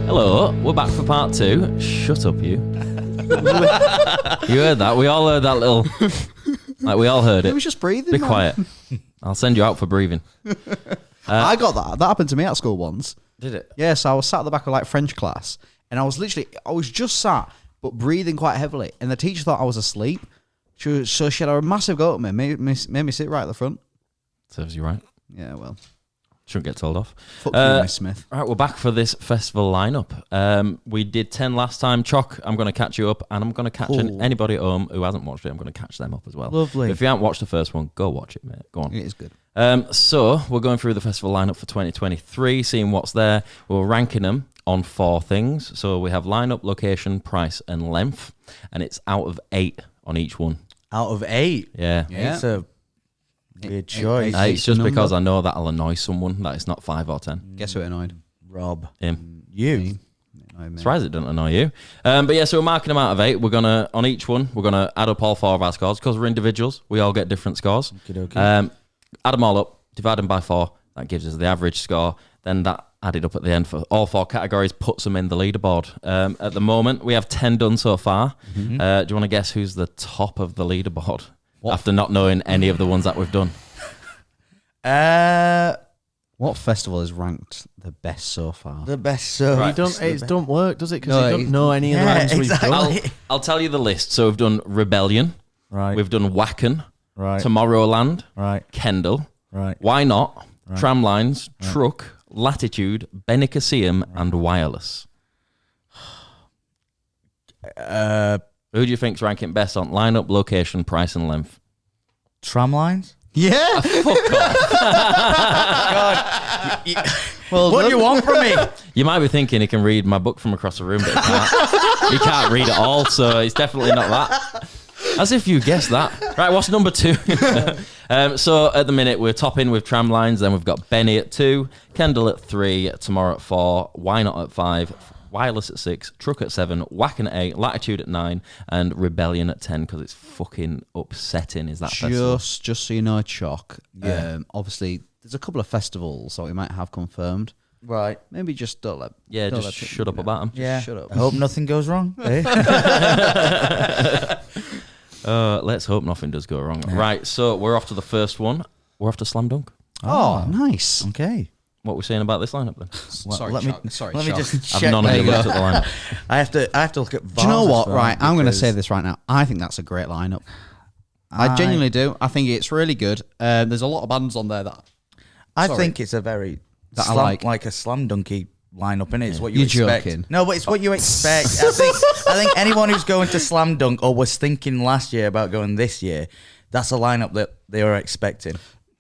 Hello, we're back for part 2. Shut up, you. You heard that? We all heard that little... Like, we all heard it. He was just breathing, Be man. quiet. I'll send you out for breathing. I got that. That happened to me at school once. Did it? Yeah, so I was sat at the back of like French class, and I was just sat, but breathing quite heavily, and the teacher thought I was asleep. So she had a massive go at me, made me sit right at the front. Serves you right. Yeah, well. Shouldn't get told off. Fuck you, Miss Smith. Right, we're back for this festival lineup. We did 10 last time. Choc, I'm going to catch you up, and I'm going to catch anybody at home who hasn't watched it. I'm going to catch them up as well. Lovely. If you haven't watched the first one, go watch it, mate. Go on. It is good. So we're going through the festival lineup for 2023, seeing what's there. We're ranking them on 4 things. So we have lineup, location, price, and length, and it's out of 8 on each one. Out of 8? Yeah. It's a weird choice. It's just because I know that'll annoy someone that it's not 5 or 10. Guess who annoyed? Rob. Him. You. Surprised it doesn't annoy you. But yeah, so we're marking them out of 8. We're going to, on each one, we're going to add up all 4 of our scores because we're individuals. We all get different scores. Add them all up, divide them by 4. That gives us the average score. Then that added up at the end for all 4 categories puts them in the leaderboard. At the moment, we have 10 done so far. Mm-hmm. Do you want to guess who's the top of the leaderboard after not knowing any of the ones that we've done? What festival is ranked the best so far? The best so Right. It don't work, does it? Because No, you don't know any of the ones we've done. I'll tell you the list. So we've done Rebellion. Right. We've done Wacken. Right. Tomorrowland. Right. Kendall. Right. Why Not? Right. Tramlines. Right. Truck. Latitude. Benicasseum. Right. And Wireless. Who do you think's ranking best on lineup, location, price, and length? Tramlines? Yeah. Fuck off. God. Well, what do you want from me? You might be thinking he can read my book from across the room, but he can't. He can't read it all, so it's definitely not that. As if you guessed that. Right, what's number 2? So at the minute, we're topping with Tramlines. Then we've got Benny at 2, Kendall at 3, Tomorrow at 4, Why Not at 5, Wireless at 6, Truck at 7, Wacken at 8, Latitude at 9, and Rebellion at 10 because it's fucking upsetting. Is that festival? Just so you know, Choc. Yeah. Obviously, there's a couple of festivals that we might have confirmed. Right. Maybe just don't let. Yeah, don't just let shut up about them. Yeah. Shut up. I hope nothing goes wrong. Let's hope nothing does go wrong. Yeah. Right, so we're off to the first one. We're off to Slam Dunk. Oh, nice. Okay. What we're saying about this lineup then? Well, Sorry, let Choc. me Sorry, let me Choc. just I've check. none of you looked at the lineup. I have to look at. Do you know what? Vars Right, I'm going to say because this right now. I think that's a great lineup. I genuinely do. I think it's really good. There's a lot of bands on there that I think it's a very that I like a slam dunky lineup, innit? It's what you You're expect. joking. No, but it's what you expect. I think anyone who's going to slam dunk or was thinking last year about going this year, that's a lineup that they were expecting.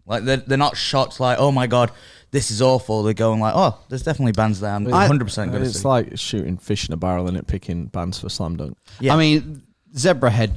Like they're not shocked. Like, oh my god, this is awful. They're going like, oh, there's definitely bands that I'm 100% going to see. It's like shooting fish in a barrel and picking bands for slam dunk. Yeah. I mean, Zebrahead.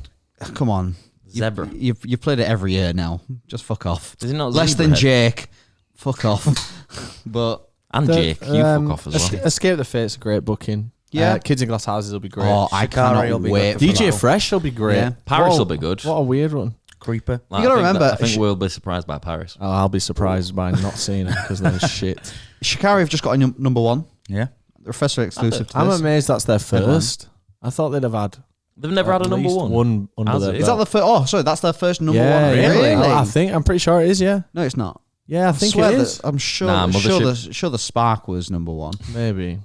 Come on, Zebra. You've played it every year now. Just fuck off. Is it not Less than Zebrahead? Jake. Fuck off. But And Jake, you fuck off as well. Escape the Fate's a great booking. Yeah. Kids in Glass Houses will be great. oh, I Shikari will cannot be wait. good For DJ that. Fresh will be great. Yeah. Paris Whoa, will be good. What a weird one. Creeper. Like, You gotta I think remember, I think we'll be surprised by Paris. Oh, I'll be surprised by not seeing it because they're shit. Shikari have just got a number 1. Yeah. They're festival exclusive to I'm this. amazed that's their first. I thought they'd have had. They've never had a at number least 1. One under Has their it? Is that belt. the first? Oh, sorry, that's their first number Yeah, 1. yeah. Really? I'm pretty sure it is. Yeah. No, it's not. Yeah, I think swear it is. that- I'm sure. Nah, sure, Mothership. sure the Spark was number 1. Maybe.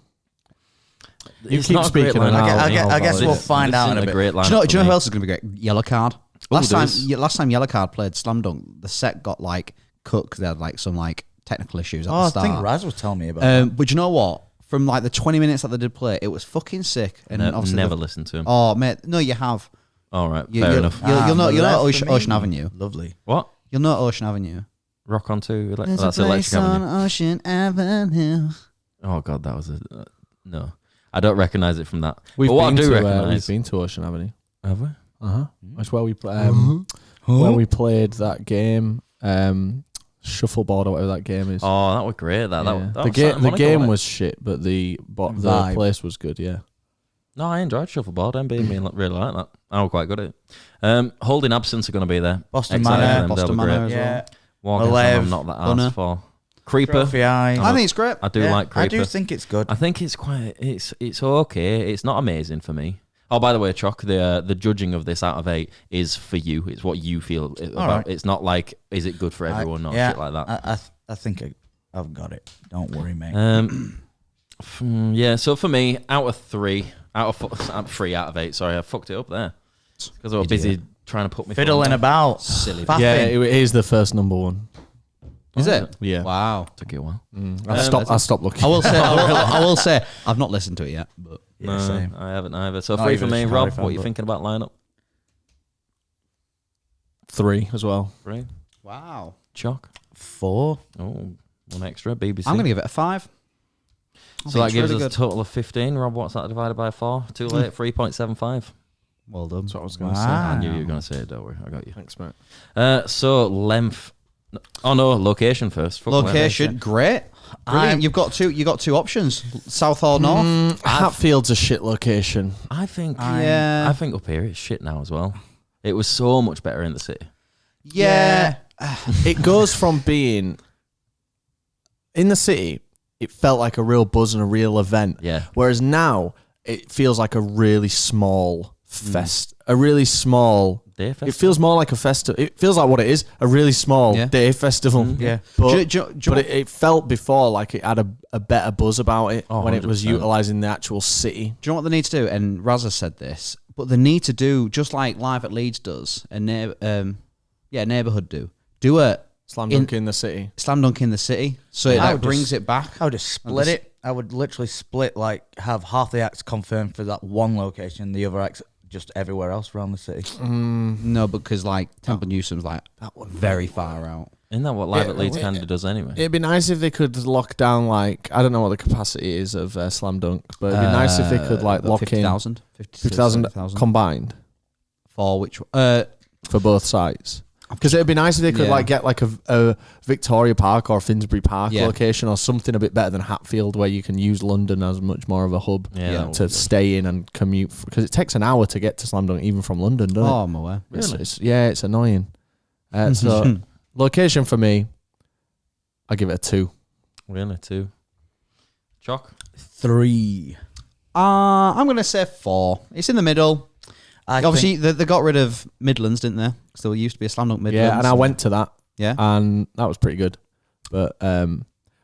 It's keep not a great speaking lineup. and I guess This- we'll find this out isn't in a a bit. great Do lineup you know? for Do you know me. who else is going to be great? Yellow Card. Last there time, is. last time Yellow Card played Slam Dunk, the set got like cut because they had like some like technical issues at the I start. think Raz was telling me about that. But you know what? From like the 20 minutes that they did play, it was fucking sick. And obviously Never the- listened to him. Oh mate, no, you have. All right, You, fair you'll, enough. You'll know. You'll know left for Ocean, me. Avenue. Lovely. What? You'll know Ocean Avenue. Rock on to There's that's a place Electric on Avenue. Ocean Avenue. Oh god, that was a no. I don't recognise it from that. We've but what I been do to recognise, we've been to Ocean Avenue. have we? That's where we where we played that game, shuffleboard or whatever that game is. Oh, that was great. That Yeah. was the Santa game Monica, game wasn't it? was shit, but the Vibe. place was good. Yeah. No, I enjoyed shuffleboard. MB me really like that. I was quite good at it. Holding Absence are going to be there. Boston Excited Manor, for them. Boston They'll be Manor great. as well. Yeah. Walking Malev, I'm not that Bunner. arsed for. Creeper. Trophy Eye. I think it's great. I do like Creeper. I do think it's good. I think it's quite. It's okay. It's not amazing for me. Oh, by the way, Choc, the judging of this out of 8 is for you. It's what you feel about. Right. It's not like is it good for everyone or shit like that. I think I've got it. Don't worry, mate. Yeah. So for me, out of 3 out of 8. Sorry, I fucked it up there because I was busy trying to put me Fiddling about. Silly. Yeah, it is the first number one. Is it? Yeah. Wow. Took you a while. I stopped looking. I will say, I've not listened to it yet, but Yeah, same. I haven't either. So Not 3 even for a me, Shikari Rob. fan, What are you but- thinking about lineup? 3 as well. 3. wow. Choc. 4. Oh, one extra. BBC. I'm going to give it a 5. So that gives us a total of 15. Rob, what's that divided by 4? Too late. 3.75. Well done. That's what I was going to Wow. say. I knew you were going to say it. Don't worry. I got you. Thanks, mate. So length. Oh no, location first. Fuck Location, great. Brilliant. You've got two options: south or north. Hatfield's a shit location. I think. Yeah. I think up here it's shit now as well. It was so much better in the city. Yeah. It goes from being in the city, it felt like a real buzz and a real event. Yeah. Whereas now it feels like a really small a really small Day festival. It feels more like a festival. It feels like what it is, a really small Yeah. day festival. Yeah. But, Do you but it felt before like it had a better buzz about it Oh, when it was 100%. utilising the actual city. Do you know what they need to do? And Razza said this, but they need to do just like Live at Leeds does, and Neighbourhood do a Slam dunk in the city. slam dunk in the city, so it I like would brings just- it back. I would just split it. I would literally split, like, have half the acts confirmed for that one location, the other acts just everywhere else around the city. No, because like Temple Newsom's like very far out. Isn't that what Live at Leeds kind of does anyway? It'd be nice if they could lock down, like, I don't know what the capacity is of Slam Dunk, but it'd be nice if they could like About lock 50,000, in 50,000 combined for which for both sites. Because it'd be nice if they could Yeah. like get like a Victoria Park or Finsbury Park Yeah. location or something a bit better than Hatfield, where you can use London as much more of a hub Yeah, that would to be good. stay in and commute. Because it takes an hour to get to Slam Dunk even from London, doesn't I'm aware. it? It's annoying. So location for me, I give it a 2. Really, 2. Choc. 3. I'm gonna say 4. It's in the middle. I Obviously, they got rid of Midlands, didn't they? Because there used to be a slam dunk Midlands. Yeah, and I went to that. Yeah. And that was pretty good. But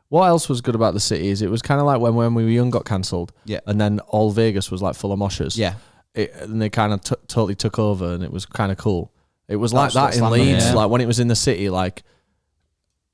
what else was good about the city is it was kind of like when We Were Young got cancelled. Yeah. And then all Vegas was like full of moshers. Yeah. And they kind of totally took over, and it was kind of cool. It was like That's that what in Slam Dunk Leeds, is. like when it was in the city, like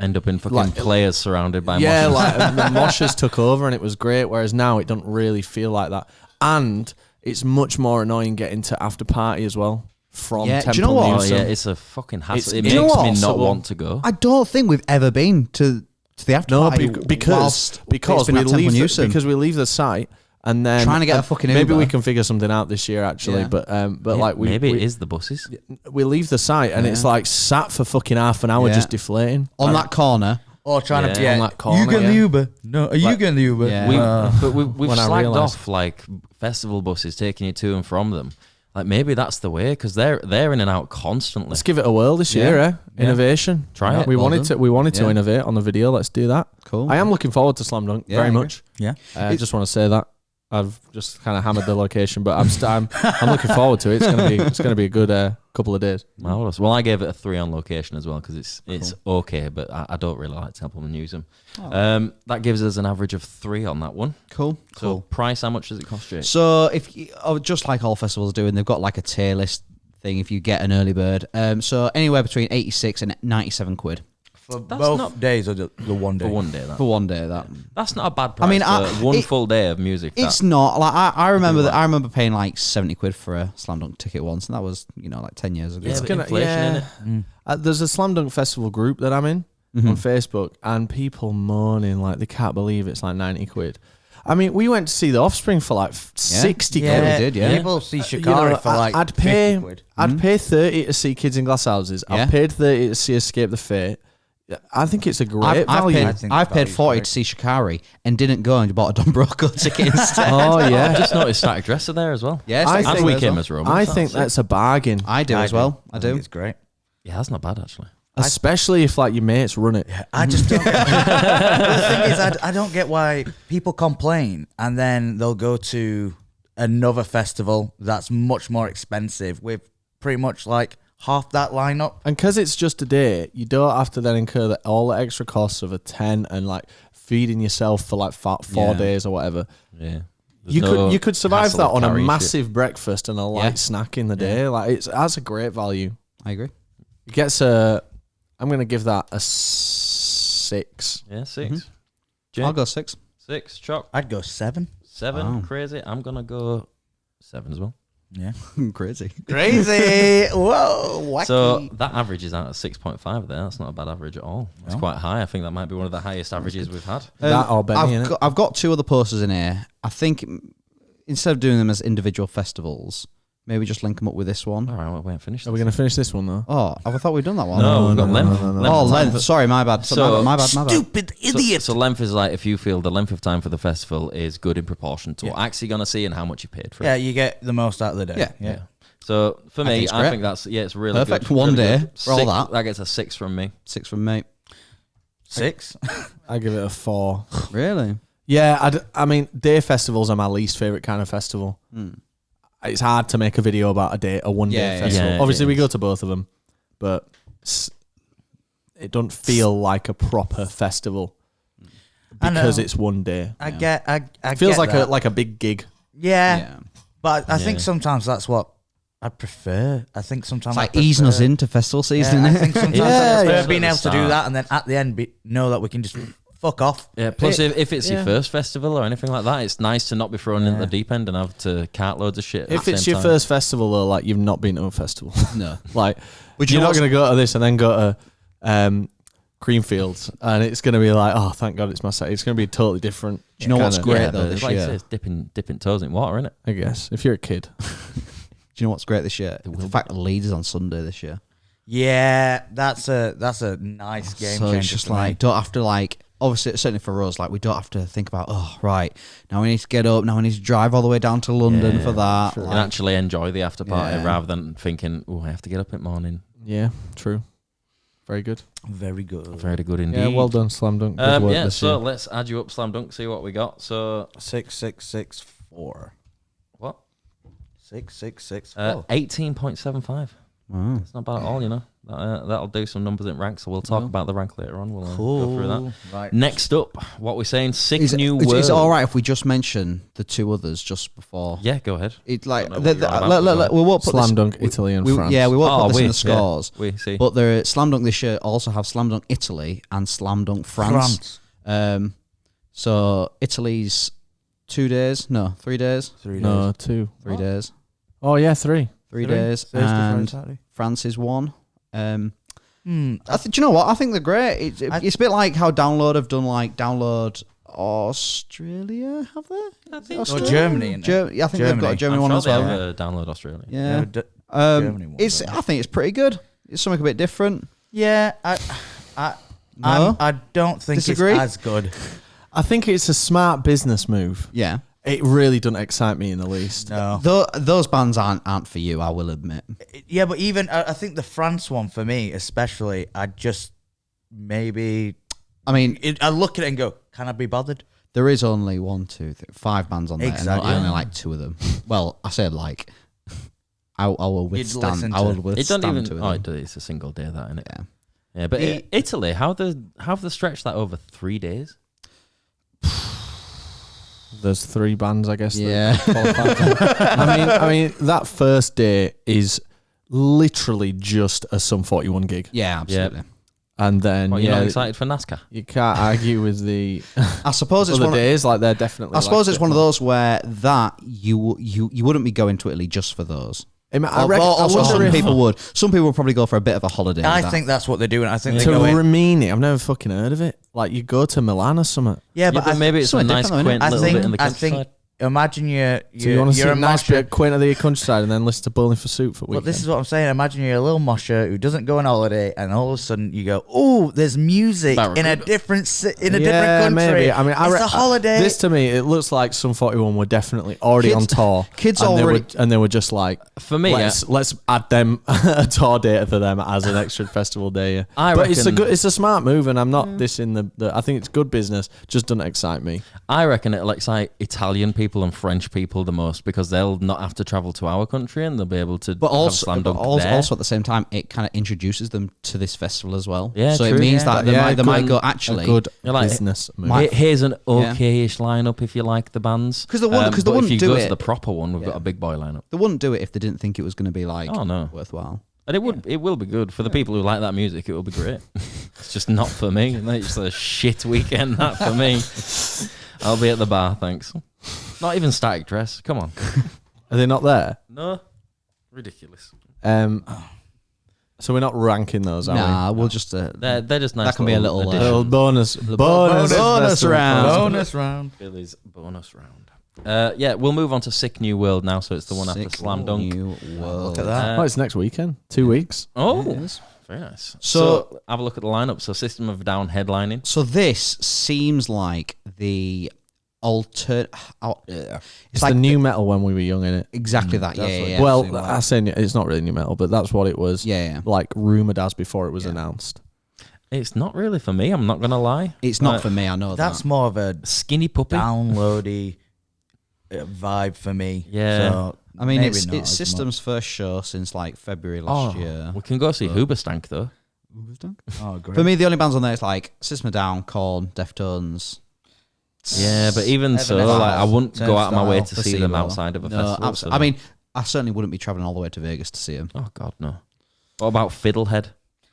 End up in fucking Like- players surrounded by yeah, moshers. like the moshers took over, and it was great. Whereas now it doesn't really feel like that, and it's much more annoying getting to after party as well from Yeah, do Temple you know what? Oh Newsom. yeah, it's a fucking hassle. It you know makes what? me not So- want to go. I don't think we've ever been to the after No, party because it's been we at Temple leave Newsom. because we leave the site and then Trying to get a fucking maybe Uber. we can figure something out this year actually. Yeah. But Yeah, like maybe we it is the buses. we leave the site and it's like sat for fucking half an hour Yeah. just deflating. on that corner. Or trying Yeah. to On that corner, you getting yeah. the Uber? No, are you getting the Uber? Yeah. But we've When I slagged realised- off like festival buses taking you to and from them. Like maybe that's the way because they're in and out constantly. Let's give it a whirl this Yeah. year, eh? Yeah. Innovation. Try it. We Well wanted done. to Yeah. innovate on the video. Let's do that. Cool. I am looking forward to Slam Dunk Yeah, I very agree. much. Yeah. I just want to say that. I've just kind of hammered the location, but I'm looking forward to it. It's gonna be a good couple of days. Marvelous. Well, I gave it a 3 on location as well because it's okay, but I don't really like Temple and Newsom. That gives us an average of 3 on that one. Cool. So price, how much does it cost you? So just like all festivals do, and they've got like a tier list thing if you get an early bird. So anywhere between 86 and 97 quid For That's both not- days or the one day? For one day, that. for one day. That That's not a bad price. I mean, for one it- full day of music. it's that- not like I remember Pretty that. I remember paying like 70 quid for a slam dunk ticket once, and that was like 10 years ago. Yeah, but inflation in it. There's a Slam Dunk Festival group that I'm in on Facebook, and people moaning like they can't believe it's like 90 quid. I mean, we went to see The Offspring for like 60 Yeah, quid. we did, yeah. People see Shikari for like I'd 50 pay quid. I'd pay 30 to see Kids in Glass Houses. Yeah. I've paid 30 to see Escape the Fate. I think it's a great value. I've paid 40 great. to see Shikari and didn't go and bought a Don Broco ticket instead. Oh I yeah, just noticed Static Dresser there as well. Yes, I I think And we as came well. as Romans. I think that's a bargain. I do as well. I think do. It's great. Yeah, that's not bad actually. Especially if like your mates run it. I just don't get the thing is, I don't get why people complain and then they'll go to another festival that's much more expensive with pretty much like half that lineup. And because it's just a day, you don't have to then incur all the extra costs of a tent and like feeding yourself for like 4 days or whatever. Yeah. You could survive hassle that of on a carrying massive breakfast and a light snack in the day. Like that's a great value. I agree. It gets a. I'm gonna give that a 6. Yeah, 6. I'll go 6. 6. Choc. I'd go 7. 7. Wow. Crazy. I'm gonna go 7 as well. Yeah. Crazy. Crazy. Whoa. Wacky. So that average is out at 6.5 there. That's not a bad average at all. It's quite high. I think that might be one of the highest averages we've had. That or Benny, innit? I've got 2 other posters in here. I think instead of doing them as individual festivals, maybe just link them up with this one. All right, we ain't finished. Are we gonna finish this one though? Oh, I thought we'd done that one. No, we've got length. Oh, length. Sorry, my bad. So- my bad. Stupid idiot. So length is like if you feel the length of time for the festival is good in proportion to what you're actually going to see and how much you paid for it. Yeah, you get the most out of the day. Yeah. So for think me, it's I great. think that's it's really Perfect. good. One really day good. for all 6 that. That gets a 6 from me. 6 from me. 6. I give it a 4. Really? Yeah, I mean, day festivals are my least favorite kind of festival. It's hard to make a video about a one day Yeah, festival. yeah, Obviously, it we is. go to both of them, but it don't feel like a proper festival I know. because it's one day. I get. I It feels get like that. a big gig. Yeah. But I think Yeah. sometimes that's what I prefer. I think sometimes It's like I easing us prefer- into festival season. Yeah, I innit? think sometimes Yeah, I prefer yeah. being able to do Start. that, and then at the end know that we can just fuck off. Yeah. Plus, if it's your first festival or anything like that, it's nice to not be thrown into the deep end and have to cart loads of shit. at If the it's same your time. first festival, though, like you've not been to a festival, No. like Would you you're know not what's- going to go to this and then go to Creamfields, and it's going to be like, oh, thank God it's my set. It's going to be totally different. Do you know what's kinda- great yeah, though but this like you say, year? it's dipping toes in water, innit? I guess if you're a kid, Do you know what's great this year? will The be. fact that Leeds is on Sunday this year. Yeah, that's a nice game So changer. it's just for me. like, don't have to like, obviously, certainly for us, like we don't have to think about, oh, right, now we need to get up, now we need to drive all the way down to London for that. And Like, actually enjoy the after party Yeah. rather than thinking, oh, I have to get up in the morning. yeah, true, very good. very good. Very good indeed. Yeah, well done, Slam Dunk. Good work Yeah, this so year. let's add you up, Slam Dunk, see what we got. So, 6664. what? 6664. 18.75. wow. It's not bad at all, you know. That'll do some numbers in rank, so we'll talk about the rank later on. We'll go through that. Right. Next up, what we're saying, 6 new Is words. it all right if we just mention the 2 others just before? Yeah, go ahead. It like Don't know what you're on about, we won't put Slam this, Dunk, Italy and we, France. Yeah, we won't put this in the yeah. scores. We see. But the Slam Dunk this year also have Slam Dunk Italy and Slam Dunk France. So Italy's 2 days, no, 3 days, 3 days. No, 2. 3 days, Oh yeah, 3. 3 days, Thursday, Friday, and Saturday. France is 1. I think. Do you know what? I think they're great. It's a bit like how Download have done, like Download Australia, have they? I think Or Germany. innit? Yeah, I think they've got a German I'm one sure as they well. have Download Australia. Yeah. Germany one, It's. don't I think it's pretty good. It's something a bit different. Yeah, No? I don't think Disagree? it's as good. I think it's a smart business move. Yeah. It really doesn't excite me in the least. No. Those bands aren't for you. I will admit. Yeah, but even I think the France one for me, especially, I just maybe I mean, I look at it and go, can I be bothered? there is only 1, 2, 3, 5 bands on there, Exactly. and I only like 2 of them. Well, I said like, I will listen withstand. to I will it. It withstand doesn't 2 even. of Oh, them. it's a single day, that, isn't it? Yeah. Yeah, but Italy, how have they stretched that over 3 days? There's 3 bands, I guess. that Yeah. qualified. I mean, that first day is literally just a Sum 41 gig, Yeah, absolutely. and then Well, you're not excited for NASCAR? you can't argue with the I suppose it's other one. days. Like they're definitely. I suppose like it's one of those where that you wouldn't be going to Italy just for those. I Also, wonder some if- people would. Some people would probably go for a bit of a holiday. I with that. think that's what they're doing. I think to they go in. Rimini. I've never fucking heard of it. Like you go to Milan or something. Yeah, but Maybe it's a something nice, different, though, quaint innit? I little bit in think the I countryside. think imagine you're So you want to see you're a nice mosher. bit of Queen of the countryside and then listen to Bowling for Soup for Well, weekend. this is what I'm saying. Imagine you're a little mosher who doesn't go on holiday, and all of a sudden you go, "Oh, there's music in a Barracuda. different different country." Maybe. I mean, it's a holiday. This to me, it looks like Sum 41 were definitely already Kids- on tour. kids and already- they were just like, For me, let's add them a tour date for them as an extra festival day. But it's a smart move, and I'm not dissing the. I think it's good business. Just doesn't excite me. I reckon it excites Italian people and French people the most because they'll not have to travel to our country and they'll be able to But have also, slam dunk there. also at the same time, it kind of introduces them to this festival as well. Yeah, so true, it means yeah. that they might go, actually, a good You're like, business move. Here's an okay-ish lineup if you like the bands. 'Cause they wouldn't- 'cause they but wouldn't if you do go it- to the proper one, we've Yeah. got a big boy lineup. they wouldn't do it if they didn't think it was going to be like Oh, no. worthwhile. And it will be good for the people who like that music. It will be great. It's just not for me. It's just a shit weekend. That for me. I'll be at the bar, thanks. Not even Static Dress. Come on. Are they not there? No, ridiculous. So we're not ranking those, are Nah, we'll just They're just nice. That can be a little, we? additions. Little bonus bonus round. bonus round. Billy's bonus round. Yeah, we'll move on to Sick New World now. So it's the one after Slam Dunk. New World. Look at that. Oh, it's next weekend. 2 weeks. Oh, It is. very nice. So- So have a look at the lineup. So System of a Down headlining. So this seems like the it's It's like the new metal when we were young, innit? exactly that. That's Yeah, what- yeah. Well, seemed like. I say it's not really new metal, but that's what it was. Yeah. Like rumored as before it was announced. It's not really for me. I'm not gonna lie. It's not Like, for me. I know That's that. more of a Skinny puppy. downloady vibe for me. Yeah. So I mean, maybe it's not as System's first show since like February last year. We can go see Hoobastank though. much. Oh, great. For me, the only bands on there is like System of a Down, Korn, Deftones. Yeah, but even so, Evanescence, like I wouldn't go out of my way to Placebo. see them outside of a No, festival. absolutely. I mean, I certainly wouldn't be traveling all the way to Vegas to see them. oh god, no. What about Fiddlehead?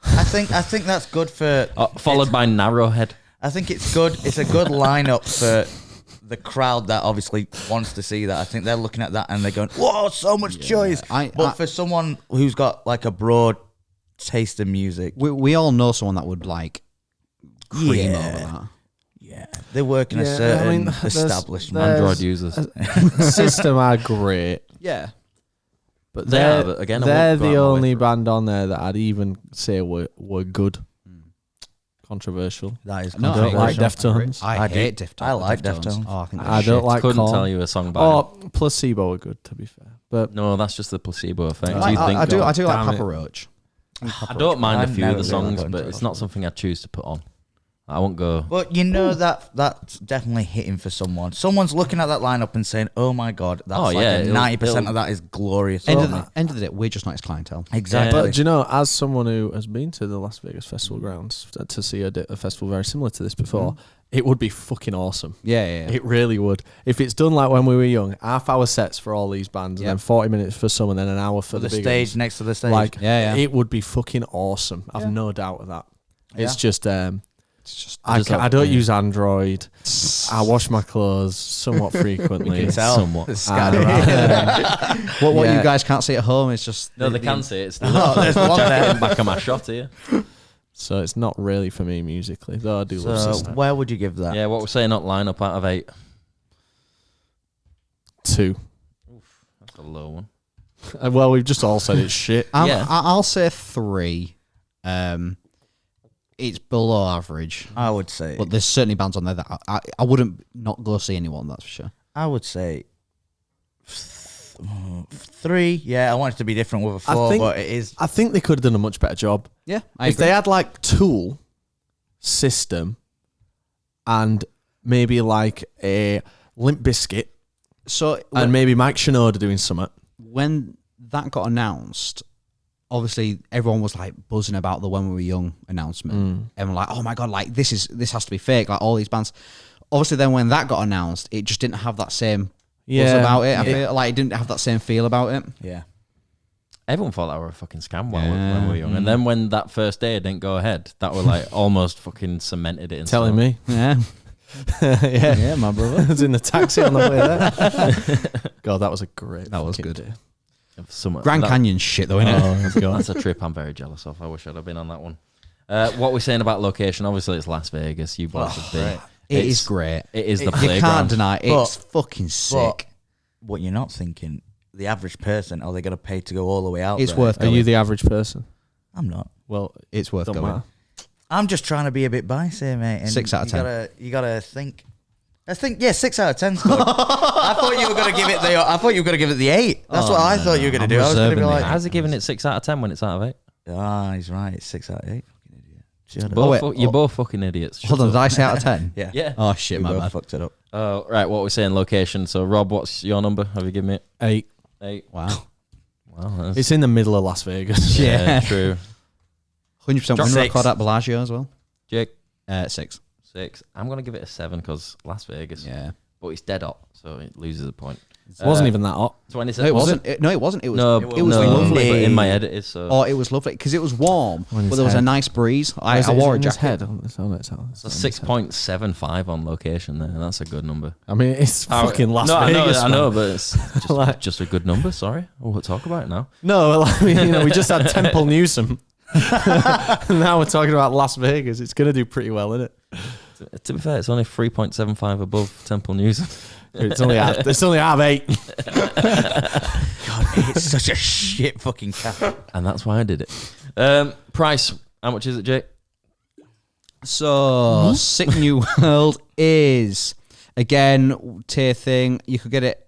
I think that's good for. Followed by Narrowhead. I think it's good. It's a good lineup for the crowd that obviously wants to see that. I think they're looking at that and they're going, "Whoa, so much choice!" But for someone who's got like a broad taste in music, We all know someone that would like cream Yeah. over that. yeah, they work in a Yeah, I certain mean, there's- establishment. there's- Android users. System are great, Yeah. but They they're, are, but again, I they're wouldn't go the out my way only for it. band on there that I'd even say were good. Controversial. That is No, I don't like controversial. Deftones. I do. hate Deftones. I like Deftones. Oh, I think I don't like Couldn't Korn. tell you a song by Oh, them. Placebo are good, to be fair. But No, that's just the placebo effect. I, You think, I do like damn Papa it. Roach. I don't mind a I've few of never the really songs, got but into it's it. not something I choose to put on. I won't go. But you know that's definitely hitting for someone. Someone's looking at that lineup and saying, "Oh my god, that's Oh, yeah, it'll- 90% it'll- of that is glorious." End Oh, of the day, we're just not his clientele. exactly. But do you know, as someone who has been to the Las Vegas Festival grounds to see a festival very similar to this before, it would be fucking awesome. Yeah, yeah. It really would. If it's done like when we were young, half-hour sets for all these bands, and Yeah. then 40 minutes for some, and then an hour for the the big stage ones. next to the stage. Like, Yeah, yeah. it would be fucking awesome. I've no doubt of that. It's just, I Just don't use Android. I wash my clothes somewhat frequently. You can tell. somewhat. The scatter. What Yeah. you guys can't see at home is just No, they can see it. It's Oh, there's one there. back of my shot here. So it's not really for me musically, though I do love So System. where would you give that? Yeah, what we're saying, not lineup out of 8. 2. That's a low one. Well, we've just all said it's shit. Yeah. I'll say 3. It's below average, I would say. but there's certainly bands on there that I wouldn't not go see anyone. That's for sure. I would say 3. Yeah, I want it to be different with a 4, think- but it is. I think they could have done a much better job. Yeah, If they had like Tool, System, and maybe like a Limp Bizkit, so and maybe Mike Shinoda doing something. when that got announced, obviously everyone was like buzzing about the When We Were Young announcement, and we're like, oh my god, like this has to be fake. Like all these bands. Obviously, then when that got announced, it just didn't have that same buzz about it. I feel like it didn't have that same feel about it. Yeah. Everyone thought that were a fucking scam when we were young. And then when that first day didn't go ahead, that were like almost fucking cemented it in Telling stone. me. Yeah, Yeah. yeah, my brother. I was in the taxi on the way there. God, that was a great. That was fucking good. day. Grand Canyon shit though, innit? Oh, That's a trip I'm very jealous of. I wish I'd have been on that one. What we're saying about location, obviously it's Las Vegas. You boys have been. It is great. It is the You playground. can't deny it. It's But- fucking sick. What you're not thinking, the average person, are they going to pay to go all the way out It's there? worth Are you going. the average person? I'm not. Well, It's worth don't going. matter. I'm just trying to be a bit biased here, mate. And 6 out of 10. You gotta think. I think 6 out of 10's good. I thought you were gonna give it the 8. That's what I thought you were gonna I'm do. I was gonna be reserving like, the How's he giving it 6 out of 10 when it's out of 8? he's right. It's 6 out of 8. Fucking idiot. Shut up. wait, You're both fucking idiots. Hold on, did I say out of 10? Yeah. Yeah. Oh, shit, We my both bad. fucked it up. Oh, right. What we're saying, location. So, Rob, what's your number? Have you given me it? 8. 8. Wow. Wow. That's, It's in the middle of Las Vegas. Yeah. True. 100% win 6. record at Bellagio as well. Jake, 6. 6. I'm going to give it a 7 because Las Vegas. Yeah. But it's dead hot, so it loses a point. It wasn't even that hot. 27. No, it was wasn't. It wasn't. It was. No, it was no, lovely. But in my head, it is. So. Oh, it was lovely because it was warm, On his but there was a head. nice breeze. I Is it wore a in his jacket. head. It's on its It's a 6.75 on location there. That's a good number. I mean, it's fucking Las no, Vegas. I know, man. but it's just, Like- just a good number. Sorry. We'll talk about it now. No, well, I mean, we just had Temple Newsom. Now we're talking about Las Vegas. It's going to do pretty well, isn't it? To be fair, it's only 3.75 above Temple News. It's only half 8. God, it's such a shit fucking cap. And that's why I did it. Price. How much is it, Jake? So, Sick New World is again tier thing. You could get it.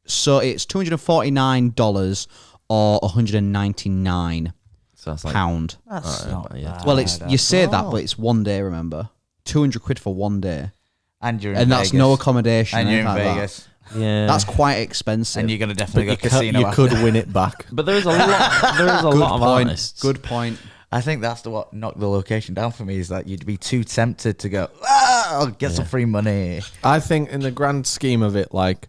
So it's $249 or $199. So that's like Pound. That's Alright, not yeah. bad Well, it's you at say that, all. but it's 1 day. Remember, £200 for 1 day, and you're in and that's Vegas. no accommodation. And you're in anything like that. Vegas. yeah. That's quite expensive. And you're gonna definitely But go casino. you after. could win it back. But there is a lot. There is a Good lot of point. artists. Good point. I think that's what knocked the location down for me, is that you'd be too tempted to go, I'll get some free money. I think in the grand scheme of it, like,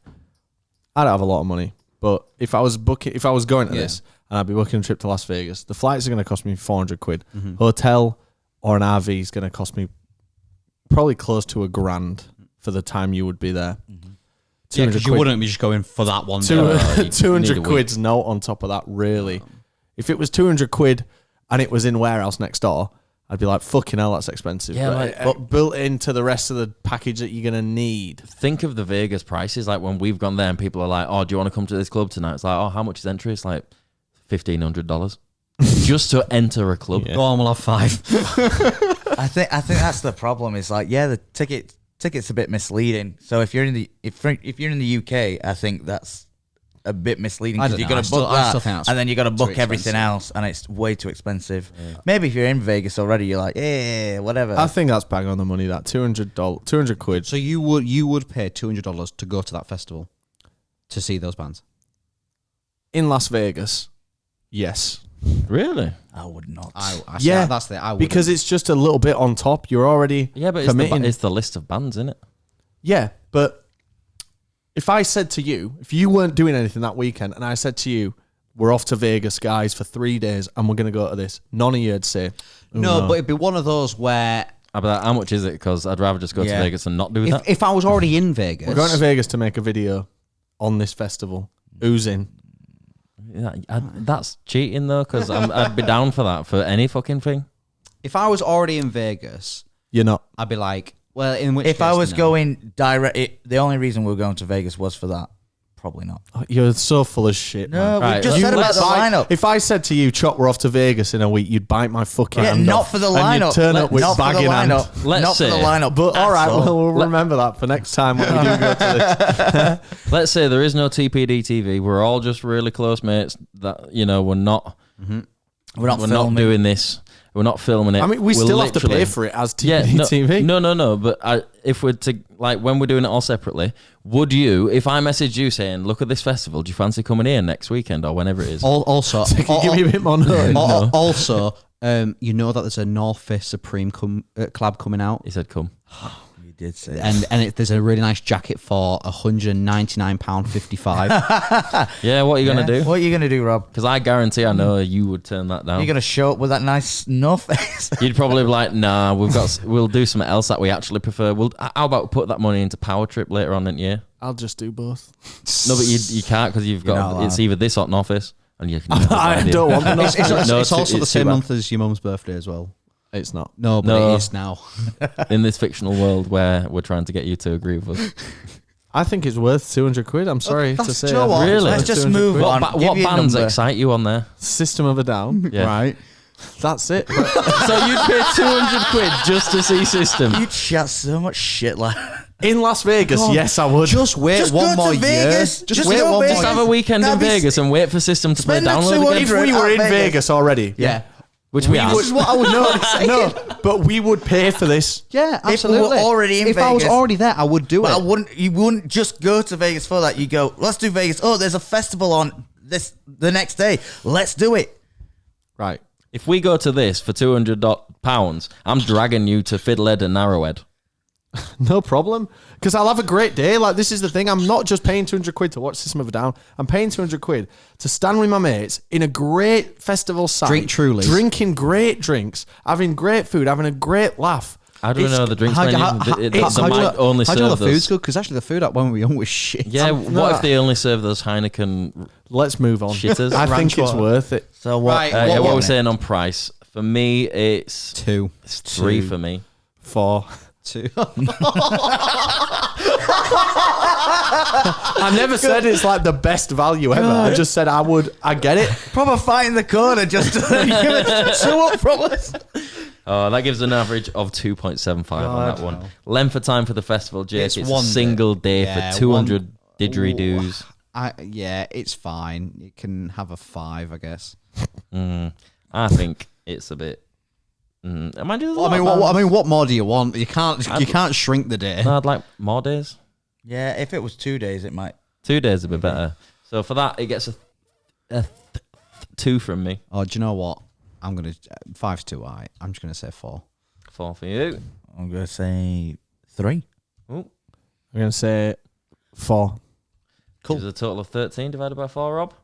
I don't have a lot of money, but if I was going to Yeah. this and I'd be booking a trip to Las Vegas, the flights are going to cost me £400. Hotel or an RV is going to cost me probably close to $1,000 for the time you would be there. Yeah, 200 because you quid. wouldn't be just going for that one day. you need a 200 week. quid's no on top of that, really. If it was 200 quid and it was in warehouse next door, I'd be like, fucking hell, that's expensive. Yeah, but built into the rest of the package that you're going to need. Think of the Vegas prices. Like when we've gone there and people are like, "Oh, do you want to come to this club tonight?" It's like, "Oh, how much is entry?" It's like $1,500 just to enter a club. Yeah. Go on, we'll have 5. I think that's the problem. Is like, yeah, the ticket's a bit misleading. So if you're in the UK, I think that's a bit misleading, I because don't you're know. gonna book I that still think that's and then you got to book too everything expensive. else, and it's way too expensive. Maybe if you're in Vegas already, you're like, yeah, whatever. I think that's bang on the money, that $200 quid. So you would pay $200 to go to that festival to see those bands? In Las Vegas, yes. Really? I would not. Yeah, that's the I would Because it's just a little bit on top. You're already Yeah, but committing. it's the list of bands, isn't it? Yeah, but if I said to you, if you weren't doing anything that weekend, and I said to you, we're off to Vegas, guys, for 3 days, and we're going to go to this, none of you would say, "Oh, no, but it'd be one of those where I'd be like, how much is it? Because I'd rather just go to Yeah. Vegas and not do that. if I was already in Vegas, we're going to Vegas to make a video on this festival. Who's in? Yeah, that's cheating though, because I'd be down for that for any fucking thing. if I was already in Vegas, You're not. I'd be like, well, in which if case, I was no. going direct, the only reason we were going to Vegas was for that. Probably not. You're so full of shit, man. No, Right, we just you- said about the lineup. If I said to you, Choc, we're off to Vegas in a week, you'd bite my fucking Yeah, hand not off, for the and you'd lineup. turn up with Not for the bag in hand. lineup. Let's Not for the say- lineup. But all right, at all. well, we'll remember that for next time when we do go to this. Let's say there is no TPD TV. We're all just really close mates. That we're not. We're not We're filming. not doing this. We're not filming it. I mean, we We're still have to literally- pay for it as Yeah, TV. No. But if we're to when we're doing it all separately, would you? If I messaged you saying, "Look at this festival. Do you fancy coming here next weekend or whenever it is?" Also, Can you give me a bit more notice? also, you know that there's a North Face Supreme collab coming out, He said, "Come." You did say that. and there's a really nice jacket for £199.55. Yeah, what are you gonna do? What are you gonna do, Rob? Because I guarantee I know you would turn that down. You're gonna show up with that nice North Face. You'd probably be like, "Nah, we'll do something else that we actually prefer. How about put that money into Power Trip later on in the year?" I'll just do both. No, but you can't because you've You're not got allowed. it's either this or North Face, and you can. never I find it. don't want the it's No, also the it's same too bad. month as your mum's birthday as well. It's not. No, but No. it is now. In this fictional world where we're trying to get you to agree with us. I think it's worth 200 quid. I'm sorry to say. do you know what? Really? Let's just move on. What Give you a bands number. excite you on there? System of a Down. Yeah. Right. That's it. So you'd pay 200 quid just to see System? You chat so much shit, like. In Las Vegas, God. yes, I would. Just wait Just one go more to Vegas. year. Just wait go one Vegas. Just more have a weekend in That'd be Vegas and wait for System to play Spend the download 200 again. if we were in Vegas. Vegas already. Yeah. Which we are. This is what I would know. No, but we would pay for this. Yeah, If we absolutely. were already in if I was Vegas. already there, I would do But it. I wouldn't. You wouldn't just go to Vegas for that. You go, let's do Vegas. Oh, there's a festival on this the next day. Let's do it. Right. If we go to this for £200, I'm dragging you to Fiddlehead and Narrowhead. No problem. Because I'll have a great day. Like, this is the thing. I'm not just paying 200 quid to watch System of a Down. I'm paying 200 quid to stand with my mates in a great festival site. Drink Trulies. Drinking great drinks. Having great food. Having a great laugh. How do we It's- know the drinks How do menu? you- how- It's how a do you might know- only how do you know serve the food's those. good? Because actually the food when we were young was shit. Yeah, no, what if they only serve those Heineken? Let's move on. Shitters. I think Ranch it's water. worth it. So what? Right, Yeah, what What we're one? saying on price. For me, it's 2. 3 for me. 4. 2. I never said it's like the best value ever. I just said I get it. Proper fight in the corner just to give it 2 up from us. That gives an average of 2.75 on that one. Length of time for the festival, Jake. It's It's, one a day. single day Yeah, for 200 didgeridoos. Yeah, it's fine. You can have a 5, I guess. I think it's a bit. Mind you, there's a Well, lot of bands. what more do you want? You can't shrink the day. No, I'd like more days. Yeah, if it was 2 days, it might. 2 days would be better. So for that, it gets a 2 from me. Oh, do you know what? I'm gonna 5's too high. I'm just gonna say 4. 4 for you. I'm gonna say 3. Ooh. I'm going to say 4. Cool. Is a total of 13 divided by 4, Rob.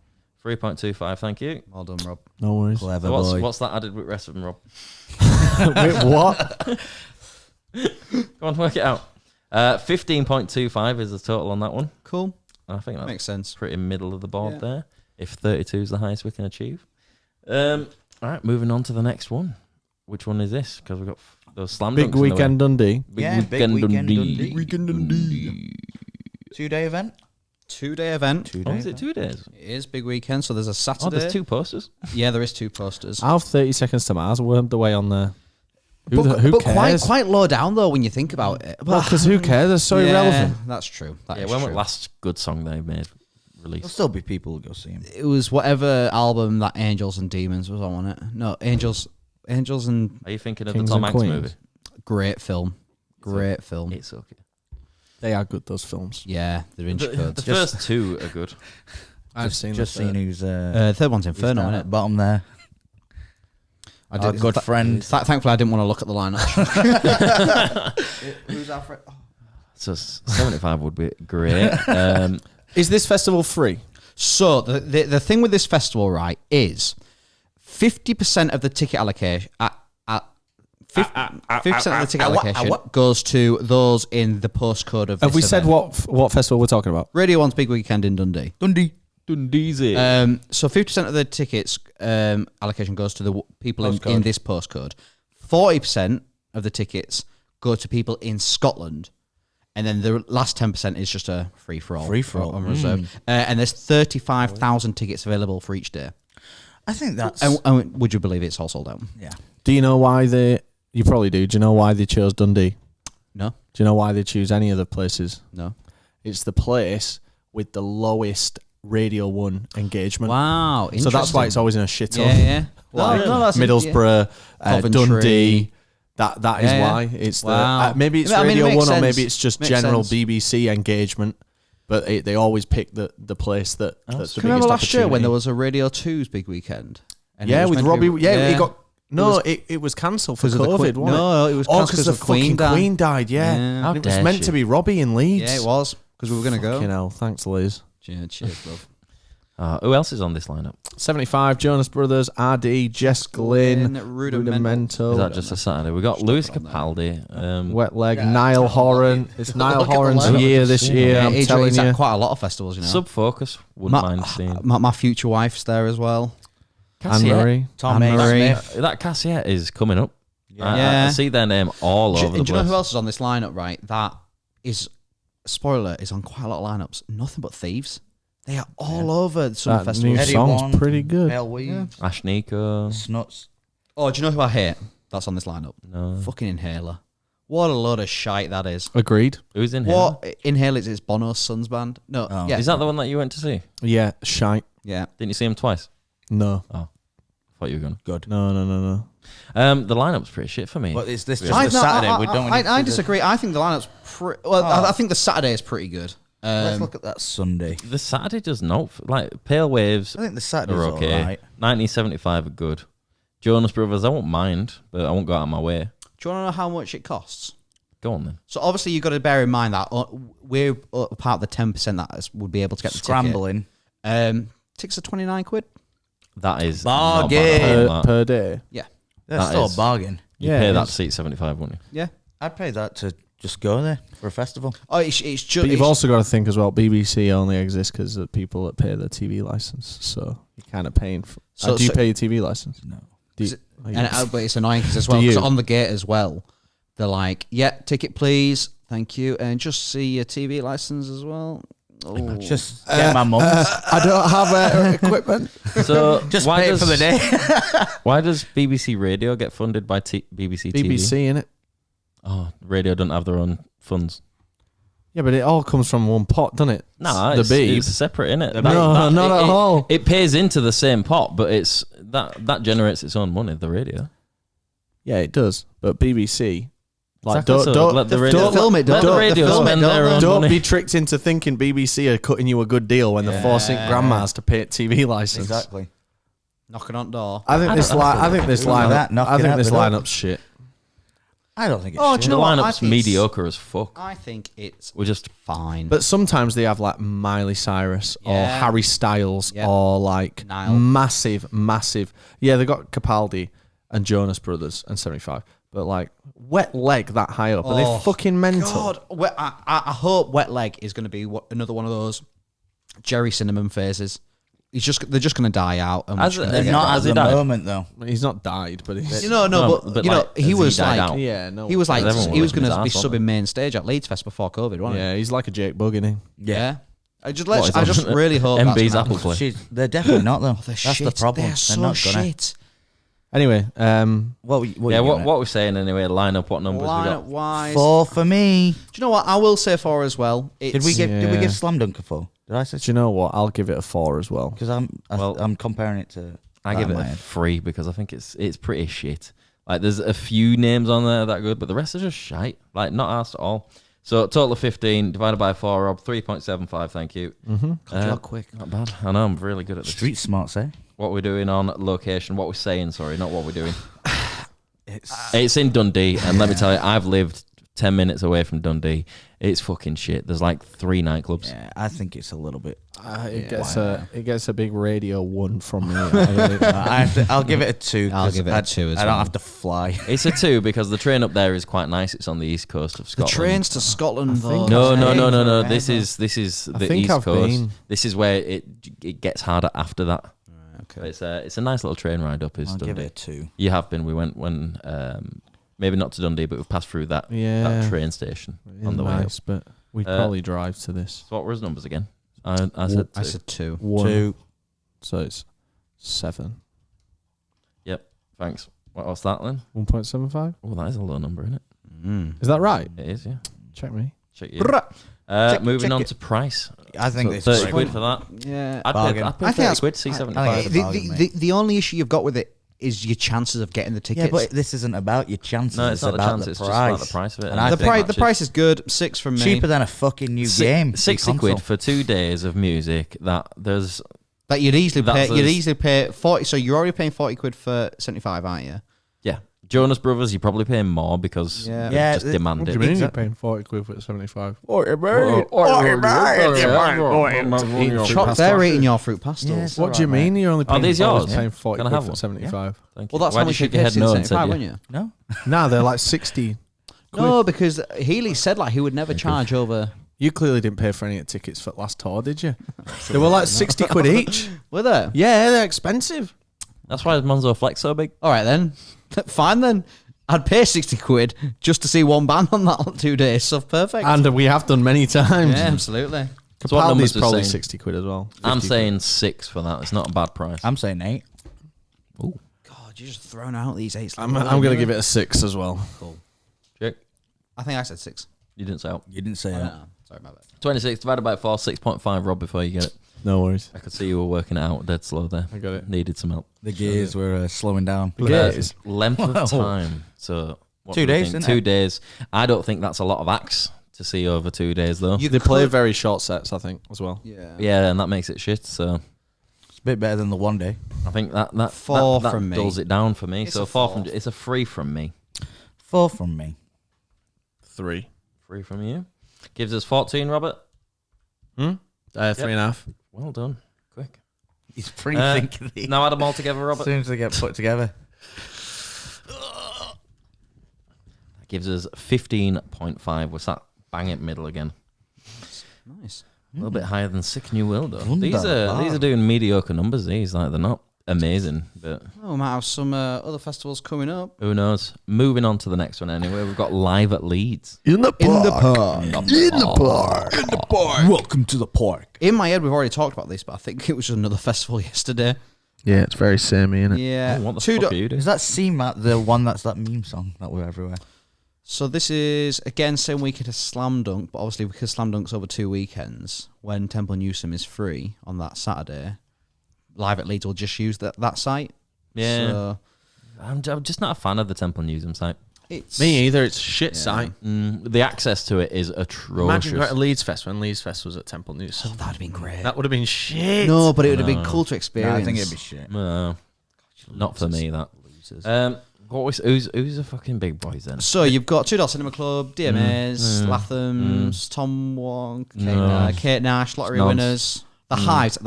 3.25, thank you. Well done, Rob. No worries. Clever So boy. what's that added with the rest of them, Rob? Wait, what? Go on, work it out. 15.25 is the total on that one. Cool. I think that's Makes sense. pretty middle of the board Yeah. there. If 32 is the highest we can achieve. All right, moving on to the next one. Which one is this? Because we've got those slam Big dunks in the way. Weekend Dundee. Yeah, Big Weekend Dundee. 2-day event. 2-day event. 2 Oh, day is it 2 days? It is big weekend, so there's a Oh, Saturday. there's 2 posters. Yeah, there is 2 posters. I have 30 Seconds to Mars wormed away on there. Who but cares? quite low down though when you think about it. Because who cares? They're so Yeah, irrelevant. That's true. That Yeah, is when was true. the last good song they made There'll released? still be people who go see him. It was whatever album that Angels and Demons was on it. No, Angels and Are you thinking of Kings the Tom and Hanks Queens. movie? great film. Great film. It's okay. They are good, those films. Yeah, they're inch The codes. first 2 are good. I've seen Just the seen third. who's Third one's who's Inferno, down isn't at it? the bottom there. Our good friend. Thankfully, I didn't want to look at the lineup. Who's Alfred? So 75 would be great. Is this festival free? So the thing with this festival, right, is 50% of the ticket allocation. 50% of the ticket allocation goes to those in the postcode of. Have this we said event. what festival we're talking about? Radio 1's big weekend in Dundee? Dundee. Dundeezy. So 50% of the tickets allocation goes to the people in Postcode. this postcode. 40% of the tickets go to people in Scotland. And then the last 10% is just a free for all. Free for all. On reserve. And there's 35,000 tickets available for each day. I think that's. And would you believe it's all sold out? Yeah. Do you know why they... You probably do. Do you know why they chose Dundee? No? Do you know why they choose any other places? No. It's the place with the lowest Radio 1 engagement. Wow. So that's why it's always in a shithole. Yeah, yeah. Like that's Middlesbrough, Coventry. Dundee. That is Yeah, yeah. why. It's Wow. the maybe it's I mean, it Radio makes 1 or sense. maybe it's just Makes general sense. BBC engagement. But they always pick the place that's the Can you biggest remember last year when there opportunity. was a Radio 2's big weekend? And it Yeah, was with meant to Robbie. be- Yeah, it got. No, it was cancelled for because of the COVID, Queen- wasn't it? No, it was Oh, cancelled because the of Queen fucking Queen died, yeah. Yeah. How And it was dare meant she? to be Robbie in Leeds. Yeah, it was because we were going to go. You know, thanks, Liz. Yeah, cheers, love. Who else is on this lineup? 75, Jonas Brothers, RD, Jess Glynn, Rudimental, Is that just a Saturday? We got Lewis Capaldi. Wet Leg, Niall Horan. It's Niall Horan's lineup. year this year, I'm he's telling at you. quite a lot of festivals, you know. Sub Focus. Wouldn't mind seeing. my future wife's there as well. Anne-Marie. Tom A. Anne-Marie. Smith. That Cassiette is coming up. I see their name all over the And do you know place. who else is on this lineup? Right, that is spoiler is on quite a lot of lineups. Nothing but thieves. They are all over some That festivals. new Eddie song's Wong, pretty good. Pale Weeds, Ashnika. Snuts. Oh, do you know who I hate? That's on this lineup. No. Fucking Inhaler. What a load of shite that is. Agreed. Who's in here? What Inhaler is Bono's son's band? No, Oh. yeah, Is that the one that you went to see? Yeah, shite. yeah. Didn't you see him twice? No. Thought you were going. Good. No. The lineup's pretty shit for me. But is this just I, the Saturday? I, we don't. I disagree. I think the lineup's I think the Saturday is pretty good. Let's look at that Sunday. The Saturday does not like Pale Waves I think the Saturday's are okay. alright. 1975 are good. Jonas Brothers, I won't mind, but I won't go out of my way. Do you want to know how much it costs? Go on then. So obviously you've got to bear in mind that we're part of the 10% that would be able to get the Scrambling. ticket. Tickets are 29 quid. That is Bargain. not bad at all, that. Per day. Yeah, That's That still is- a bargain. You Yeah, pay it that is. seat 75, wouldn't you? yeah. I'd pay that to just go there for a festival. Oh, it's just. But you've also got to think as well, BBC only exists because of people that pay their TV license. So you're kind of paying for... So- do you so- pay your TV license? No. Do you, Is but it's annoying because as Do well, 'cause you? on the gate as well, they're like, "Yeah, ticket please, thank you, and just see your TV license as well." Oh. Just get my mum's. I don't have equipment. So Just why pay it does, for the day. Why does BBC Radio get funded by BBC TV? BBC, innit? Oh, radio don't have their own funds. Yeah, but it all comes from one pot, doesn't it? No, the it's, beef. it's separate, innit? No, not at all. It pays into the same pot, but it's that generates its own money. The radio. Yeah, it does. But BBC, like, Exactly, so let the radio film it, let don't- the they radio film it, spend don't their they? own don't money. be tricked into thinking BBC are cutting you a good deal when they're forcing grandmas to pay a TV license. Exactly. Knocking on door. I think this lineup. Knock I it think out this the door. lineup's shit. I don't think it's Oh, shit. do you The know what? I lineup's think it's- mediocre as fuck. I think it's We're just fine. But sometimes they have like Miley Cyrus or Yeah. Harry Styles Yeah. or like Niall. massive. Yeah, they got Capaldi and Jonas Brothers and 75. But like Wet Leg that high up, are they fucking mental? God, I hope Wet Leg is going to be another one of those Jerry Cinnamon phases. They're just going to die out. And we're As just a- gonna They're get not back. at the moment though. He's not died, but he's You know, No, but but you like, know, he has was he died like, out? yeah, no. he was like, Everyone he was working going his to be ass off, subbing main stage at Leeds Fest before COVID, wasn't Yeah, he's like a Jake Bug, isn't he? Yeah. I just What, is I on just really hope MB's that's gonna Apple happen. Play. They're definitely not though. They're That's shit. the problem. They're so not gonna. shit. Anyway, What What we're saying anyway? Lineup. What numbers we Lineup got? wise, 4 for me. do you know what? I will say 4 as well. Did we Yeah. give Slam Dunk a 4? Did I say? do you know what? I'll give it a 4 as well. Because I'm comparing it to. I give it a 3 because I think it's pretty shit. Like there's a few names on there that are good, but the rest are just shite. Like not asked at all. So total of 15 divided by 4, Rob, 3.75. Thank you. God, you're quick. Not bad. I know I'm really good at this. Street smart, say. What we're doing on location, what we're saying, sorry, not what we're doing. It's It's in Dundee, and let me tell you, I've lived 10 minutes away from Dundee. It's fucking shit. There's like 3 nightclubs. yeah. I think it's a little bit. It gets a big radio 1 from me. I'll give it a 2. I'll 'cause give it a 2 as I don't well. have to fly. It's a 2 because the train up there is quite nice. It's on the east coast of The Scotland. trains to Scotland, though. No. Forever. This is the think east I've coast. been. This is where it gets harder after that. Okay. It's a nice little train ride up. Is I'll Dundee. give it a 2. You have been. We went when maybe not to Dundee, but we've passed through that Yeah. train station on the way up. nice, but we'd probably drive to this. So what were his numbers again? I said 2. I said 2. 1, 2. so it's 7. Yep. Thanks. What's that then? 1.75. Oh, that is a low number, isn't it? Is that right? It is, yeah. Check me. Check you. Check Moving on it. to price. I think So this 30 is quid for that. Yeah. I'd Bargain. pay I 30 think that's quid, C75. I think it's a bargain, the the only issue you've got with it is your chances of getting the tickets. Yeah, but this isn't about your chances. No, it's not the about chance, the it's price. just about the price of it. And And I the think price the price is good. 6 from me. cheaper than a fucking new game. 60 new quid console. for 2 days of music that there's... That you'd easily That's pay. You'd us. easily pay 40. So you're already paying 40 quid for 75, aren't you? Yeah. Jonas Brothers, you're probably paying more because Yeah. they Yeah, just it- demand What do it. you mean you're Exactly. paying 40 quid for 75? They're eating your fruit pastels. Yes. What do you mean you're only Are paying, these yours? paying 40 Can I quid have for one? 75? Thank Well, you. that's Why how did much you you shake your paid head since no and 75, said weren't you? you? No, Nah, they're like 60. No, because Healy said like he would never charge over. You clearly didn't pay for any of the tickets for last tour, did you? They were like 60 quid each. Were there? Yeah, they're expensive. That's why Monzo Flex so big. All right then. Fine then. I'd pay 60 quid just to see one band on that 2 days. So perfect. And we have done many times. yeah, absolutely. So what numbers Capaldi's we're probably saying? 60 quid as well. I'm 50 saying 6 for that. It's not a bad price. I'm saying 8. Ooh, God, you're just throwing out these 8s. I'm going to give it a 6 as well. Cool. Jake, I think I said 6. you didn't say out. You didn't say that. No, sorry about that. 26 divided by 4, 6.5, Rob, before you get it. No worries. I could see you were working it out dead slow there. I got it. Needed some help. The gears were slowing down. Gears. Length Wow. of time. So what 2 do we days, think? isn't 2 it? days. I don't think that's a lot of acts to see over 2 days, though. You They play could- very short sets, I think, as well. Yeah. Yeah, and that makes it shit. So It's a bit better than the 1 day. I think that 4 that from me. dulls it down for me. It's so a 4 4. from it's a 3 from me. 4 from me. 3. 3 from you. Gives us 14, Robert. 3.5. Well done. Quick. He's pretty thinking. Now add them all together, As Robert. soon as they get put together. That gives us 15.5. We're sat bang in the middle again. Nice. A little bit higher than Sick New Will, though. These Wunderbar. are doing mediocre numbers. These they're not amazing, but Oh, we might have some other festivals coming up. who knows? Moving on to the next one anyway. We've got Live at Leeds. In the park. Welcome to the park. In my head, we've already talked about this, but I think it was just another festival yesterday. Yeah, it's very samey, isn't it? Yeah. Oh, what the Two fuck do- are you doing? Is that C-Mat the one that's that meme song that we're everywhere? So this is, again, same weekend as Slam Dunk, but obviously because Slam Dunk's over 2 weekends, when Temple Newsome is free on that Saturday, Live at Leeds will just use that site. Yeah. So I'm just not a fan of the Temple Newsome site. it's... Me either. It's a shit site. The access to it is atrocious. Imagine going to Leeds Fest when Leeds Fest was at Temple News. Oh, that would have been great. That would have been shit. No, but it would have been cool to No, experience. I think it'd be shit. No, not for me. That. Who's the fucking big boys then? So you've got Two Dot Cinema Club, DMAs, Latham's, Tom Wong, Kate Nash, Lottery Nonce. Winners. The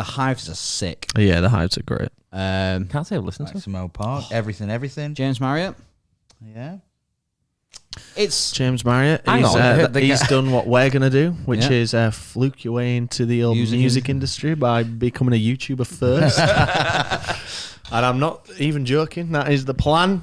Hives are sick. Yeah, the Hives are great. Can't say I've listened to it. Maximo Park, everything. James Marriott. Yeah. It's James Marriott, Hang he's, on. he's done what we're going to do, which Yeah. is fluke your way into the old music industry by becoming a YouTuber first. And I'm not even joking. That is the plan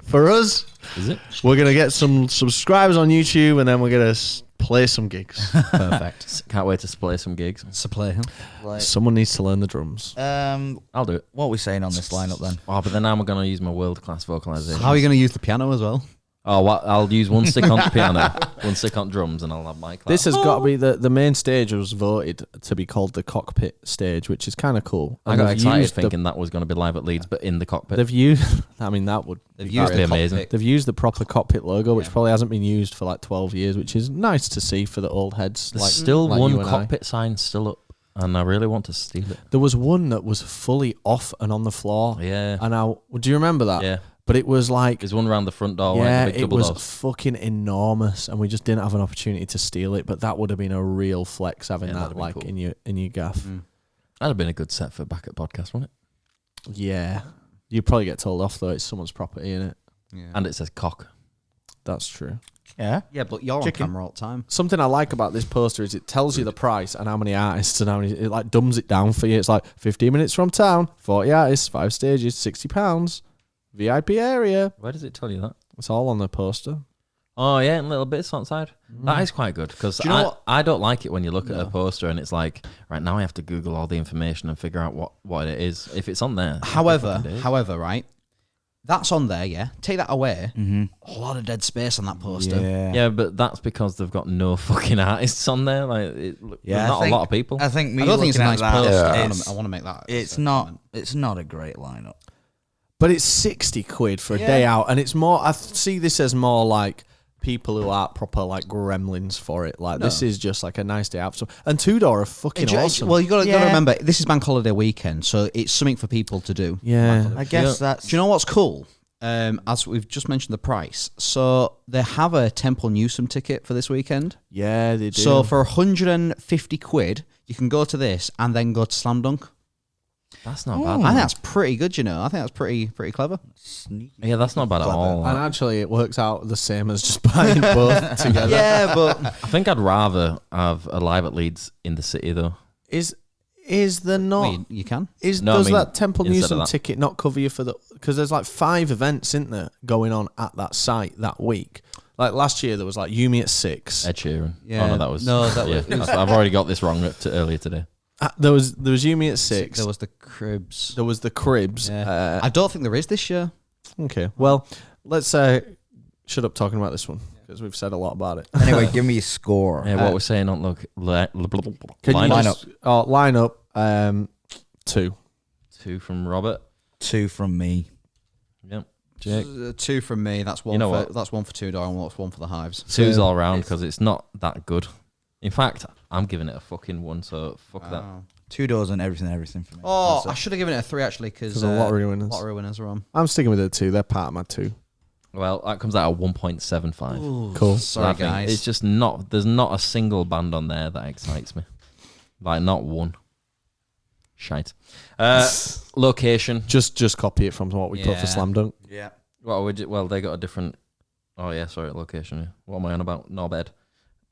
for us. Is it? We're going to get some subscribers on YouTube and then we're going to play some gigs. perfect. Can't wait to play some gigs. It's a play. Like, Someone needs to learn the drums. I'll do it. what are we saying on this lineup then? Oh, but then I'm going to use my world-class vocalization. How are you going to use the piano as well? Oh, what? I'll use one stick on piano, one stick on drums, and I'll have my clap. This has got to be the main stage was voted to be called the cockpit stage, which is kind of cool. I And got they've excited used thinking that was going to be live at Leeds, but in the cockpit. They've used, I mean, that would They've That'd used be the amazing. cockpit. They've used the proper cockpit logo, which probably hasn't been used for like 12 years, which is nice to see for the old heads. There's like still like one you and I. cockpit sign still up, and I really want to steal it. There was one that was fully off and on the floor. Yeah. And do you remember that? Yeah. But it was like, There's one around the front door. yeah, the big it double was doors. fucking enormous, and we just didn't have an opportunity to steal it. But that would have been a real flex having Yeah, that'd that have like been cool. in your gaff. That'd have been a good set for back at podcast, wouldn't it? Yeah, you probably get told off though. It's someone's property, isn't it? Yeah. And it says cock. That's true. Yeah. Yeah, but you're Chicken. on camera all the time. Something I like about this poster is it tells you the price and how many artists and how many. It like dumbs it down for you. It's like 15 minutes from town, 40 artists, 5 stages, £60, VIP area. Where does it tell you that? It's all on the poster. Oh yeah, and little bits on side. That is quite good because Do you know what? I don't like it when you look at a poster and it's like, right now I have to Google all the information and figure out what it is. If it's on there, However, right, that's on there. Yeah, take that away. A lot of dead space on that poster. yeah, but that's because they've got no fucking artists on there. Like, Yeah, there's not a lot of people. I think me I don't think it's a looking nice at that, poster. I want to make that. It's a not. comment. It's not a great lineup. But it's 60 quid for a day out, and it's more. I see this as more like people who aren't proper like gremlins for it. Like this is just like a nice day out. And Two Door are fucking awesome. Well, you got to Yeah. remember this is bank holiday weekend, so it's something for people to do. yeah, I guess that's. Do you know what's cool? As we've just mentioned the price, so they have a Temple Newsome ticket for this weekend. yeah, they do. So for 150 quid, you can go to this and then go to Slam Dunk. That's not bad. I think that's pretty good, you know. I think that's pretty clever. Sneaky. Yeah, that's not bad at all. and actually, it works out the same as just buying both together. Yeah, but I think I'd rather have a live at Leeds in the city though. Is Is there not? Well, you can. Does that Temple instead of Newsome that. ticket not cover you for the? Because there's like 5 events, isn't there, going on at that site that week? Like last year, there was like Yumi at 6. Ed Sheeran. Yeah. Oh, no, that was. that was. I've already got this wrong earlier today. There was Yumi at 6. There was the Cribs. There was the Cribs. Yeah. I don't think there is this year. Okay. Well, let's shut up talking about this one because we've said a lot about it. Anyway, give me a score. Yeah, what we're saying on look. Can you Line just, line up 2. 2 from Robert. 2 from me. Yep. Jake. 2 from me. That's one. You know for, what? That's one for Tudor and that's one for the Hives. 2's all round because it's not that good. In fact, I'm giving it a fucking 1. So fuck that. Tudors and everything for me. Oh, That's it. I should have given it a 3 actually because the lottery winners. Lottery winners are on. I'm sticking with it 2. They're part of my 2. Well, that comes out at 1.75. Cool. Sorry, I think guys. It's just not. There's not a single band on there that excites me. Like not one. Shite. Location. Just copy it from what we put for Yeah. Slam Dunk. Yeah. Well, they got a different. Oh yeah, sorry, location. Yeah. What am I on about? No bed.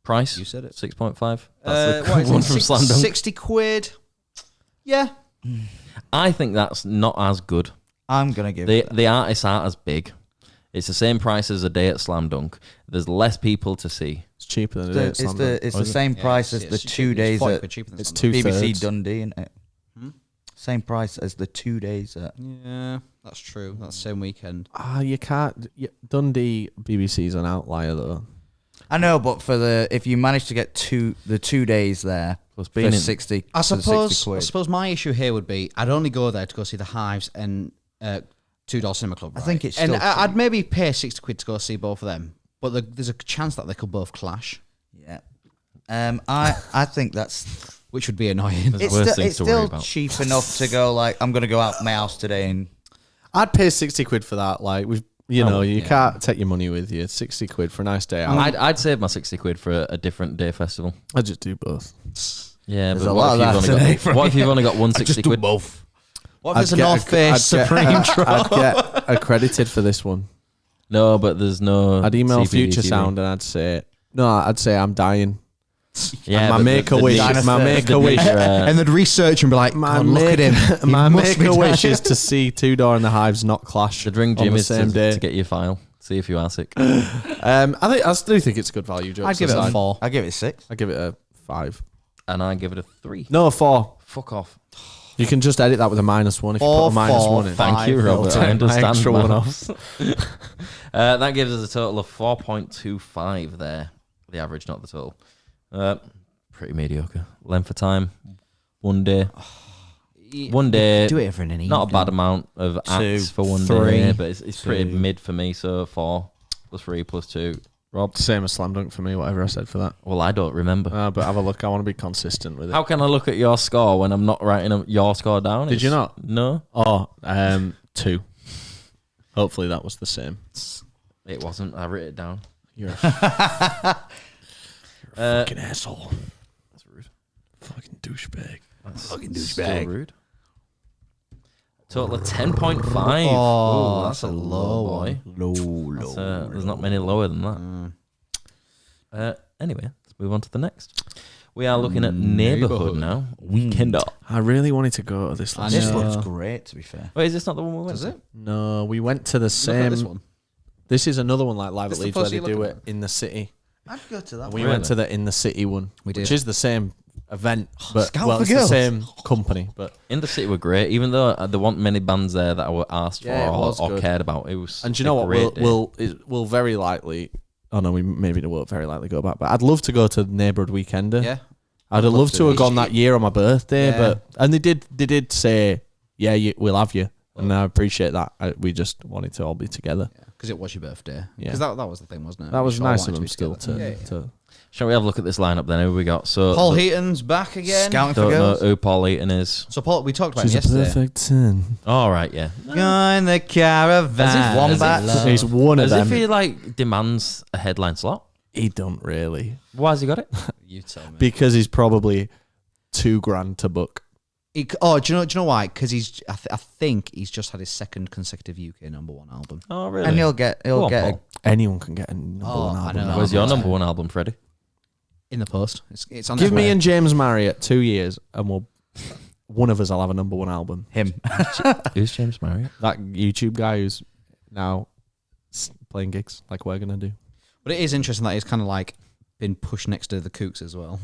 Price. You said it. 6.5. That's What the is it? one from Slam Dunk. 60 quid. Yeah. I think that's not as good. I'm gonna give it. The artists aren't as big. It's the same price as a day at Slam Dunk. There's less people to see. It's cheaper than it It's is. it's the same price as the 2 days at It's two. 2 BBC thirds. Dundee, isn't it? Same price as the 2 days at. Yeah, that's true. That's the same weekend. You can't. Dundee BBC's an outlier though. I know, but if you manage to get the 2 days there Plus for being in, 60, I for 60 suppose. I quid. suppose my issue here would be I'd only go there to go see the Hives and $2 Cinema Club. I Right? think it's and still I'd maybe pay 60 quid to go see both of them, but there's a chance that they could both clash, Yeah. I think that's which would be annoying. There's worse things it's to worry still about. cheap enough to go like I'm gonna go out my house today and I'd pay 60 quid for that. Like you yeah. can't take your money with you. 60 quid for a nice day out. I'd save my 60 quid for a different day festival. I'd just do both. Yeah, There's but a lot of that what if you've only got 160 quid? both. What if there's a North Face Supreme I'd get accredited for this one. No, but there's no. I'd email CPD Future TV. Sound and I'd say I'm dying. Yeah, my but make-a-wish. dinosaur- My make-a-wish. and they'd research and be like, My God, look at him. He My must be make-a-wish dying. is to see Tudor and the Hives not clash The ring on Jim the is same to day. get your file. See if you are sick. I still think it's a good value. Jokes I'd give it a aside. 4. I give it 6. I give it a 5. And I give it a 3. No, a 4. Fuck off. You can just edit that with a -1 if you put a -1 in. Thank you, I'll Robert. take I my understand. extra one maths. That gives us a total of 4.25 there. The average, not the total. Pretty mediocre. Length of time, 1 day. 1 day. Do it every an evening. Not a bad amount of acts for 1 3, day, but it's pretty 2. mid for me. So 4 plus 3 plus 2. Rob? Same as Slam Dunk for me, whatever I said for that. Well, I don't remember. But have a look. I want to be consistent with it. How can I look at your score when I'm not writing your score down? Did you not? No, Oh, 2. Hopefully that was the same. it wasn't. I wrote it down. You're a fucking asshole. That's rude. Fucking douchebag. That's Fucking so douchebag. rude. Total of 10.5. Oh, Ooh, that's a low boy. Low. There's not many lower than that. Anyway, let's move on to the next. We are looking at neighborhood now. Weekender. I really wanted to go to this last This year. looks great, to be fair. Wait, is this not the one we went Does to? it? No, we went to the Look at same. this one. This is another one like Live This at the Leeds where poster they you're do looking it in the city. I'd go to that. We Really? went to the in the city one, We which did. is the same event, but Scout well, for it's the Girls. same company. But In the City were great, even though there weren't many bands there that I were asked Yeah, it for was or good. cared about. It was and do you a know what? great day. We'll very likely. Oh no, we maybe won't very likely go back. But I'd love to go to Neighbourhood Weekender. Yeah. I'd have loved to have gone that year on my birthday, Yeah. and they did say, yeah, we'll have you, and I appreciate that. We just wanted to all be together. Because it was your birthday. Yeah. Because that was the thing, wasn't it? That was We all nice wanted of to them be still together. to. Shall we have a look at this lineup then? Who we got? So Paul Heaton's back again. Scouting for don't know girls. who Paul Eaton is. So Paul, we talked about him She's a yesterday. perfect 10. All right, yeah. Join the caravan. As if Wombats. He's one of As them. if he like demands a headline slot. He don't really, Why has he got it? You tell me. because he's probably $2,000 to book. Do you know why? Because I think he's just had his second consecutive UK #1 album. Oh, really? And he'll get Go on, a Paul. Anyone can get a number Oh, one I album. know. now. Where's your that's #1 album, Freddie? In the post. It's on Give there. me and James Marriott 2 years, and we'll one of us will have a number one album. Him. Who's James Marriott? That YouTube guy who's now playing gigs like we're gonna do. But it is interesting that he's kind of like been pushed next to the Kooks as well.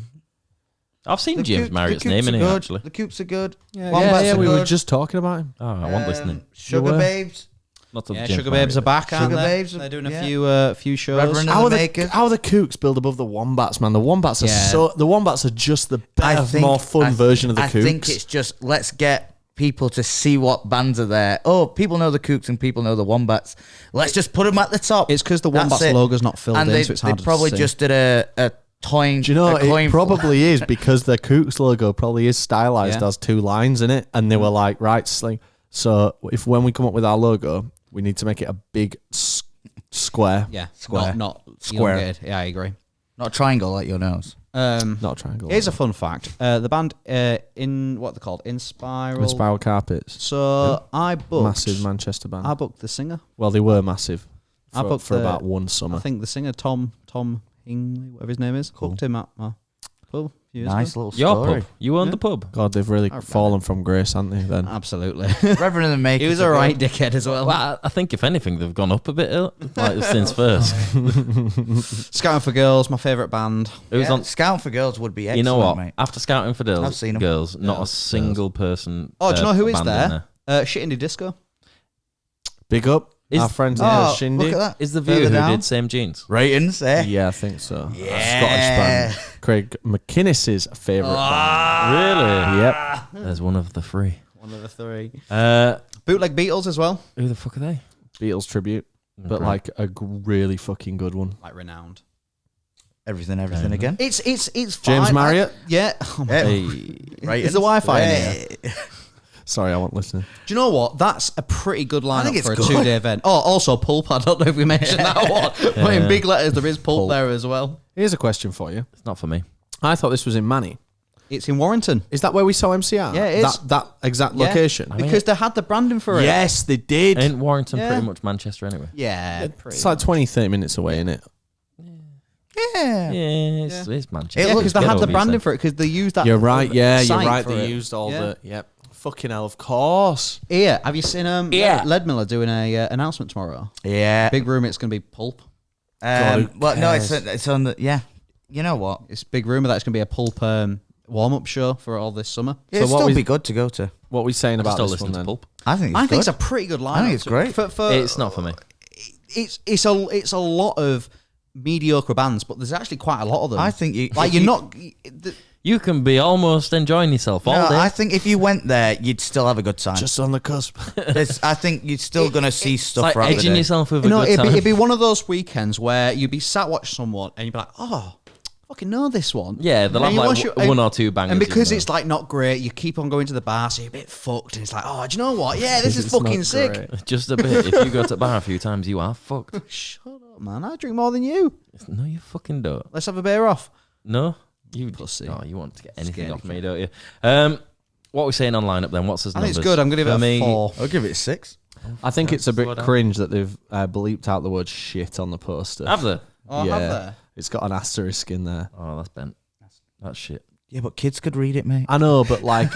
I've seen James Marriott's the Kooks name in are it, good. actually. The Kooks are good. Yeah, Wombats are we good. were just talking about him. Oh, I want listening. Sugar were. Babes. Not to Yeah, James Sugar Babes are Marriott. back, aren't Sugar they? Babes, They're doing yeah. a few shows. Reverend How are, the, Makers. how are the Kooks build above the Wombats, man? The Wombats are the Wombats are just the better, more fun version of the Kooks. I think it's just let's get people to see what bands are there. Oh, people know the Kooks and people know the Wombats. Let's just put them at the top. It's because the That's Wombats it. logo's not filled and in, they, so it's they hard probably to see. just did a coin. Do you know a coin it probably is because the Kooks logo probably is stylized Yeah. as 2 lines in it, and they were like, right, so if when we come up with our logo, we need to make it a big square, Yeah, Square. not Square. elongated. Yeah, I agree. not triangle like your nose. not a triangle. Here's a fun fact. The band in what they're called, In Spiral. With Spiral Carpets, So I booked massive Manchester band. I booked the singer. Well, they were massive I for, booked for the- about one summer. I think the singer Tom Hingley, whatever his name is, booked him at my pub. a few years Nice ago. little Your story. pub. You own Yeah. the pub. God, they've really I fallen from grace, haven't they? Then Absolutely. Reverend and the Makers. He was are a right good. dickhead as well. Well, I think if anything, they've gone up a bit like since first. Scouting for Girls, my favourite band. It was Yeah, on. Scout for Girls would be excellent, You know what? mate. After scouting for I've seen 'em. girls, not a single person. Oh, do you know who is band in there? Shit Indie Disco. big up Is- our friends Oh, at Shindy. look at that. Is the Further View who down. did Same Jeans? Ratings, eh? Yeah, I think so. Yeah. Scottish band. Craig McInnes's favourite Really? Yep. There's one of the 3. One of the 3. Uh, Bootleg Beatles as well. who the fuck are they? Beatles tribute, but Right. like a really fucking good one. Like renowned. Everything again. It's James fine. Marriott? Yeah. Oh my Eh, God. Hey. Ratings. Is the Wi-Fi in Eh. here? Sorry, I wasn't listening. Do you know what? That's a pretty good I think lineup it's for a good. 2-day event. Oh, also Pulp. I don't know if we mentioned that one. But in Yeah. big letters, there is Pulp Pulp. there as well. Here's a question for you. It's not for me. I thought this was in Manny. It's in Warrington. Is that where we saw MCR? Yeah, it is. That exact Yeah. location. mean- Because they had the branding for it. Yes, they did. Ain't Warrington Yeah. pretty much Manchester anyway? Yeah. It's like 20, 30 minutes away, isn't it? Yeah. Yeah, it's Manchester. Yeah, because they It's had the ghetto, branding obviously. for it because they used that. You're right. Yeah, you're site right. for They it. used all Yeah. the. Yep. Fucking hell, of course. Yeah, have you seen Yeah. Lead Miller doing a announcement tomorrow? Yeah. Big room, it's going to be Pulp. who Well, no, it's cares? it's on the yeah. You know what? It's big rumor that it's going to be a Pulp warm-up show for all this summer. It'd what still we- be good to go to. What are we saying I about just don't this listen one to then? Pulp. I think it's I think good. it's a pretty good lineup. I think it's great. For It's not for me. it's a lot of mediocre bands, but there's actually quite a lot of them. I think you like if you're you- not. You can be almost enjoying yourself all No, day. I think if you went there, you'd still have a good time. Just on the cusp. I think you're still gonna see it's stuff like throughout the edging day. yourself with You know, a good it'd time. be one of those weekends where you'd be sat watching someone and you'd be like, oh, I fucking know this one. Yeah, they'll And have you like watch it- one or two bangers. And because in there. it's like not great, you keep on going to the bar, so you're a bit fucked, and it's like, oh, do you know what? Yeah, this is It's not fucking sick. great. just a bit. If you go to the bar a few times, you are fucked. Shut up, man. I drink more than you. No, you fucking don't. Let's have a beer off. No, you Pussy. Oh, you want to get anything Scaredy off me, don't you? What are we saying on lineup then? What's his I numbers? think it's good. I'm going to give For it a me, 4. I'll give it a 6. I think it's a Slow bit down. cringe that they've bleeped out the word shit on the poster. Have they? Oh, yeah. have there? It's got an asterisk in there. Oh, that's bent. That's shit. Yeah, but kids could read it, mate. I know, but like,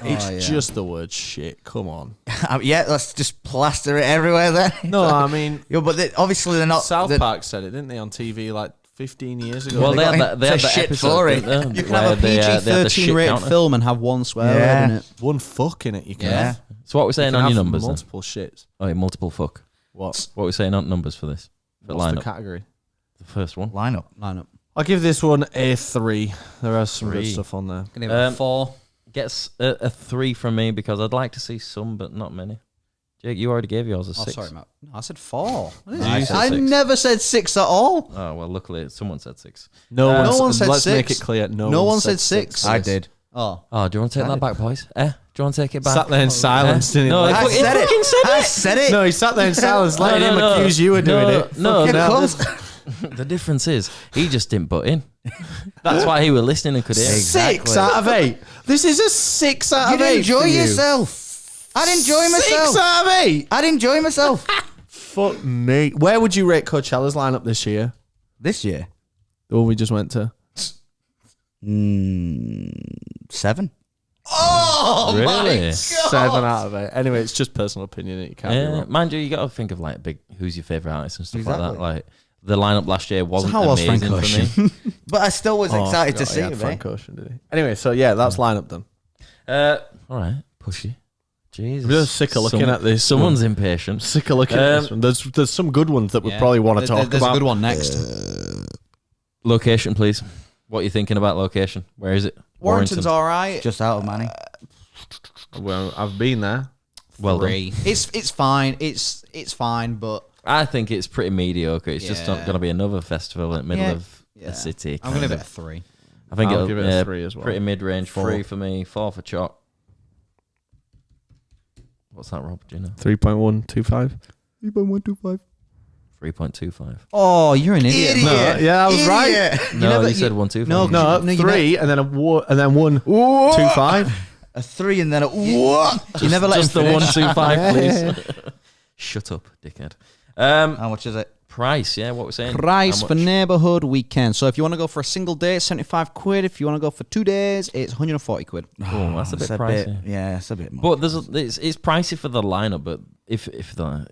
it's yeah. just the word shit. Come on. Yeah, let's just plaster it everywhere then. No, I mean, Yeah, but obviously they're not. South they- Park said it, didn't they, on TV like 15 years ago? Well, they they got had that. They had into that shit episode. for it. didn't they, You can have a where they had the PG-13 shit rated counter. film and have one swear Yeah. word in it. One fuck in it, you can Yeah. have. So what are we saying You can on your have numbers? Then? multiple shits. Oh, yeah, multiple fuck. What? What are we saying on numbers for this? For What's the lineup, category? the first one. Lineup. Lineup. I'll give this one a 3. There are some 3. good stuff on there. I'm going to give it a 4. Gets a 3 from me because I'd like to see some, but not many. Jake, you already gave yours a 6. Oh, sorry, Matt. No, I said 4. You said I 6. never said 6 at all. Oh well, luckily someone said 6. No, No one said let's 6. make it clear. No one said 6. I did. Oh. Oh, do you want to take that back, boys? Do you want to take it back? Sat there in silence, didn't he? No, Like- I I said fucking it. said I it. said it. no, he sat there in silence, letting No, him no. accuse you of doing it. No, Fucking no. close. The difference is he just didn't butt in. That's why he was listening and could hear. Exactly. 6 out of 8. This is a 6 out of You'd 8. enjoy for you. yourself. I'd enjoy 6 myself. out of 8. I'd enjoy myself. Fuck me. Where would you rate Coachella's lineup this year? This year, The one we just went to. 7. Oh! Oh, Really? 7 out of 8. Anyway, it's just personal opinion. You can't be Yeah, wrong. mind you, you got to think of like who's your favorite artist and stuff like Exactly. that. Like the lineup last year wasn't how was Frank amazing for me. But I still was excited to Oh, see he had it, Frank mate. Ocean, did he? Anyway, so yeah, that's lineup done. All right, pushy. Jesus, I'm just sick of looking at this. Someone's impatient. Sick of looking at this one. There's some good ones that we Yeah. probably want to talk There's about. a good one next. Location, please. What are you thinking about location? Where is it? Warrington's all right. Just out of money. Well, I've been there. Well done. 3. It's fine. It's fine, but I think it's pretty mediocre. It's just not Yeah. going to be another festival in the middle Yeah. of a city. I'm gonna give kinda. it a 3. I think I'll it'll give it a 3 as well. Pretty mid-range. 4. 3 for me. 4 for Choc. What's that, Rob? Do you know? 3.125. 3.25. Oh, you're an idiot. Idiot. man. No, yeah, I was right. No, never- you said you- 1.25. no, No, No, you 3 and then a 1.25. A 3 and then a what? You never let him Just the finish. 125, please. Shut up, dickhead. How much is it? Price, yeah, what we're saying. Price How for much? neighbourhood weekend. So if you want to go for a single day, it's 75 quid. If you want to go for 2 days, it's 140 quid. Oh, that's a bit pricey. Yeah, it's a bit more. But it's pricey for the lineup, but if the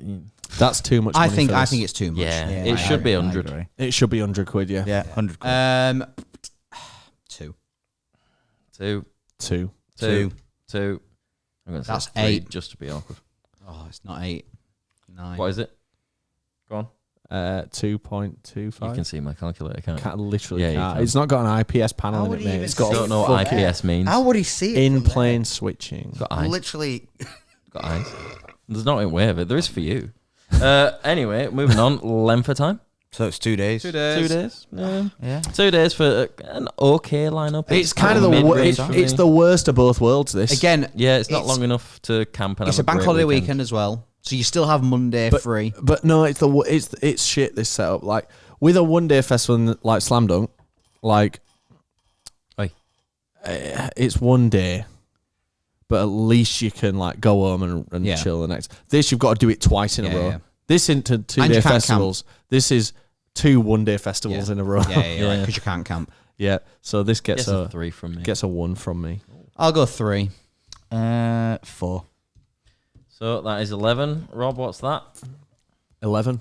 That's too much. I money think for I this. think it's too much. yeah, Yeah, it I should be agree, I 100. agree. It should be 100 quid. Yeah. Yeah, 100 quid. 2. 2, 2. 2, 2. I'm gonna say That's 3 8. just to be awkward. Oh, it's not 8. 9. What is it? Go on. 2.25. You can see my calculator, can't you? Can't literally. Yeah, you can't. can. It's not got an IPS panel How in would it, he mate. even It's I got see don't know fuck what IPS means. How would he see it? in from there? plane switching. It's got eyes. Literally. It's got eyes. There's not in way of it. There is for you. Anyway, moving on. Length of time? So it's 2 days. 2 2 days. days. Yeah. Yeah. 2 days for an okay lineup. It's kind of the mid-range for it's me. the worst of both worlds. This Again, Yeah, it's not it's- long enough to camp and it's have a bank great holiday weekend as well. So you still have Monday free. But no, it's shit. This setup, like with a 1 day festival like Slam Dunk, like Oi. it's 1 day, but at least you can like go home and Yeah. chill the next. This you've got to do it twice in a Yeah, row. yeah. This into 2 And day you can't festivals. This is 2 1 day festivals Yeah. in a row. Yeah, Yeah. because you can't camp. Yeah, so this gets Gets a 3 from me. gets a 1 from me. I'll go 3. 4. So that is 11. Rob, what's that? 11.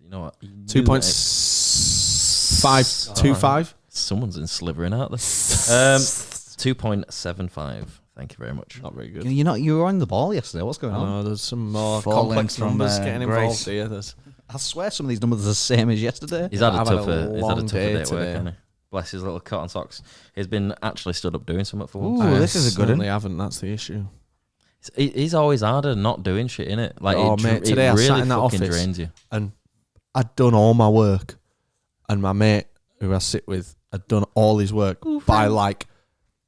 You know what? You knew 2.525. Someone's in slivering, aren't they? 2.75. Thank you very much. Not very good. You were on the ball yesterday. What's going I on? know there's some more Falling complex from, numbers getting grace. involved here. There's I swear some of these numbers are the same as yesterday. He's had a I've had a tougher, long day day at work, today. hasn't he? Bless his little cotton socks. He's been actually stood up doing something for once. Ooh, this is a good certainly one. haven't. That's the issue. He's always harder not doing shit, innit? Like, Oh, mate, today I it really sat in that fucking office. drains you. And I'd done all my work, and my mate who I sit with had done all his work by like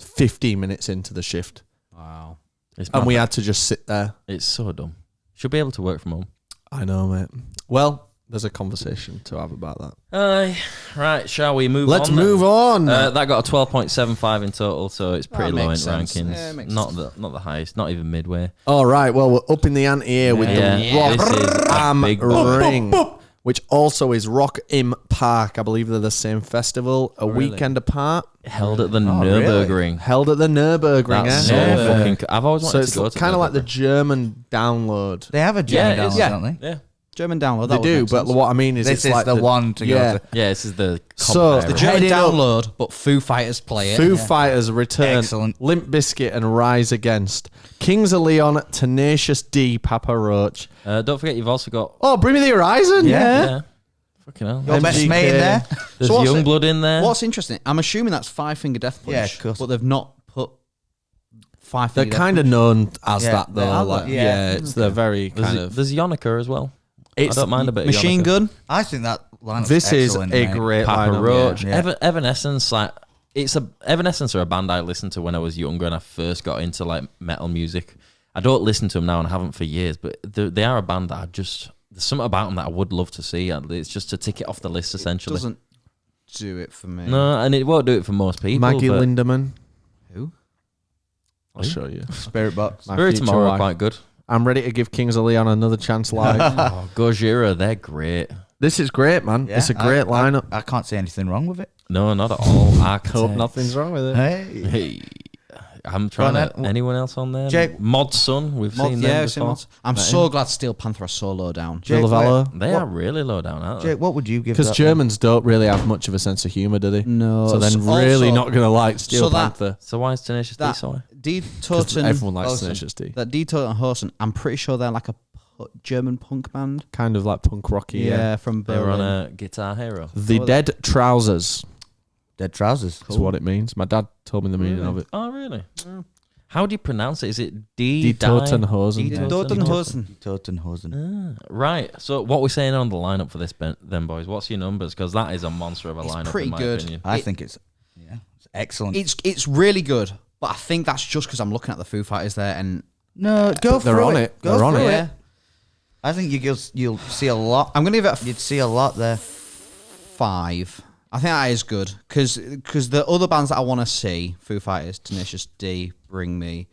15 minutes into the shift, Wow. It's and we mad. had to just sit there. It's so dumb. Should be able to work from home. I know, mate. Well, there's a conversation to have about that. Right, shall we move Let's on? then? move on. That got a 12.75 in total, so it's pretty That low in makes sense. rankings. Yeah, it makes not the highest, not even midway. All right. Well, we're up in the ante here with Yeah, the this is a Rock big Am one. Ring, which also is Rock Im Park. I believe they're the same festival, a weekend apart, Held at the really? Nürburgring. held at the Nürburgring. That's eh? so fucking. I've always So wanted it's to go to. kind of like the Nürburgring. German download. They have a Yeah, German it is. download, Yeah. don't they? Yeah, German download. They That would do, make but sense. what I mean is This it's is like the one to go to. yeah. This is the. So, comp the era. German Heading up- download, but Foo Fighters play it. Foo Fighters return, Excellent. Limp Bizkit and Rise Against, Kings of Leon, Tenacious D, Papa Roach. Don't forget, you've also got. Oh, Bring Me the Horizon, Yeah. Fucking hell. Your best MGK. mate in there. There's So what's it- Youngblood in there. What's interesting, I'm assuming that's Five Finger Death Punch. Yeah, of course. But they've not put Five They're Finger Death kind of Punch. known as Yeah, that they though. are, Like, yeah. yeah, it's they're very kind of. There's Yonica as well. It's I don't mind a bit of Machine Yonica. Gun. I think that lineup's This is excellent, a mate. great Papa lineup, Roach, yeah. Evanescence. Like Evanescence are a band I listened to when I was younger and I first got into like metal music. I don't listen to them now and I haven't for years, but they are a band that there's something about them that I would love to see. It's just to tick it off the list essentially. Doesn't do it for me. No, and it won't do it for most people. Maggie but Lindemann. Who? I'll show you. Spirit Box. My Spirit future Tomorrow are wife. quite good. I'm ready to give Kings of Leon another chance live. Oh, Gojira, they're great. This is great, man. Yeah, It's a great lineup. I can't see anything wrong with it. No, not at all. Hope Architects. nothing's wrong with it. Hey. Hey. I'm trying Go on, to. then. Anyone else on there? Jake. Mod Sun. We've seen them I've seen before. mods. I'm so glad Steel Panther are so low down. Jake, Villavallo. They are really low down, aren't they? Jake, what would you give? Because that Germans don't really have much of a sense of humour, do they? No. So then So really also- not going to like Steel so that- Panther. So why is Tenacious D That so high? D 'Cause Toten, everyone likes Hosen. Tenacious D. That D Toten Hosen, I'm pretty sure they're like a German punk band. Kind of like punk rocky. Yeah, from They were Berlin. on a Guitar Hero. The Dead Trousers Dead Trousers. is what it means. My dad told me the meaning of it. Oh, really? How do you pronounce it? Is it D? Die Totenhosen. Die Die Toten Hosen. Totenhosen. Right. So what we're saying on the lineup for this, then, boys? What's your numbers? Because that is a monster of a lineup. pretty in my good. opinion. I think it's excellent. It's really good, but I think that's just because I'm looking at the Foo Fighters there, and No, go They're through on it. it. Go They're on through it. yeah, I think you'll see a lot. I'm gonna give it a You'd see a lot there. 5. I think that is good because the other bands that I want to see, Foo Fighters, Tenacious D, Bring Me,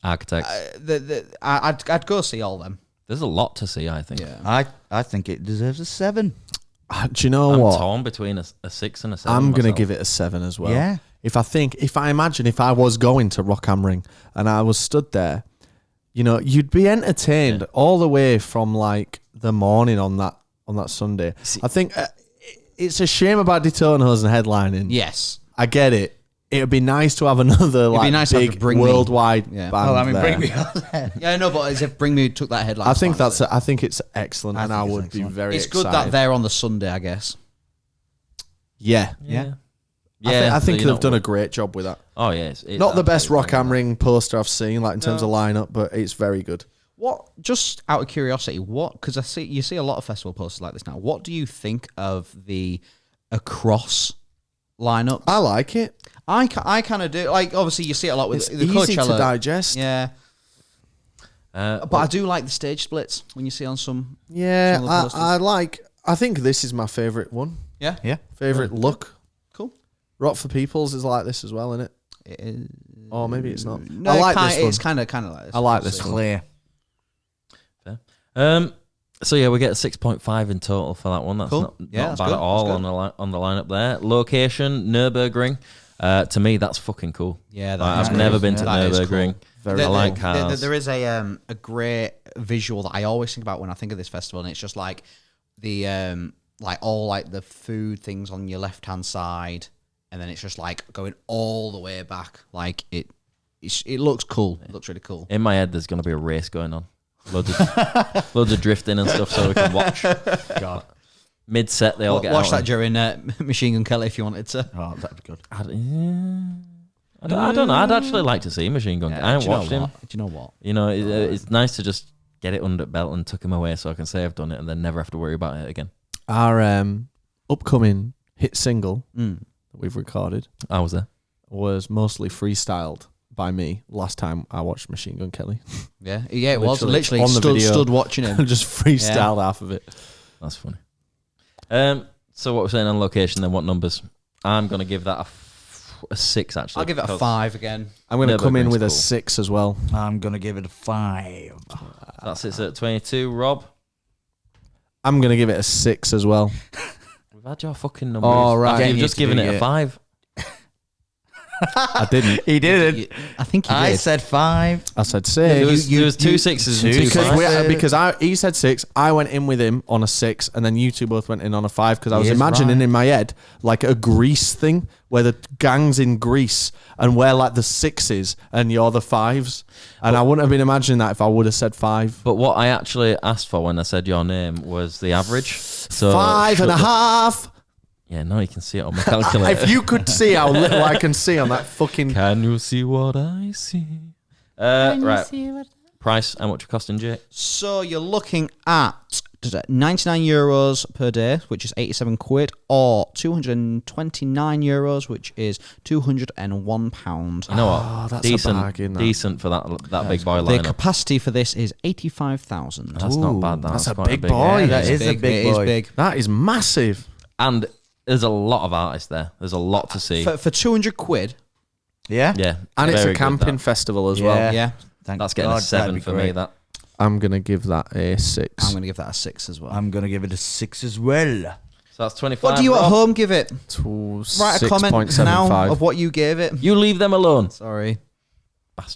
Architects. I'd go see all them. There's a lot to see, I think. Yeah. I think it deserves a 7. Do you know I'm what? torn between a 6 and a 7. I'm going to myself. give it a 7 as well. Yeah. If I imagine if I was going to Rock am Ring and I was stood there, you know, you'd be entertained all the way from like the morning on that Sunday. I think it's a shame about Die Totenhosen headlining. Yes. I get it. It would be nice to have another be like nice to have big to Bring Me. worldwide Yeah. band Well, I mean, there. Bring Me on there. Yeah, no, but as if Bring Me took that headline. I think spot. I think it's excellent, and I think it's would excellent. be very It's excited. good that they're on the Sunday, I guess. Yeah. Yeah. Yeah. I think so you're they've done a not- great job with that. Oh, yeah. It's Not the best absolutely Rock am Ring poster I've seen, like in terms of lineup, but it's very good. What? Just out of curiosity, what? Because you see a lot of festival posters like this now. What do you think of the Across lineup? I like it. I kind of do. Like, obviously, you see it a lot with It's the easy Coachella. to digest. Yeah, But but I do like the stage splits when you see on some. Yeah, Some of the posters. I think this is my favourite one. Yeah, Yeah. Favourite look. cool. Rock for Peoples is like this as well, isn't it? It is, Or maybe it's not. no, I like it's this one. It's kind of like this. I like this one. Clear. So yeah, we get a 6.5 in total for that one. That's Cool. not, Yeah, not that's bad good. at all That's on the lineup there. Location Nürburgring. To me, that's fucking cool. Yeah, I've is- never been to that is Nürburgring. cool. Very I like There- cars. there is a great visual that I always think about when I think of this festival, and it's just like the like all like the food things on your left hand side, and then it's just like going all the way back. Like it looks cool. It looks really cool. In my head, there's going to be a race going on. Loads of drifting and stuff, so we can watch. God. Mid set, they all get Watch out. that during Machine Gun Kelly if you wanted to. Oh, that'd be good. I don't know. I'd actually like to see Machine Gun. I haven't watched him. Do you know what? You know, it's nice to just get it under the belt and tuck him away, so I can say I've done it and then never have to worry about it again. Our upcoming hit single Mm. that we've recorded I was there. was mostly freestyled by me last time I watched Machine Gun Kelly. Yeah, it was literally on the video. stood watching him. and just freestyled half of it. That's funny. So what we're saying on location, then what numbers? I'm gonna give that a 6 actually. I'll give it a because 5 again. I'm going to come in Nürburgring's with a cool. 6 as well. I'm gonna give it a 5. That's it at 22. Rob, I'm going to give it a 6 as well. we've had your fucking numbers. Oh, right. After you've Getting just you to given do it a it. 5. I didn't. He didn't. I think he I did. said 5. I said 6. There was 2 6s and 2 Because 5s. we- He said 6, I went in with him on a 6, and then you two both went in on a 5 because I was He is imagining right. in my head like a Greece thing where the gang's in Greece and we're like the 6s and you're the 5s, and I wouldn't have been imagining that if I would have said 5. But what I actually asked for when I said your name was the average. So 5.5. Yeah, no, you can see it on my calculator. If you could see how little I can see on that fucking. Can you see what I see? Right. Price, how much it costing, Jake? So you're looking at 99 euros per day, which is 87 quid, or 229 euros, which is 201 pounds. You know what? Oh, that's a decent, bargain, that. decent for that big boy The lineup. capacity for this is 85,000. That's not bad. That's a quite big boy. Yeah, that It is a big It boy. is big. That is massive. And there's a lot of artists there. There's a lot to see. For 200 quid, Yeah? Yeah, And it's very a good, camping that. festival as Yeah. well. yeah, Thank That's getting God, a 7 that'd be for me. great. That I'm going to give that a 6. I'm going to give that a 6 as well. I'm going to give it a 6 as well. So that's 25. What do you at home give it? Write a comment now 6.75. of what you gave it. You leave them alone. Sorry.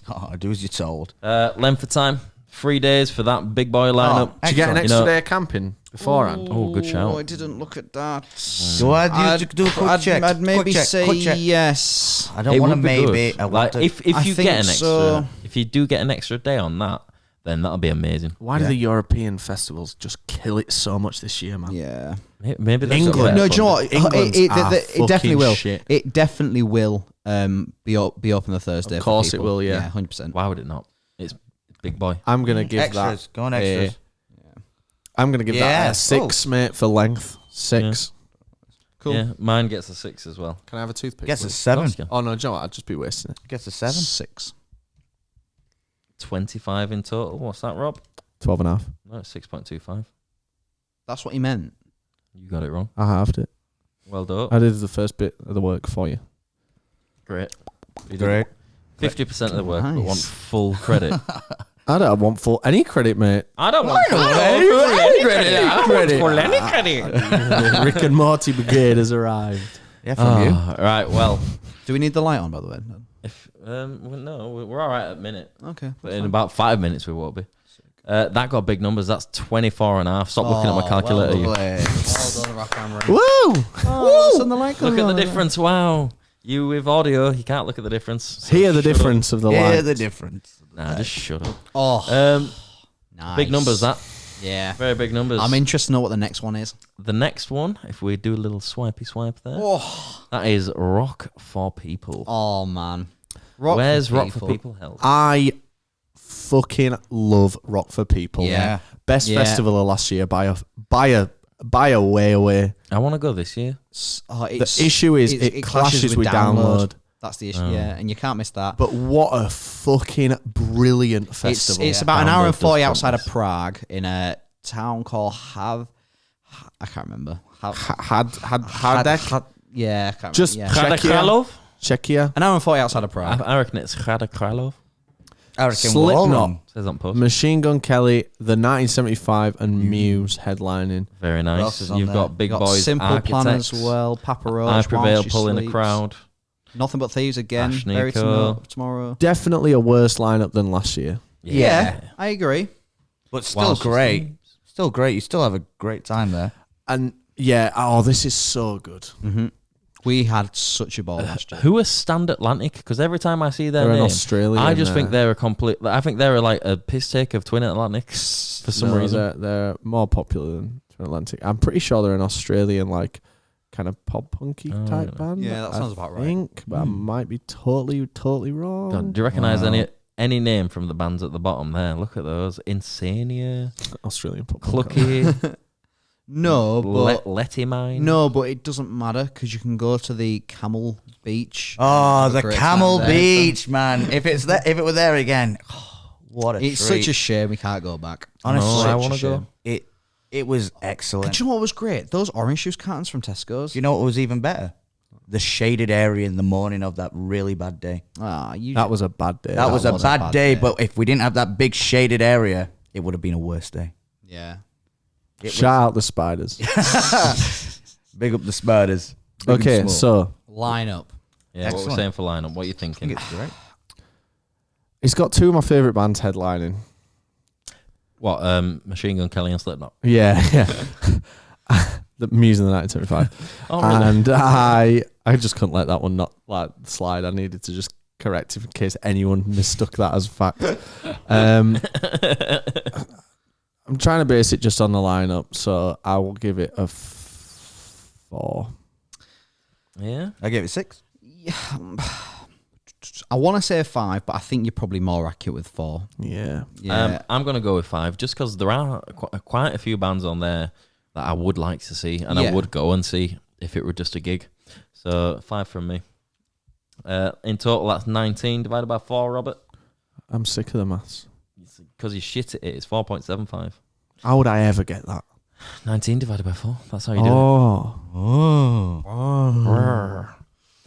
Oh, do as you're told. Length of time, 3 days for that big boy lineup. Did you get an Excellent. extra day of camping beforehand? Oh, good shout. I didn't look at that. Do I do a quick check? I'd maybe Quick check, say quick check. yes. I don't It want to would be maybe. good. I want Like to. if I you think get an extra, so. if you do get an extra day on that, then that'll be amazing. Why do the European festivals just kill it so much this year, man? Yeah. Maybe that's England. No, do you know what? England's It fucking definitely will. shit. It definitely will be open the Thursday. Of course for it people. will, yeah. 100%. Why would it not? It's big boy. I'm gonna give extras. that. Go on extras. I'm gonna give that Yeah. a 6, mate, for length. 6. Cool. Yeah, mine gets a 6 as well. Can I have a toothpick? Gets a please? 7. Oh no, do you know what? I'd just be wasting it. Gets a 7. 6. 25 in total. What's that, Rob? 12 and a half. No, it's 6.25. That's what he meant. You got it wrong. I halved it. Well done. I did the first bit of the work for you. Great. You did Great. 50% of the work, but Nice. want full credit. I don't want full any credit, mate. I don't want full any credit. Rick and Morty Brigade has arrived. Yeah, from you. Right, well, Do we need the light on, by the way? if well, no, we're all right at a minute. Okay. But in about 5 minutes, we won't be. That got big numbers. That's 24 and a half. Stop looking at my calculator. you. Well done, Rock Camera. Woo! Look at the difference. Wow. You with audio, you can't look at the difference. So Hear the shut difference of the Yeah, light. the difference. up. Nah, just shut up. Oh, nice. Big numbers, that. Yeah. Very big numbers. I'm interested to know what the next one is. The next one, if we do a little swipey swipe there, Oh, that is Rock for People. man. Where's Rock for People held? I fucking love Rock for People. Yeah. Best Yeah. festival of last year by a way away. I want to go this year. The issue is it clashes with download. That's the issue, yeah, and you can't miss that. But what a fucking brilliant festival. It's about an hour and Download 40 does outside of promise. Prague in a town called I can't remember. Hradec, Yeah, I can't Just remember. Yeah. Rada Czechia. Kralov? Czechia, An hour and 40 outside of Prague. I reckon it's Rada Kralov. I reckon we're all Slipknot, wrong. Says on post. Machine Gun Kelly, the 1975, and Muse headlining. Very else nice. is on You've there? got Big Got Boys, Simple Plan as Architects, well. Papa Roach. I Prevail, While She Pulling the Sleeps. Crowd. Nothing But Thieves again. Ash Very Nico. tomorrow. Definitely a worse lineup than last year. Yeah, I agree. But still While She great. Sleeps. Still great. You still have a great time there. And yeah, this is so good. We had such a ball last year. Who is Stand Atlantic? Because every time I see their They're an name, Australian, I just think they're a complete. I think they're like a piss take of Twin Atlantics for some reason. They're more popular than Twin Atlantic. I'm pretty sure they're an Australian, like, kind of pop punky Oh, type yeah. band. Yeah, that sounds about right. I think, but I might be totally wrong. God, do you recognise Wow. any name from the bands at the bottom there? Look at those: Insania, Australian pop punk. Clucky, No, but Letty Mine. no, but it doesn't matter because you can go to the Camel Beach. Oh, and have a the great Camel time there. Beach, man. If it were there again, what a It's treat. such a shame we can't go back. Honestly, No, I Such a want to go. shame. It was And excellent. do you know what was great? Those orange juice cartons from Tesco's. You know what was even better? The shaded area in the morning of that really bad day. That was a bad day. That was a was bad day, but if we didn't have that big shaded area, it would have been a worse day. Yeah. Shout out the Spiders. Big up the spiders. Big Okay, and small. so Line up. Yeah, what Excellent. we're saying for lineup. What are you I thinking? think it's great. it's got two of my favourite bands headlining. What? Machine Gun Kelly and Slipknot. Yeah, yeah. The Muse in the 1975. Oh, really? And I just couldn't let that one not like slide. I needed to just correct it in case anyone mistook that as fact. I'm trying to base it just on the lineup, so I will give it a 4. Yeah. I gave it 6. I want to say 5, but I think you're probably more accurate with 4. Yeah. Yeah. I'm going to go with 5 just because there are quite a few bands on there that I would like to see and I Yeah. would go and see if it were just a gig. So 5 from me. In total, that's 19 divided by 4, Robert. I'm sick of the maths. Because you shit at it, it's 4.75. How would I ever get that? 19 divided by 4. That's how you do Oh.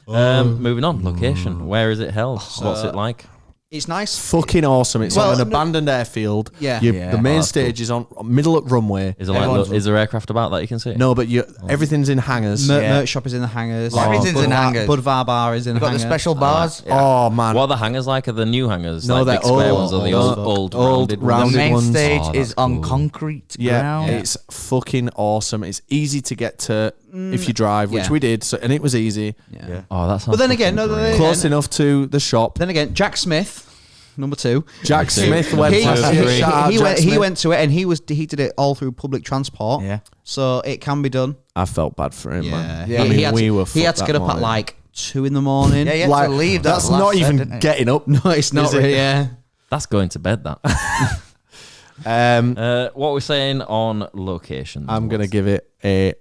it. Moving on. Location. Where is it held? What's it like? It's nice. Fucking awesome. It's Well, on an no- abandoned airfield. Yeah. Yeah. The main that's stage is on middle of runway. Is there Everyone's- is there aircraft about that you can see? No, but everything's in hangars. Merch shop is in the hangars. Everything's in hangars. Budvar bar is in We've the got the hangars. special bars. Oh man, What are the hangars like? Are the new hangars? No, like they're big square old, ones or the old, old rounded The rounded ones? main ones. stage Oh, is that's on cool. concrete yeah, ground. it's fucking awesome. It's easy to get to if you drive, which yeah. we did. So and it was easy, Yeah. Oh, that sounds. But then again, fucking no, great. close enough to the shop. Then again, Jack Smith, number 2. Jack Smith went He, past Three. it. Shout out he Jack went. Smith. He went to it, and he did it all through public transport. Yeah. So it can be done. I felt bad for him, Yeah. man. Yeah. I mean, he had we to, were. He had to fucked get that up at morning. like 2 in the morning. Yeah, you had Like, to leave. That that's last not set, even didn't it? getting up. No, it's not Is it? really. Yeah. That's going to bed. That. What we're saying on locations? I'm gonna give it a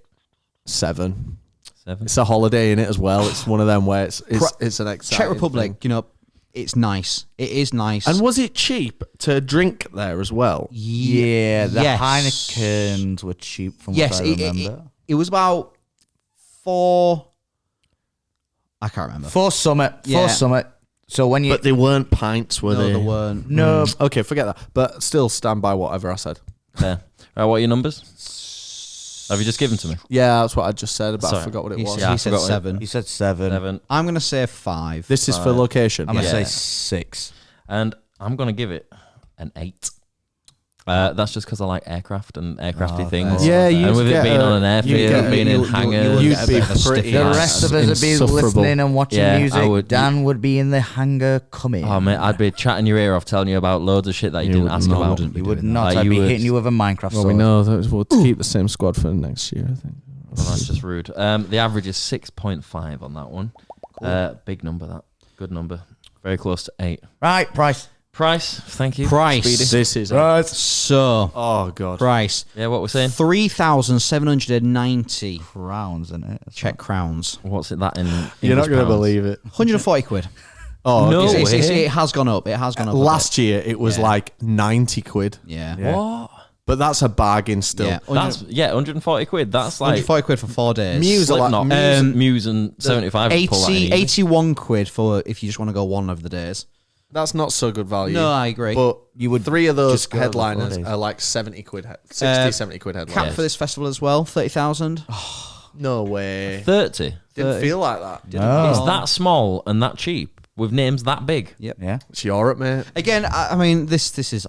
7. 7. It's a holiday in it as well. It's one of them where it's an exciting Czech Republic. thing. You know, it's nice. It is nice. And was it cheap to drink there as well? Yeah, the Yes. Heinekens were cheap from Yes, what I remember. it was about 4. I can't remember. For Summit. Yeah. For Summit. So when you... But they weren't pints, were No, they? there weren't. no, Okay, forget that. But still stand by whatever I said. Fair. Right, what are your numbers? Have you just given to me? Yeah, that's what I just said, but I Sorry. forgot what it He, was. said- Yeah, I he said forgot what it- 7. you said 7. 7. I'm gonna say 5. This is for location. I'm going to Yeah. say 6. And I'm going to give it an 8. That's just because I like aircraft and aircrafty things. Yeah, you and with it get being a- on an you airfield, get- being in you hangars. would You'd get a be bit of a pretty stiff The ass. rest of us would be insufferable. listening and watching Yeah, I music. would- Dan would be in the hangar coming. Oh mate, I'd be chatting your ear off, telling you about loads of shit that you, You didn't would ask not. about. Wouldn't be You would doing not. Like, I'd you be would- hitting you with a Minecraft Well, sword. we know that we'll keep the same squad for next year, I think. Well, that's just rude. The average is 6.5 on that one. Big number, that. Good number. Very close to 8. Right, price. Price, thank you. Price. Speedy. This is So, oh god. price Yeah, what we're saying? 3,790 Crowns, isn't it? Czech crowns. What's it that in English You're not going to pounds? believe it. 140 quid. Oh, No. okay. It has gone up. It has gone up. a Last year it was Yeah. like 90 quid, bit. Yeah. What? but that's a bargain still. Yeah. That's 140 quid. That's like 140 quid for 4 days. Muse are like Slipknot, Muse, Muse and 75 would pull that in 80, easy. 81 quid for if you just want to go one of the days. that's not so good value. No, I agree. But you would 3 of those just go the headliners 4 days. are like 70 quid, 60, 70 quid Cap headliners. for this festival as well, 30,000. No way. 30. Didn't 30. feel like that. No. It's that small and that cheap with names that big. Yep. Yeah. It's Europe, mate. Again, I mean, this is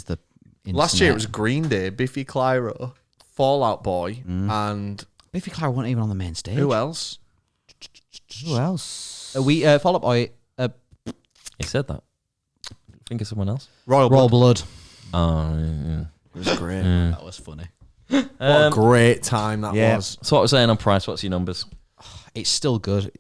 the Last year it was internet. Green Day, Biffy Clyro, Fallout Boy, and Biffy Clyro wasn't even on the main stage. who else? Who else? We Fall Out Boy, He said that. Think of someone else. Royal Royal Blood. Blood. Oh, yeah. It was great. That was funny. What a great time that Yeah. was. So what we're saying on price, what's your numbers? It's still good.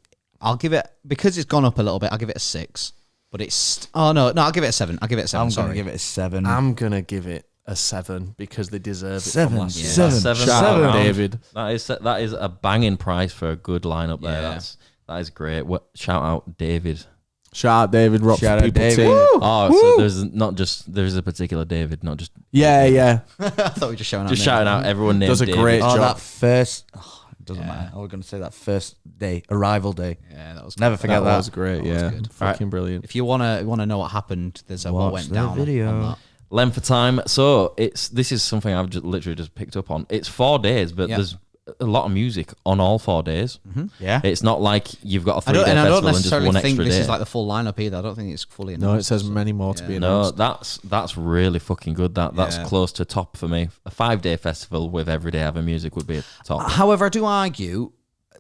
I'll give it, because it's gone up a little bit, I'll give it a 6. But it's, no, I'll give it a 7. I'll give it a 7. I'm going sorry. to give it a 7. I'm going to give it a 7 because they deserve it. 7. From last year. 7. Seven. Shout out Seven. David. That is a banging price for a good lineup there. Yeah. That is great. Shout out David. Shout out David. Rock Shout for out people David. team. Oh, so there's a particular David, not just Yeah, yeah. I thought we were just shouting out. just names. shouting out everyone named Does a David. great Oh, job. that first... it doesn't Yeah. matter. I was going to say that first day, arrival day. Yeah, that was Never forget that. was great. That was Yeah, good. fucking brilliant. If you wanna know what happened, there's a what Watch went the down video. on that. Length of time. So this is something I've literally just picked up on. It's 4 days, but Yeah. there's a lot of music on all 4 days. Yeah. It's not like you've got a I 3-day don't festival and just necessarily one think extra this day. is like the full lineup either. I don't think it's fully No, it announced. says many more to be No, announced. that's really fucking good. That's Yeah. close to top for me. A 5-day festival with every day having music would be a top. However, I do argue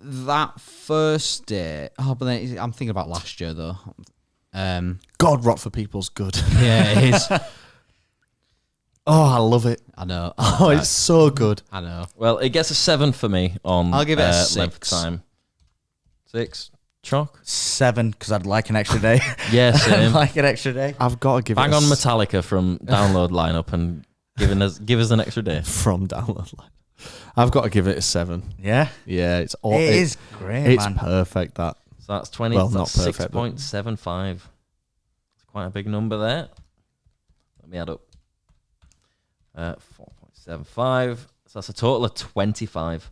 that first day. Oh, but then I'm thinking about last year though. God, Rock for People's good. Yeah, it is. Oh, I love it. I know. Oh, it's so good. I know. Well, it gets a 7 for me on I'll give it a length of 6. time. 6. Choc? 7, because I'd like an extra day. Yeah, I'd same. like an extra day. I've got to give Bang it on a Metallica from Download lineup and give us an extra day. from download line. I've got to give it a 7. Yeah. Yeah, it's all. It is great, It's man. perfect. That. So that's 20. Well, That's not perfect, but- 6.75. It's quite a big number there. Let me add up. 4.75. So that's a total of 25.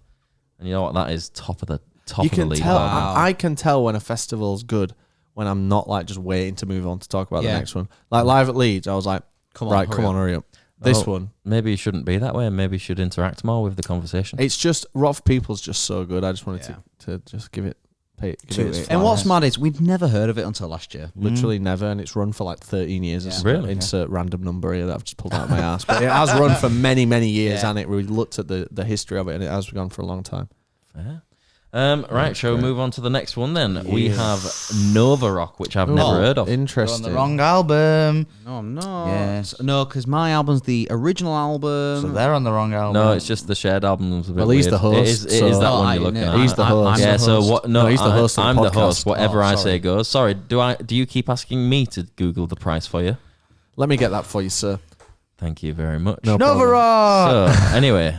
And you know what that is? Top of the You can league. tell. Wow. I can tell when a festival's good when I'm not like just waiting to move on to talk about the Yeah. next one. Like live at Leeds, I was like, Come on, right, hurry come on, up. hurry up. This Oh, one, Maybe you shouldn't be that way. Maybe you should interact more with the conversation. it's just Rough People's just so good. I just wanted Yeah. to just give it its To it. flowers. And what's mad is we'd never heard of it until last year. Literally never, and it's run for like 13 years. Yeah. It's Really? Insert random number here that I've just pulled out of my ass. But it has run for many, many years, Yeah. and we looked at the history of it, and it has gone for a long time. Fair. Right, shall we move on to the next one then? We have Nova Rock, which I've never heard of. You're on Interesting. the wrong album. No, I'm not. Yeah. No, because my album's the original album. So they're on the wrong album. No, it's just the shared albums. A bit Well, he's weird. the host, It is so- that Oh, one I you're looking know. at. He's the host. I'm Yeah. the So host. what? No, he's the host of the I'm the podcast. host. Whatever I sorry. say goes. Sorry. Do you keep asking me to Google the price for you? Let me get that for you, sir. Thank you very much. No Nova problem. Rock. So anyway,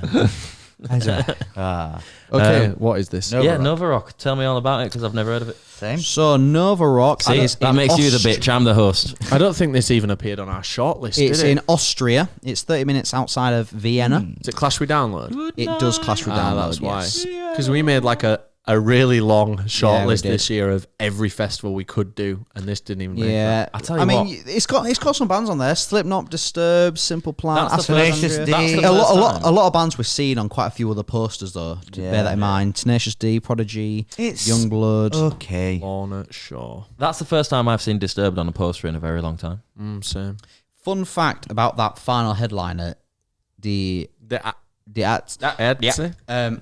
Okay, what is this? Nova yeah, Rock. Nova Rock. Tell me all about it because I've never heard of it. Same. So Nova Rock See, is that in makes you the bitch. I'm the host. I don't think this even appeared on our shortlist. It's did it? in Austria. It's 30 minutes outside of Vienna. Does it clash with download? It does clash with download. That's why. yes. Because we made like a really long Yeah, we shortlist did. this year of every festival we could do, and this didn't even make that. Yeah, I tell you I mean, what. it's got some bands on there: Slipknot, Disturbed, Simple Plan, That's the Tenacious first- D. that's the A lot, first a lot, time. a lot of bands we're seeing on quite a few other posters, though. To Yeah. bear that in mind: Tenacious D, Prodigy, It's Youngblood. okay. Lorna Shaw. That's the first time I've seen Disturbed on a poster in a very long time. Same. Fun fact about that final headliner: the Yeah.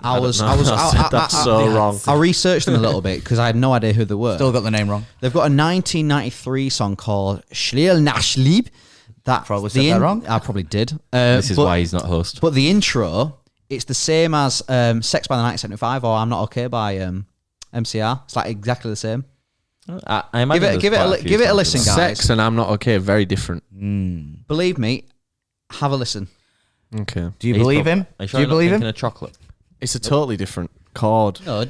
I was That's so wrong. I researched them a little bit because I had no idea who they were. Still got the name wrong. They've got a 1993 song called Schleel nach Lieb. That Probably said that wrong. I probably did. This is but, why he's not host. But the intro, it's the same as Sex by the 1975 or I'm Not Okay by MCR. It's like exactly the same. I imagine Give it a listen, guys. Sex and I'm Not Okay, very different. Believe me, have a listen. Okay. Do you believe him? Are you Do sure you you're not believe him? thinking of chocolate? It's a totally different chord. No, have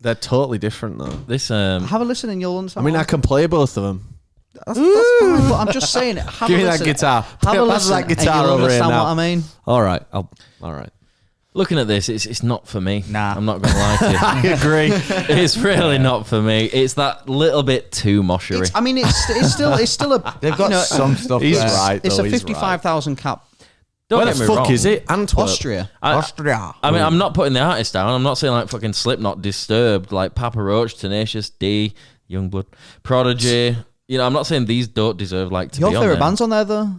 They're totally different though. This a listen and you'll I understand. mean, what I can play both of them. that's fine, but I'm just saying. Have Give a me that listen. guitar. Have a Pass listen that guitar and you'll over here understand now. what I mean. All right. All right. looking at this, it's not for me. Nah. I'm not gonna lie to you. I agree. It's really not for me. It's that little bit too moshery. I mean, it's still a. They've got some stuff. He's there. right. It's though, a he's 55,000 cap. Don't Where get the me fuck wrong. is it? Antwerp. Austria. Austria. I mean, I'm not putting the artist down. I'm not saying like fucking Slipknot, Disturbed, like Papa Roach, Tenacious D, Youngblood, Prodigy. You know, I'm not saying these don't deserve like to Your be on favourite there. band's on there, though?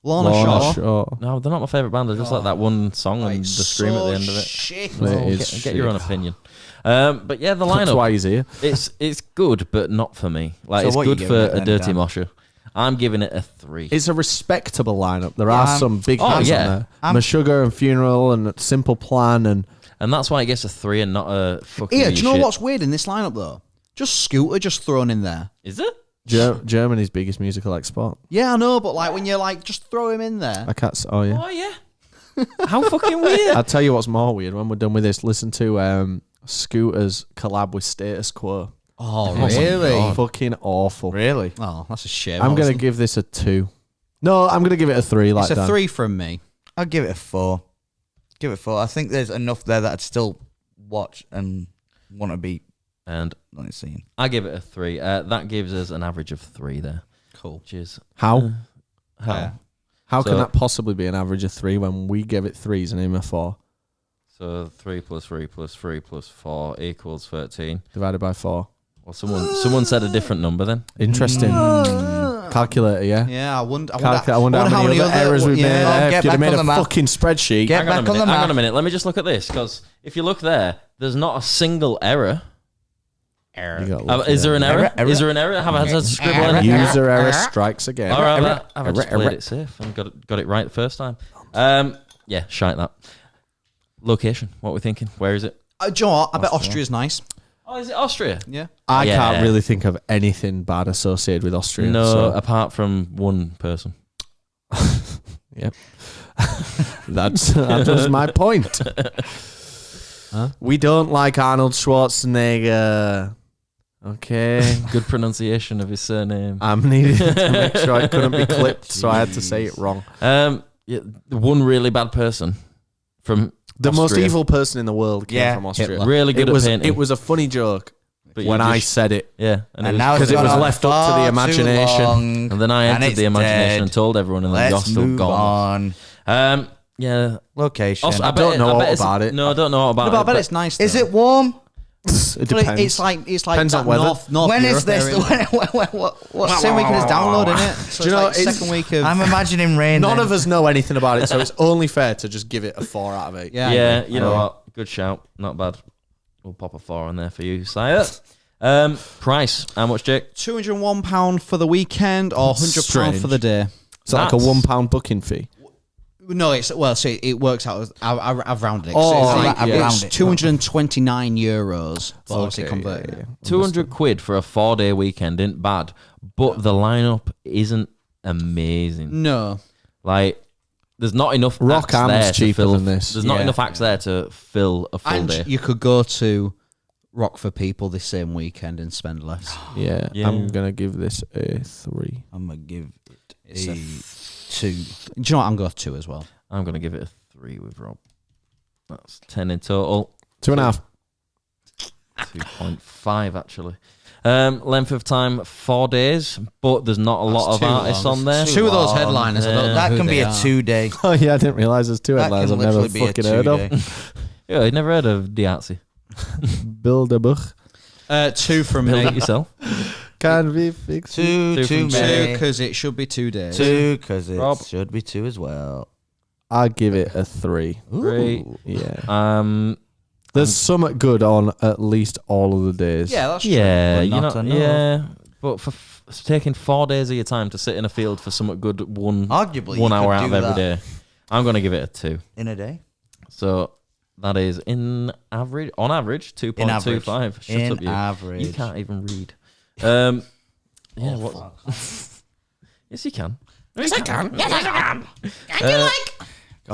Lorna Shaw. No, they're not my favourite band. I just like that one song and the scream at the end of it. Shit. It is Get your own opinion. But yeah, the That's lineup. why he's here. It's good, but not for me. Like So it's what you good giving for it a then, dirty Dan? mosher. I'm giving it a 3. It's a respectable lineup. There are Yeah, some big oh, bands yeah. on there. Meshuggah and Funeral and Simple Plan and And that's why it gets a 3 and not a fucking. Yeah, do you know shit. what's weird in this lineup, though? Just Scooter just thrown in there. Is it? Germany's biggest musical export. Yeah, I know, but like when you're like, just throw him in there. I can't. Oh yeah. Oh yeah. How fucking weird. I'll tell you what's more weird. When we're done with this, listen to Scooter's collab with Status Quo. Oh, Oh my really? God. Fucking awful. Really? Oh, that's a shame. I'm gonna give this a 2. No, I'm gonna give it a 3. Like It's a Dan. 3 from me. I'll give it a 4. Give it 4. I think there's enough there that I'd still watch and want to be And on it scene. I give it a 3. That gives us an average of 3 there. Cool. Which is How? how? Yeah. How can So- that possibly be an average of 3 when we gave it 3s and him a 4 So 3 plus 3 plus 3 plus 4 equals 13. divided by 4? Well, someone said a different number then. Interesting. Calculator, yeah. Yeah, I wonder I wonder how many other errors we've made there. Get If you'd have back made on a the map. fucking spreadsheet. Get back on the Hang on a map. minute. Let me just look at this because if you look there, there's not a single error. You got lucky Is there an there. error? Error. Is there an error? Have I had to scribble anything? User error strikes again. All right, Error, I've just error, played it safe and got it right the first time. Yeah, shite that. Location. What we're thinking? Where is it? Do you know what? I bet Austria's nice. Oh, is it Austria? Yeah. I Yeah. can't really think of anything bad associated with Austria. No, so, apart from one person. yep. That was my point. We don't like Arnold Schwarzenegger. Okay. Good pronunciation of his surname. I'm needing to make sure it couldn't be clipped, so I had to say it wrong. Yeah, one really bad person from The most Austria. evil person in the world came Yeah, from Austria. Hitler. Really good it was at painting. it was a funny joke. But when you I just- said it. Yeah. And now it's 'Cause it gone was on left up to the far too imagination. long, And then I and entered it's the imagination dead. and told everyone, and then you're Let's still move gone. on. Yeah. Location. Also, I don't know all it's- about it. No, I don't know all about No, but I it. bet it's nice. Is though. it warm? It Well, depends. it's like Depends that on weather. North When Europe is this? area. What? Same week as download, isn't it? So Do you it's know, like it's- second week of. I'm imagining rain. None then. of us know anything about it, so it's only fair to just give it a 4 out of 8. Yeah, I Yeah, agree. you know what? Good shout. Not bad. We'll pop a 4 on there for you, Sire. Price. How much, Jake? £201 for the weekend or £100 Strange. for the day. Is that like a That's- £1 booking fee? No, it's so it works out as I've rounded it. Oh, so it's like, I've it's rounded it. 229 euros. But obviously converted. yeah. 200 quid for a 4-day weekend isn't bad, but the lineup isn't amazing. No, Like, there's not enough Rock acts Am's there to cheaper fill. than this. There's not Yeah. enough acts there to fill a full and day. you could go to Rock for People this same weekend and spend less. Yeah, Yeah. I'm going to give this a 3. I'm gonna give it It's a a 2. Do you know what? I'm going to 2 as well. I'm going to give it a 3 with Rob. That's 10 in total. 2.5. 2.5 actually. Length of time 4 days, but there's not a lot of too artists long. on there. Two of those headliners. I don't know That who can be they a are. 2-day. Oh, yeah, I didn't realise there's 2 That headlines can I've never literally be a fucking heard 2-day. of. Yeah, you never heard of Diazzi. Bilderbuch. 2 from Build it me. yourself. Can be fixed. 2 Two too from Two many. because it should be 2 days. 2 because it Rob. should be 2 as well. I give it a 3. 3. Yeah. There's something good on at least all of the days. Yeah, that's true. Yeah, But you not know, enough. yeah. But for taking 4 days of your time to sit in a field for something good, Arguably, one you hour could out of do every that day, I'm gonna give it a 2. in a day. So that is on average 2.25. Shut In up, you. average. You can't even read. Yeah. What? Yes, you can. Yes, I can. Yes, I can.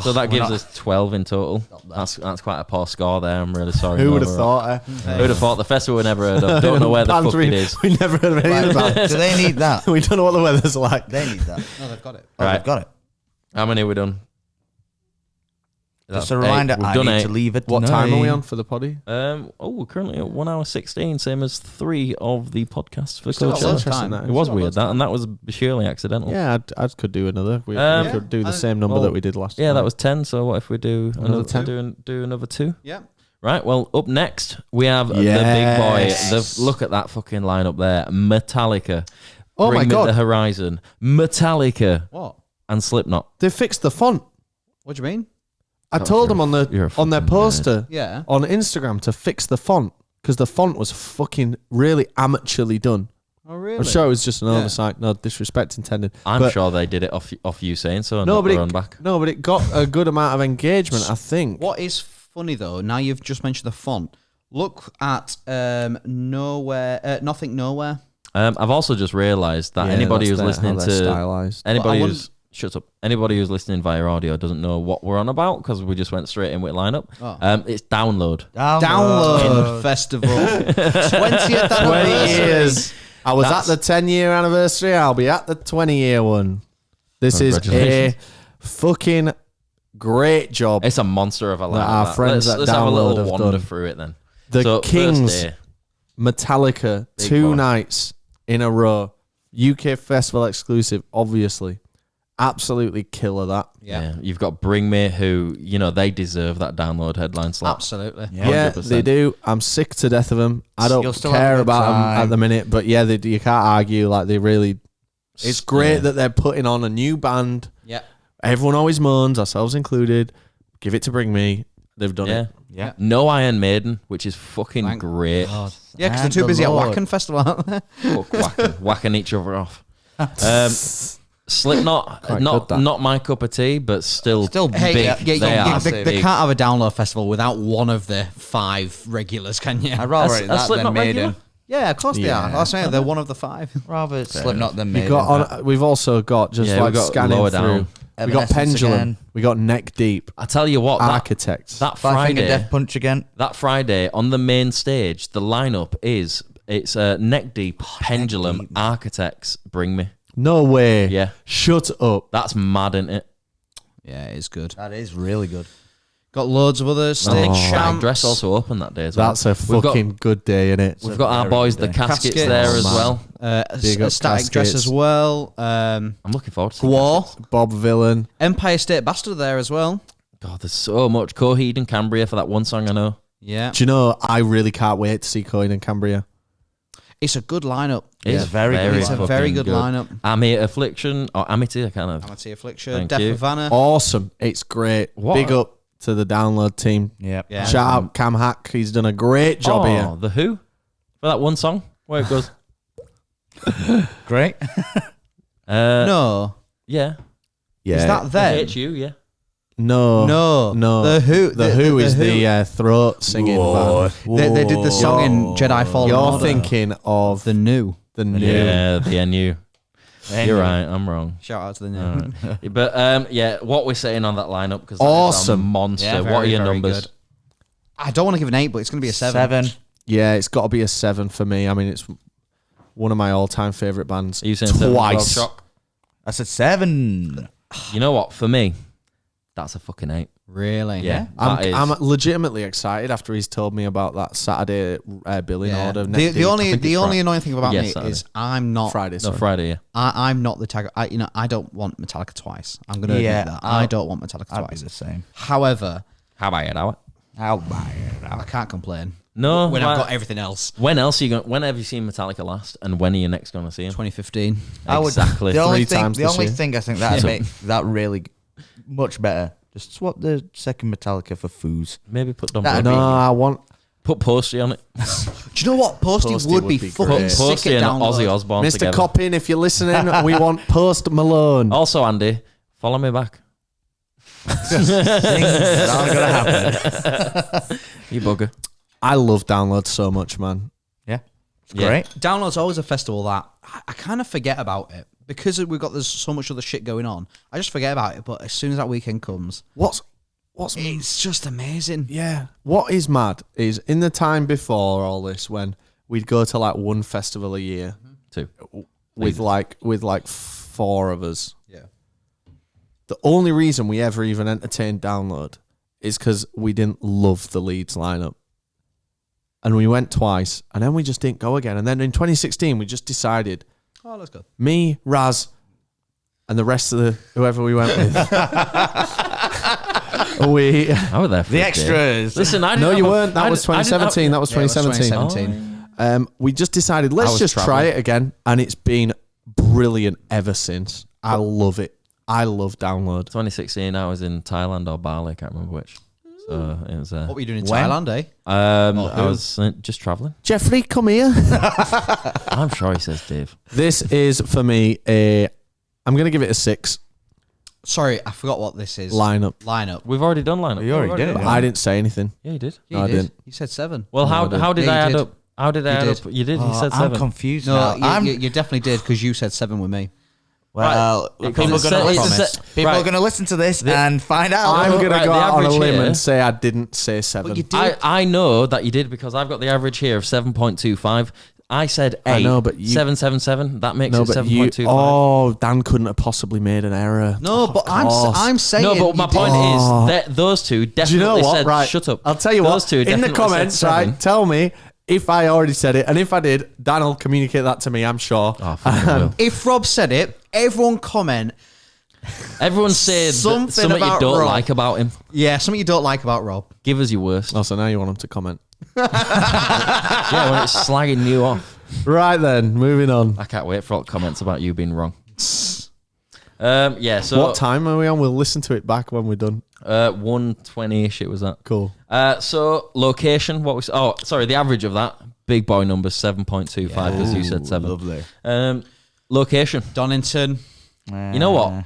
So that gives us 12 in total. That's quite a poor score there. I'm really sorry. Who would have overall. thought? Who would have thought the festival we never heard of? Don't know where the Bands fuck it is. We never heard of anything about it. Do they need that? We don't know what the weather's like. They need that. No, they've got it. Oh, Right. they've got it. How many have we done? Just That's a reminder, eight. We've I done need 8. to leave at What time are we 9. on for the poddy? We're currently at 1 hour 16, same as 3 of the podcasts for Still got Coachella. loads of time. It was weird that, and that was surely accidental. Yeah, I could do another. We Um, could do the I- same number well, that we did last Yeah, time. that was 10. So what if we do Another 10? Do another 2? Yeah. Right. Well, up next we have Yes. the big boy. Look at that fucking lineup there. Metallica. Oh Bring my Me God. the Horizon. Metallica What? and Slipknot. They fixed the font. What do you mean? I told them on you're a their fucking poster Yeah. on Instagram to fix the font because the font was fucking really amateurly done. Oh, really? I'm sure it was just an Yeah. oversight. No disrespect intended. I'm But- sure they did it off you saying so. And No, not but their own back. it got a good amount of engagement. I think. What is funny though, now you've just mentioned the font. Look at Nowhere, Nothing Nowhere. I've also just realised that anybody who's listening to stylized. anybody Well, I who's shuts up. Anybody who's listening via audio doesn't know what we're on about because we just went straight in with lineup. Oh. It's download. Download Festival. 20th 20 anniversary. years. I was That's- at the 10-year anniversary. I'll be at the 20-year one. This is a Congratulations. fucking great job. It's a monster of a lineup. That our that. friends let's at have a Download little have wander done. through it then. The So, first Kings, day, Metallica, Big 2 boy. nights in a row. UK festival exclusive, obviously. Absolutely killer that. Yeah. you've got Bring Me, who they deserve that download headline slot. Absolutely. Yeah, 100%. they do. I'm sick to death of them. I don't You'll still have a care good about them time. at the minute, but yeah, you can't argue. Like they really, it's great Yeah. that they're putting on a new band. Yeah. Everyone always moans, ourselves included. Give it to Bring Me. They've done Yeah. it. Yeah. No Iron Maiden, which is fucking Thank great. Yeah, because they're Thank too the busy at Lord. Wacken Festival, aren't they? Fuck whacking each other off. Slipknot, Quite good, that. not my cup of tea, but still Hey, big. yeah, They yeah, are they big. can't have a download festival without one of the 5 regulars, can you? I'd rather That's- it that's that than Slipknot Maiden. regular? Yeah, of course they Yeah. are. That's right. They're one of the 5. Rather Slipknot than You Maiden. got we've also got just Yeah, like we've got scanning lower through. down. We got Evanescence Pendulum. again. We got Neck Deep. I tell you what, Architects. that Five Finger Friday, Death Punch again. that Friday on the main stage, the lineup is Neck Deep, Pendulum, Deep. Architects, Bring Me. No way. Yeah. Shut up. That's mad, isn't it? Yeah, it is good. That is really good. Got loads of others. I think Stick, Shag Champs. Dress also opened that day as well. That's a We've got- fucking good day, innit? We've got our very boys, good the day. Caskets, Caskets. there Oh, as man. well. Big up Static Dress Caskets. as well. I'm looking forward to Gwar. Bob Villain. Empire State Bastard there as well. God, there's so much. Coheed and Cambria for that one song I know. Yeah. Do you know, I really can't wait to see Coin and Cambria. It's a good lineup. It's very good. It's a fucking very good lineup. Amity Affliction, or Amity, I can't have. Amity Affliction, Thank Death you. of Vanna. Awesome. It's great. What? Big up to the download team. Yep. Yeah. Shout out Cam Hack. He's done a great job here. The Who? For that one song where it goes, Great. No. yeah. Yeah. Is that I them? hate you, yeah. No. No. No. The Who. The Who is the throat singing band. They did the song in Jedi Fallen You're Order. thinking of The New. the new. Yeah, the NU. You're right, I'm wrong. Shout out to the New. But yeah, what we're saying on that lineup, because Awesome. a monster. Yeah, What are very, your very numbers? good. I don't want to give an 8, but it's going to be a 7. 7. Yeah, it's got to be a 7 for me. I mean, it's one of my all-time favorite bands. Are you saying 7 as well, Twice. Choc? I said 7. You know what? For me, that's a fucking 8. Really? Yeah, I'm legitimately excited after he's told me about that Saturday billing Yeah. order. The only think it's annoying thing about Yes, me Saturday. is I'm not Friday. No, Sorry. Friday, yeah. I'm not the tag. I don't want Metallica twice. I'm going to Yeah, admit that. I'll- I don't want Metallica I'd be twice. the same. However, How about it, Howard? How about it? I can't complain No, when I've why- got everything else. When else are you going? When have you seen Metallica last? And when are you next going to see him? 2015. I would- Exactly. The only 3 thing, times the this only year. thing I think that'd make that really much better. Just swap the second Metallica for Foos. Maybe put Don That'd Bro- No, I want. Put Posty on it. Do you know what? Posty, Posty would would be be fucking great. sick Posty at and Ozzy download. Osbourne Mr. together. Coppin, if you're listening, we want Post Malone. Also, Andy, follow me back. Things that aren't gonna happen. You bugger. I love Download so much, man. Yeah, it's Yeah. great. Download's always a festival that I kind of forget about it because we've got there's so much other shit going on. I just forget about it. But as soon as that weekend comes, What's it's just amazing. yeah? What is mad is in the time before all this, when we'd go to like one festival a year 2. with like 4 of us. Yeah. The only reason we ever even entertained Download is because we didn't love the Leeds lineup. And we went twice, and then we just didn't go again. And then in 2016, we just decided, Oh, let's go. me, Raz, and the rest of the whoever we went with. we I was there for The a day. extras. Listen, I didn't no, have you a- weren't. That I was didn't- I didn't have- 2017. That was Yeah, it was 2017. 2017. We just decided I let's was just try traveling. it again, and it's been brilliant ever since. I love it. I love Download. 2016, I was in Thailand or Bali, I can't remember which. So it was. What were you doing in When? Thailand, eh? I was just traveling. Jeffrey, come here. I'm sure he says Dave. This is for me a. I'm gonna give it a 6 Sorry, I forgot what this is. lineup. We've already done lineup. You already We've did it. But I didn't say anything. Yeah, you did. Yeah, No, I you did. didn't. You said 7. Well, how I did Yeah, I you add did. up? How did I You add did. up? You did. You Oh, said I'm 7. confused No, now. you definitely did because you said 7 with me. Well, Right. people are It's going to a- listen. it's a- People right. are going to listen to this and find out. I'm no, gonna right, go the out on a average limb here- and say I didn't say 7. But you did. I know that you did because I've got the average here of 7.25. I said 8. I know, but you- 777. That makes No, it but you. 7.25. Oh, Dan couldn't have possibly made an error. No, but course. I'm saying. No, but my you point did. is that those two Do definitely you know what? said, Right. shut up. I'll tell you those what. Two In the definitely said comments, 7. right? Tell me if I already said it, and if I did, Dan will communicate that to me. I'm sure. Oh, fucking will. If Rob said it, everyone comment. Everyone said Something something you about don't Rob. like about him. Yeah, something you don't like about Rob. Give us your worst. Oh, so now you want him to comment. Yeah, when it's slagging you off. Right then, moving on. I can't wait for all the comments about you being wrong. Yeah, so What time are we on? We'll listen to it back when we're done. 120-ish it was that. Cool. So location, what was the average of that big boy number 7.25 because you said 7. Lovely. Location. Donington. You know what?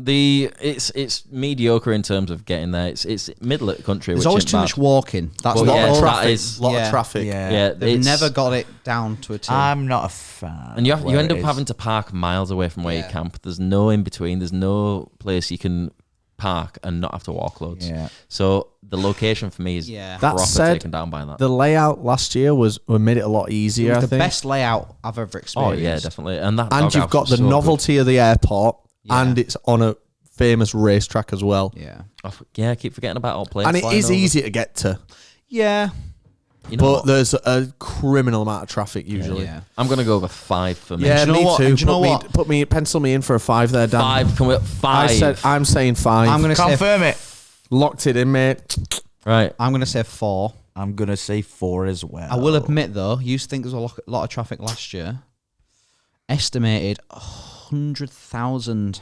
It's mediocre in terms of getting there. It's middle of the country. There's which always ain't too bad. much walking. That's Well, what yeah, all- that Traffic. is- lot yeah. of traffic. Yeah, They've it's- never got it down to a T. I'm not a fan. And you where end it up is. having to park miles away from where Yeah. you camp. There's no in between. There's no place you can park and not have to walk loads. Yeah. So the location for me is Yeah. That proper said, taken down by that. The layout last year was made it a lot It easier. was I the think. best layout I've ever Oh experienced. yeah, definitely. And that And dog you've house got was the so good. novelty of the airport, Yeah. and it's on a famous racetrack as well. Yeah. Yeah, I keep forgetting about all planes. And it flying is over. easy to get to, Yeah. You know but what? there's a criminal amount of traffic usually. Yeah. I'm gonna go with 5 for me. Yeah, do you know me what? too. And do you know what? Pencil me in for a 5 there, Dan. 5. Can we 5? I'm saying 5. I'm gonna say Confirm it. Locked it in, mate. Right. I'm gonna say 4. I'm gonna say 4 as well. I will admit though, you used to think there was a lot of traffic last year. Estimated 100,000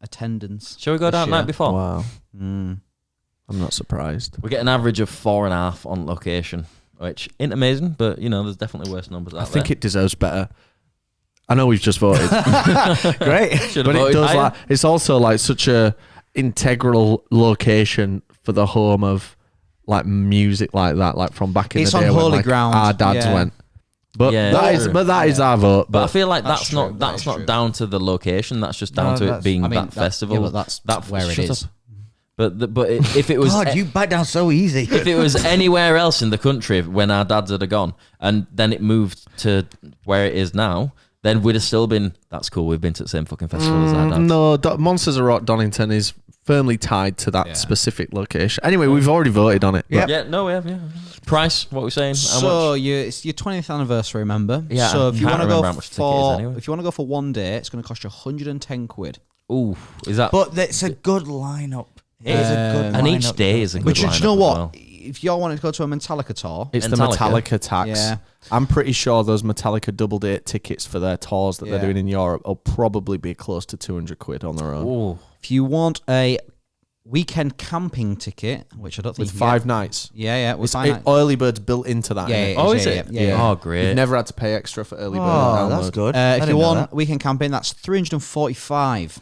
attendance. Shall we go this down year. night before? Wow. Mm. I'm not surprised. We get an average of 4.5 on location, which ain't amazing, but you know, there's definitely worse numbers out I think there. it deserves better. I know we've just voted, Great. Should have but it voted does higher. like it's also like such a integral location for the home of like music like that, like from back in It's the day on when holy like, ground, our dads yeah. went. But Yeah, that true. is our vote. But I But feel like That's that's true, not that that's is not true. down to the location. That's just down No, to it that's- being I mean, that festival. yeah, but that's where it shut is. up. But if it was God, you back down so easy. if it was anywhere else in the country when our dads had gone and then it moved to where it is now, then we'd have still been. That's cool. We've been to the same fucking festival as our dads. no, Monsters of Rock Donington is firmly tied to that Yeah. specific location. Anyway, we've already voted on it. Yeah. Yeah, no, we have. Yeah. Price? What are we saying? How So much? it's your 20th anniversary, remember? Yeah, So I if you can't want to remember go how much the ticket is for anyway. if you want to go for one day, it's going to cost you 110 quid. Ooh, is that? But it's a good lineup. It is a good lineup. and each day is a good But you lineup know as what? well. If y'all wanted to go to a Metallica tour, It's the Metallica. Metallica tax. Yeah. I'm pretty sure those Metallica double date tickets for their tours that they're Yeah. doing in Europe will probably be close to 200 quid on their own. Ooh, if you want a weekend camping ticket, which I don't think With you 5 can nights. get. Yeah, with It's 5 nights. early birds built into that. Yeah, innit? yeah, oh, yeah, is yeah, it? yeah, yeah. Oh, You've great. never had to pay extra for early bird. Oh, that's download. good. I If didn't you know want that. weekend camping, that's 345.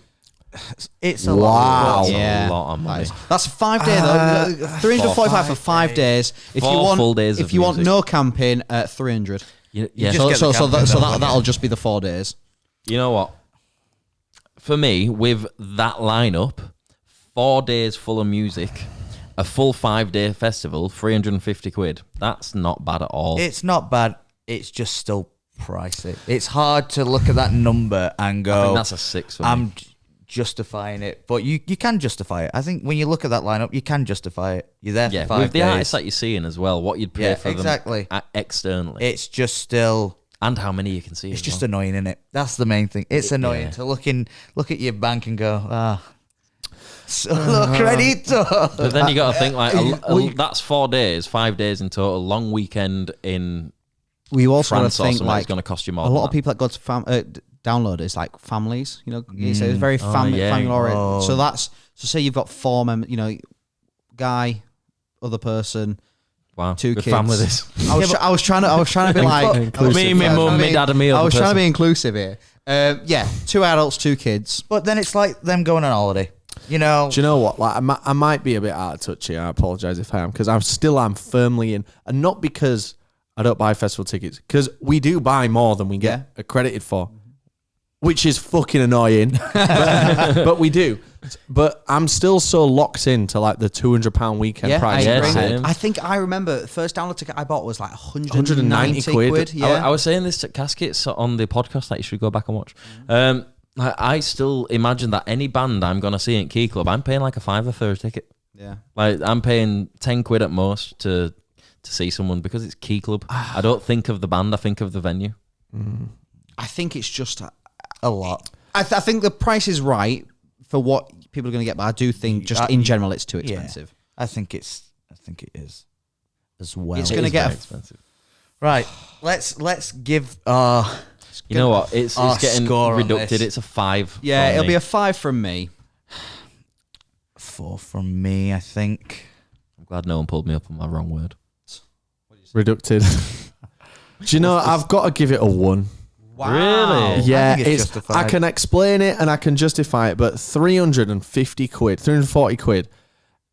It's a Wow. lot. That's Yeah. a lot of money. That's a 5 day though. 345 for 5 days. If you 4 want full days if of you want music. no camping, 300. Yeah. just So get so the so, camping, don't you? that'll just be the 4 days. You know what? For me, with that lineup, 4 days full of music, a full 5-day festival, 350 quid. That's not bad at all. It's not bad. It's just still pricey. It's hard to look at that number and go, I think that's a 6 for me. I'm justifying it. But you can justify it. I think when you look at that lineup, you can justify it. You're there Yeah, for 5 with the days. artists that you're seeing as well, what you'd pay Yeah, for exactly. them externally, It's just still... and how many you can see. It's as just well. annoying, isn't it? That's the main thing. It's annoying yeah. to look at your bank and go, solo credito. But then you got to think like that's 4 days, 5 days in total. Long weekend in We also got France to or think something. like It's going to cost you more. a than lot of that. people that go to download is like families. You know, it's very family yeah. family oriented. Oh. So that's say you've got 4 members. You know, guy, other person. Wow, 2 good kids. family this. I was trying to be like Me, my mum, my dad, and me. I was trying to be inclusive here. Yeah, 2 adults, 2 kids. But then it's like them going on holiday. You know, Do you know what? Like, I might be a bit out of touch here. I apologize if I am, because I'm firmly in, and not because I don't buy festival tickets, because we do buy more than we get accredited for, which is fucking annoying. but we do. But I'm still so locked into like the £200 weekend Yeah, price. I Yeah, agree. same. I think I remember the first download ticket I bought was like 190 190 quid. Yeah, I was saying this to Caskets on the podcast that you should go back and watch. I still imagine that any band I'm going to see in Key Club, I'm paying like a £5 for a ticket. yeah. Like I'm paying 10 quid at most to see someone because it's Key Club. I don't think of the band, I think of the venue. I think it's just a lot. I think the price is right for what people are going to get, but I do think just in general it's too expensive. I think it is as well. It's It gonna is get very a- expensive. Right. Let's give You know what? It's our getting score on reducted. this. It's a 5. Yeah, from it'll me. be a 5 from me. 4 from me, I think. I'm glad no one pulled me up on my wrong word. Reducted. Do you know, I've got to give it a 1. Really? Yeah, I think it's it's justified. I can explain it and I can justify it, but 350 quid, 340 quid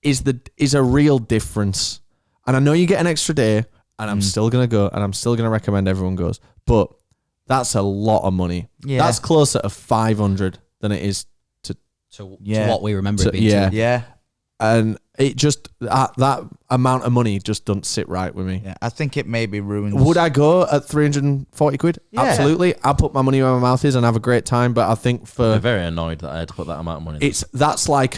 is a real difference. And I know you get an extra day, and I'm still gonna go, and I'm still gonna recommend everyone goes, but that's a lot of money. Yeah. That's closer to 500 than it is To Yeah. what we remember To- it being. yeah. Yeah. and it just that amount of money just doesn't sit right with me. Yeah, I think it maybe ruins. Would I go at 340 quid? Yeah. Absolutely. I'll put my money where my mouth is and have a great time. But I think I'm very annoyed that I had to put that amount of money. that's like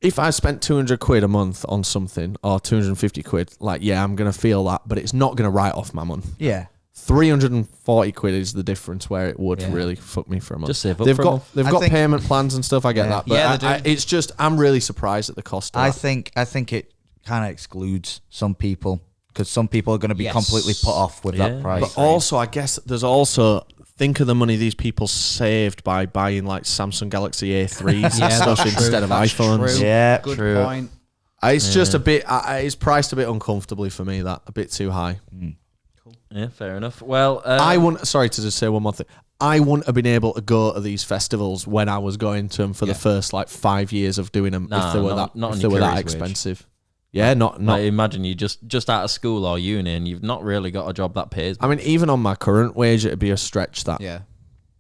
if I spent 200 quid a month on something or 250 quid, like, yeah, I'm going to feel that, but it's not going to write off my month. Yeah. 340 quid is the difference where it would really fuck me for a month. Just save up They've for a got month. they've I got think- payment plans and stuff. I get that, but Yeah, they do. it's just I'm really surprised at the cost of I that. think it kind of excludes some people because some people are going to be Yes. completely put off with Yeah. that price. But also, I guess there's also think of the money these people saved by buying like Samsung Galaxy A3s and stuff that's true. instead of That's iPhones. true. Yeah, Good true. point. It's just a bit. It's priced a bit uncomfortably for me. That a bit too high. Yeah, fair enough. Well, I wouldn't. Sorry to just say one more thing. I wouldn't have been able to go to these festivals when I was going to them for the first like 5 years of doing them Nah, if they were not that on if they your were that career's wage. expensive. Yeah, not. like, imagine you just out of school or uni and you've not really got a job that pays. I mean, even on my current wage, it'd be a stretch. That. Yeah.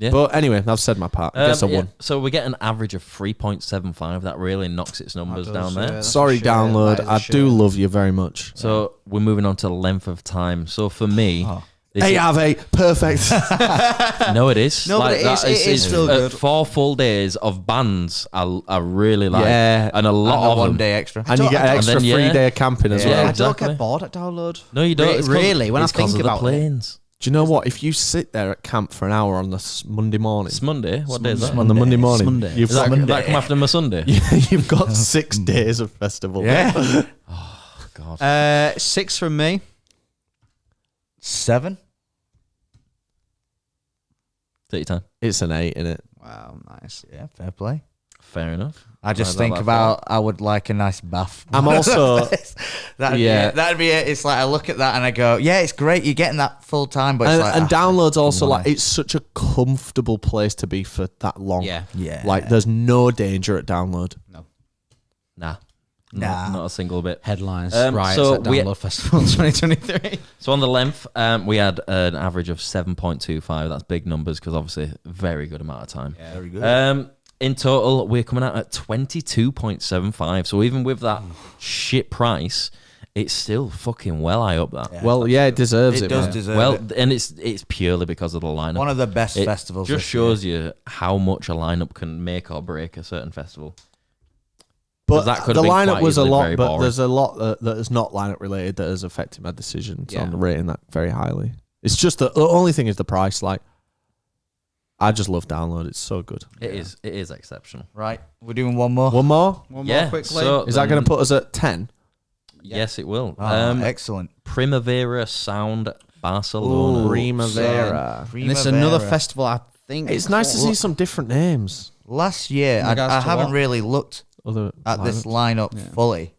Yeah. But anyway, I've said my part. I guess I yeah. won. So we get an average of 3.75. That really knocks its numbers down there. Sorry, download. I do love you very much. So we're moving on to length of time. So for me, this Hey, is- Ave, perfect. no, it is. No, but it that is- it is still good. 4 full days of bands. I really like. Yeah. and a lot and of one them. day extra. And you get an And extra then, yeah. 3 day of camping as Yeah. well. I don't exactly. get bored at download. No, you don't. It's 'cause- Really, when I it's 'cause think of the about it. planes. Do you know what? If you sit there at camp for an hour on the Monday morning, It's Monday. What day is that? on the Monday morning, Monday. you've Is that, got that come after my Sunday? you've got 6 days of festival. Yeah. God. 6 from me. 7. Take your time. It's an 8, isn't it? Wow, nice. Yeah, fair play. Fair enough. I just Right, think that about I would like a nice bath. I'm also That'd Yeah. be it. That'd be it. It's like I look at that and I go, yeah, it's great. You're getting that full time, but it's and, like and downloads also why? like it's such a comfortable place to be for that long. Yeah. yeah, Like there's no danger at download. Nah. Nah. Not a single bit. Headlines. Right, So so at we- Download Festival 2023. So on the length, we had an average of 7.25. That's big numbers because obviously very good amount of time. very good. In total, we're coming out at 22.75. So even with that shit price, it's still fucking well high up that. Yeah. Well, yeah, it deserves it. it does man. deserve Well, it. and it's purely because of the lineup. One of the best It festivals. just this shows you how much a lineup can make or break a certain festival. But that could the have been lineup quite was a easily lot, very but boring. there's a lot that is not lineup related that has affected my decisions Yeah. on rating that very highly. It's just the only thing is the price. Like, I just love download. It's so good. It is exceptional. Right, we're doing one more. One more. One Yeah, more quickly. so- Is that going to put us at 10? Yes, it will. Oh, excellent. Primavera Sound Barcelona. Primavera. And this is another festival, I think. It's nice to see some different names. Last year, In I regards to haven't what? really looked Other at this lineups. lineup fully,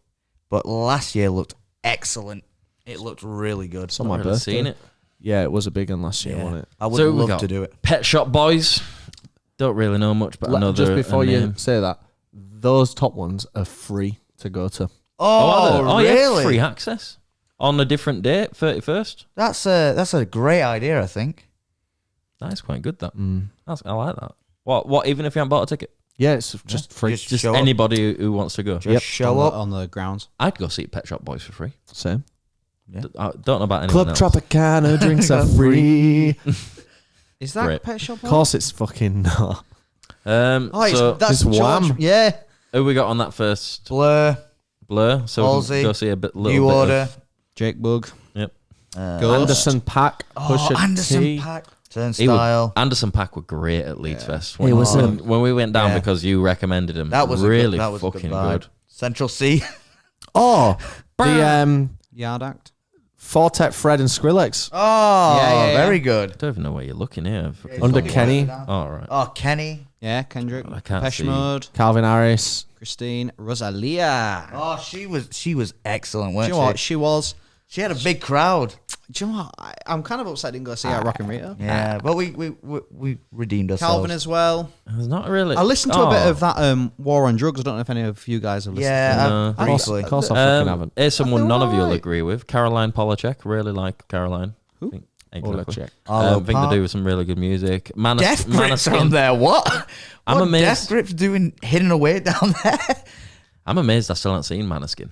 but last year looked excellent. It looked really good. It's on my Not really birthday. seen it. Yeah, it was a big one last year, Yeah. wasn't it? I would So we love got to do it. Pet Shop Boys. Don't really know much, but I know Just they're before a you name. say that, those top ones are free to go to. are they? really? Yeah, free access on a different date, 31st. That's a great idea. I think. That is quite good. That I like that. What? Even if you haven't bought a ticket, Yeah, it's just free. Just just show up. anybody who wants to go. Just show up. on the grounds. I'd go see Pet Shop Boys for free. Same. I don't know about anyone Club else. Tropicana drinks are free. Is that Great. Pet Shop? Of course, it's fucking not. So that's it's Wham. George. Yeah. who we got on that first Blur, blur? So we Halsey, can go see a bit. Little New bit Order, Jake Bug. Yep. Ghost. Anderson Pack, Pusha Anderson T. Paak, He was, Turnstile. Anderson Paak were great at Leeds Fest. He was when we went down Yeah. because you recommended him. That was really that was a fucking vibe. good. Central C. Oh, the Yard Act. Fortet, Fred, and Skrillex. Oh, Yeah. very good. I don't even know where you're looking here. Fucking Under don't- Kenny, All right. Oh, Kenny. Yeah, Kendrick. I can't Depeche see. Mode. Calvin Harris. Christine. Rosalia. Oh, she was excellent, Do weren't you know what? she? She was. She had a big crowd. Do you know what? I'm kind of upset I didn't go see her at Rock and Rio. Yeah, but we redeemed ourselves. Calvin as well. It's not really. I listened to a bit Oh. of that War on Drugs. I don't know if any of you guys have listened Yeah, to No. I briefly. Of course, I fucking haven't. Here's someone feel none of you will alright. agree with. Caroline Polachek. Really like Caroline. Who? Exactly. Arlo I think Park. they do some really good music. Death Grips Maniskin. on there. What? I'm What amazed. Death Grips doing hidden away down there? I'm amazed I still haven't seen Maneskin.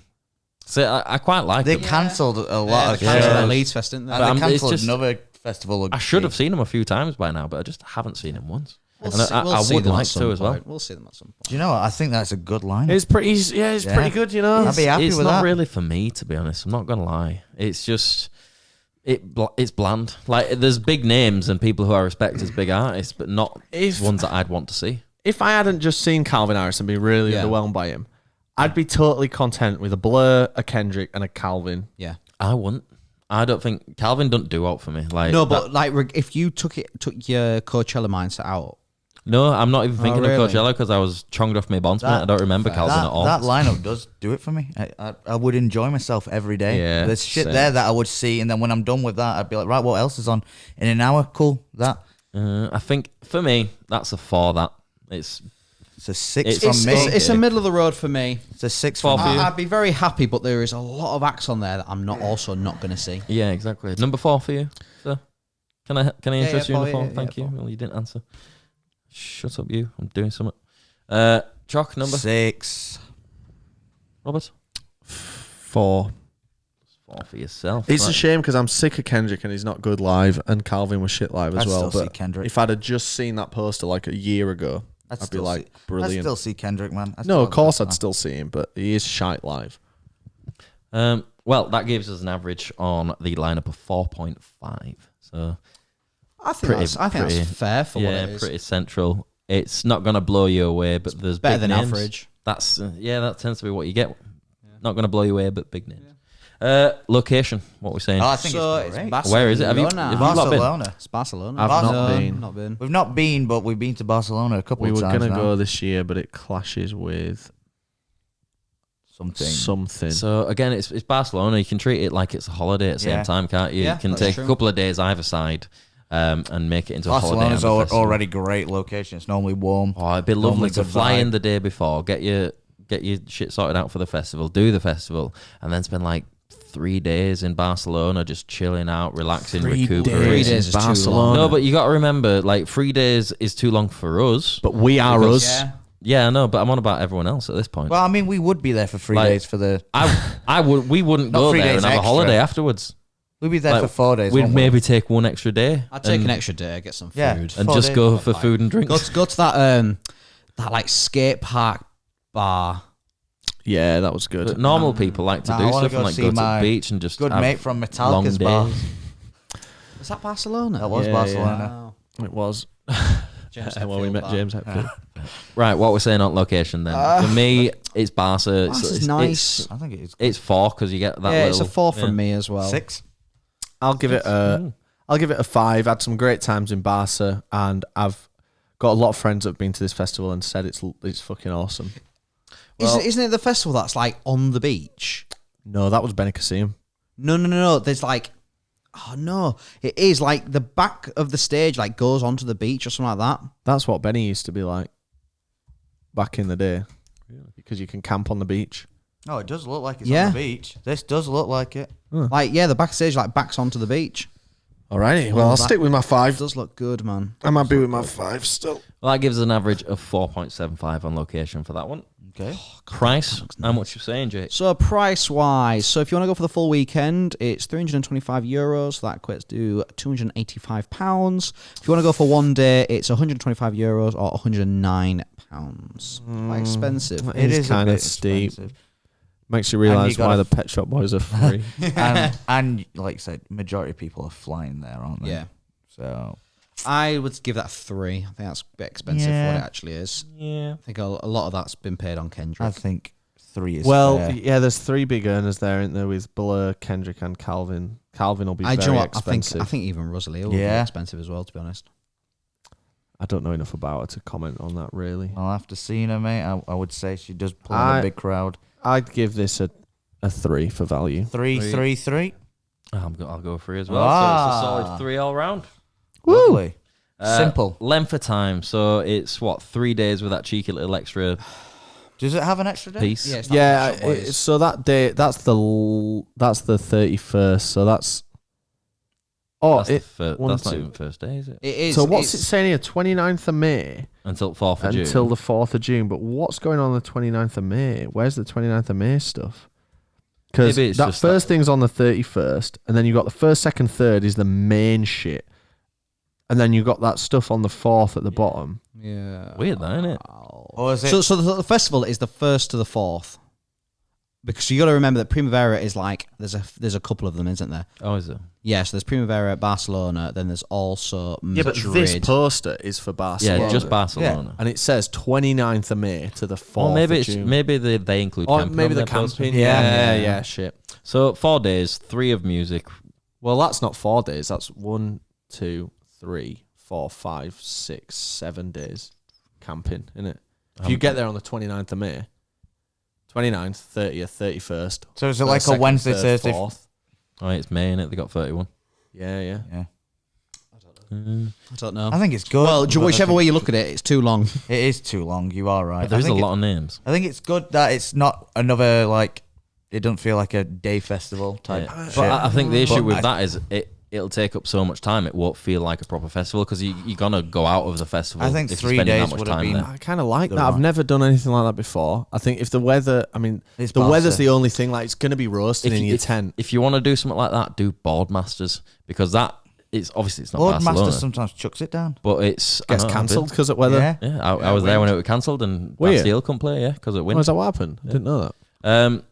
So I quite like They them. cancelled a lot of They cancelled Yeah. the Leeds Fest, didn't they? And But they it's cancelled just- another festival. I should have seen them a few times by now, but I just haven't seen them once. We'll And see- we'll I see would them at like some to as well. point. We'll see them at some point. Do you know what? I think that's a good line. It's pretty. Yeah, it's pretty good. You know. I'd be happy It's with not that. really for me, to be honest. I'm not gonna lie. It's just it's bland. Like there's big names and people who I respect as big artists, but not ones that I'd want to see. If I hadn't just seen Calvin Harris and been really underwhelmed by him, I'd be totally content with a Blur, a Kendrick, and a Calvin. Yeah. I wouldn't. I don't think Calvin don't do out for me. Like No, but like if you took your Coachella mindset out, no, I'm not even thinking really? of Coachella because I was chonged off my bonds. I don't remember Calvin at all. That lineup does do it for me. I would enjoy myself every day. Yeah, There's shit same. there that I would see, and then when I'm done with that, I'd be like, right, what else is on in an hour? Cool. That I think for me that's a 4. That it's it's a 6 It's- from me. it's a middle of the road for me. It's a 6 4 from for me. you. I'd be very happy, but there is a lot of acts on there that I'm not going to see. yeah, exactly. Number 4 for you. So can I interest you in the 4? yeah, Thank you. 4. Well, you didn't answer. Shut up, you. I'm doing something. Choc number 6. Robert. 4. 4 for yourself. It's a Right. shame because I'm sick of Kendrick and he's not good live, and Calvin was shit live as I'd well. still see But Kendrick. if I'd have just seen that poster like a year ago, I'd be still like, see, brilliant. I'd still see Kendrick, man. No, of course I'd still see him, but he is shite live. Well, that gives us an average on the lineup of 4.5. So I think that's fair for what yeah, it is. pretty central. It's not going to blow you away, but there's Better big than names. average. That's that tends to be what you get. Not going to blow you away, but big names. Location. What we're saying? Oh, I think So it's it's great. Barcelona. Where is it? Have you not been? Barcelona. It's Barcelona. I've not No, been. Not been. We've not been, but we've been to Barcelona a couple We of were times going to now. go this year, but it clashes with something. So again, it's Barcelona. You can treat it like it's a holiday at the same Yeah. time, can't you? Yeah, You can that's take true. a couple of days either side and make it into a holiday. Barcelona's and a festival. already great location. It's normally warm. Oh, it'd be lovely Normally to good fly in vibe. the day before, get your shit sorted out for the festival, do the festival, and then spend like 3 days in Barcelona just chilling out, relaxing, 3 recuperating. 3 days is too long. Barcelona. No, but you got to remember, like 3 days is too long for us. But we are Because- us. Yeah. Yeah, I know, but I'm on about everyone else at this point. Well, I mean, we would be there for 3 Like- days for the. We wouldn't Not go 3 there days and have a extra. holiday afterwards. We'd be there Like, for 4 days. We'd wouldn't we? maybe take one extra day. I'd take and, an extra day, get some food. Yeah. and 4 just days. go for food and drinks. Go to that like skate park bar. Yeah, that was But good. normal people like to Nah, do I wanna stuff go and like see go to the my beach and just Good have mate from long Metallica's bar. days. Is that Barcelona? That was Yeah, Barcelona. Wow. It was. James Well, we Hetfield met bar. James Hetfield. Right, what we're saying on location then. For me, it's Barca. Barca's nice. I think it is. It's 4 because you get that Yeah, little... it's a 4 from yeah. me as well. 6. I'll give it a 5. Had some great times in Barca, and I've got a lot of friends that have been to this festival and said it's fucking awesome. Well- isn't it the festival that's like on the beach? No, that was Benicassim. No. There's like, oh no, it is like the back of the stage like goes onto the beach or something like that. That's what Benny used to be like back in the day, because you can camp on the beach. Oh, it does look like it's Yeah. on the beach. This does look like it. Like yeah, the back stage like backs onto the beach. Alrighty, well, Well, I'll that- stick with my It 5. does look good, man. I'm happy with my 5 still. Well, that gives us an average of 4.75 on location for that one. Okay. Price, how much you saying, Jake? So price wise, so if you want to go for the full weekend, it's €325. So that equates to £285. If you want to go for one day, it's €125 or £109. Quite expensive. It is a kinda bit steep. expensive. Makes you realise you gotta why the Pet Shop Boys are free. and like I said, majority of people are flying there, aren't they? Yeah. So I would give that a 3. I think that's a bit expensive for what Yeah. it actually is. Yeah. I think a lot of that's been paid on Kendrick. I think 3 is Well, fair. yeah, there's 3 big earners there, isn't there, with Blur, Kendrick, and Calvin. Calvin will be do you very know what? expensive. I think even Rosalie will be Yeah. expensive as well, to be honest. I don't know enough about her to comment on that, really. I'll have to see her, mate. I would say she does pull in I- a big crowd. I'd give this a 3 for value. 3. I'll go 3 as well. So Ah. it's a solid 3 all round. Lovely. Uh, Simple. Length of time. So it's 3 days with that cheeky little extra Does it have an extra day? piece. Yeah, it's not Yeah, Pet Shop Boys. so that day, that's the 31st. So that's That's, it. the one, that's not two. even first day, is it? It is. So what's it it's- saying here? 29th of May. until 4th of June. until the 4th of June. But what's going on the 29th of May? Where's the 29th of May stuff? Because Maybe it's that just first thing's on the 31st, and then you've got the 1st, 2nd, 3rd is the main shit. And then you've got that stuff on the 4th at the bottom. Yeah. Weird, that, isn't it? Or is it? So the festival is the 1st to the 4th. Because you got to remember that Primavera is like there's a couple of them, isn't there? Oh, is it? Yeah, so there's Primavera at Barcelona, then there's also Yeah, but Madrid. this poster is for Barcelona. Yeah, just Barcelona. And it says 29th of May to the 4th Or maybe of it's June. maybe they include Or camping. maybe on the their poster. camping. Yeah. Yeah, shit. So 4 days, 3 of music. Well, that's not 4 days. That's 1, 2, 3, 4, 5, 6, 7 days camping, isn't it? If you get there on the 29th of May, 29th, 30th, 31st. So is it like a Wednesday, Thursday? 4th. Oh, it's May, innit? They got 31. Yeah. Yeah. I don't know. I think it's good. Well, but I whichever think way you look at it, it's too long. it is too long. You are right. But there I is a think lot of names. I think it's good that it's not another like. It doesn't feel like a day festival type. Yeah. shit. But I think the issue But with I- that is it'll take up so much time. It won't feel like a proper festival because you're gonna go out of the festival. I think if you're 3 spending days that much would have time been- there. I kind of like Good that. I've one. never done anything like that before. I think if the weather, It's the weather's Barca. the only thing. Like it's going to be roasting in your tent. If you want to do something like that, do Boardmasters because that it's obviously it's not Boardmaster Barcelona, sometimes chucks it down. but it's I Gets know, I've been- cancelled because of weather. Yeah. Yeah, I was there when it was cancelled and Were you? Bastille couldn't play. Yeah, because of Oh, wind. is that what happened? Didn't know that.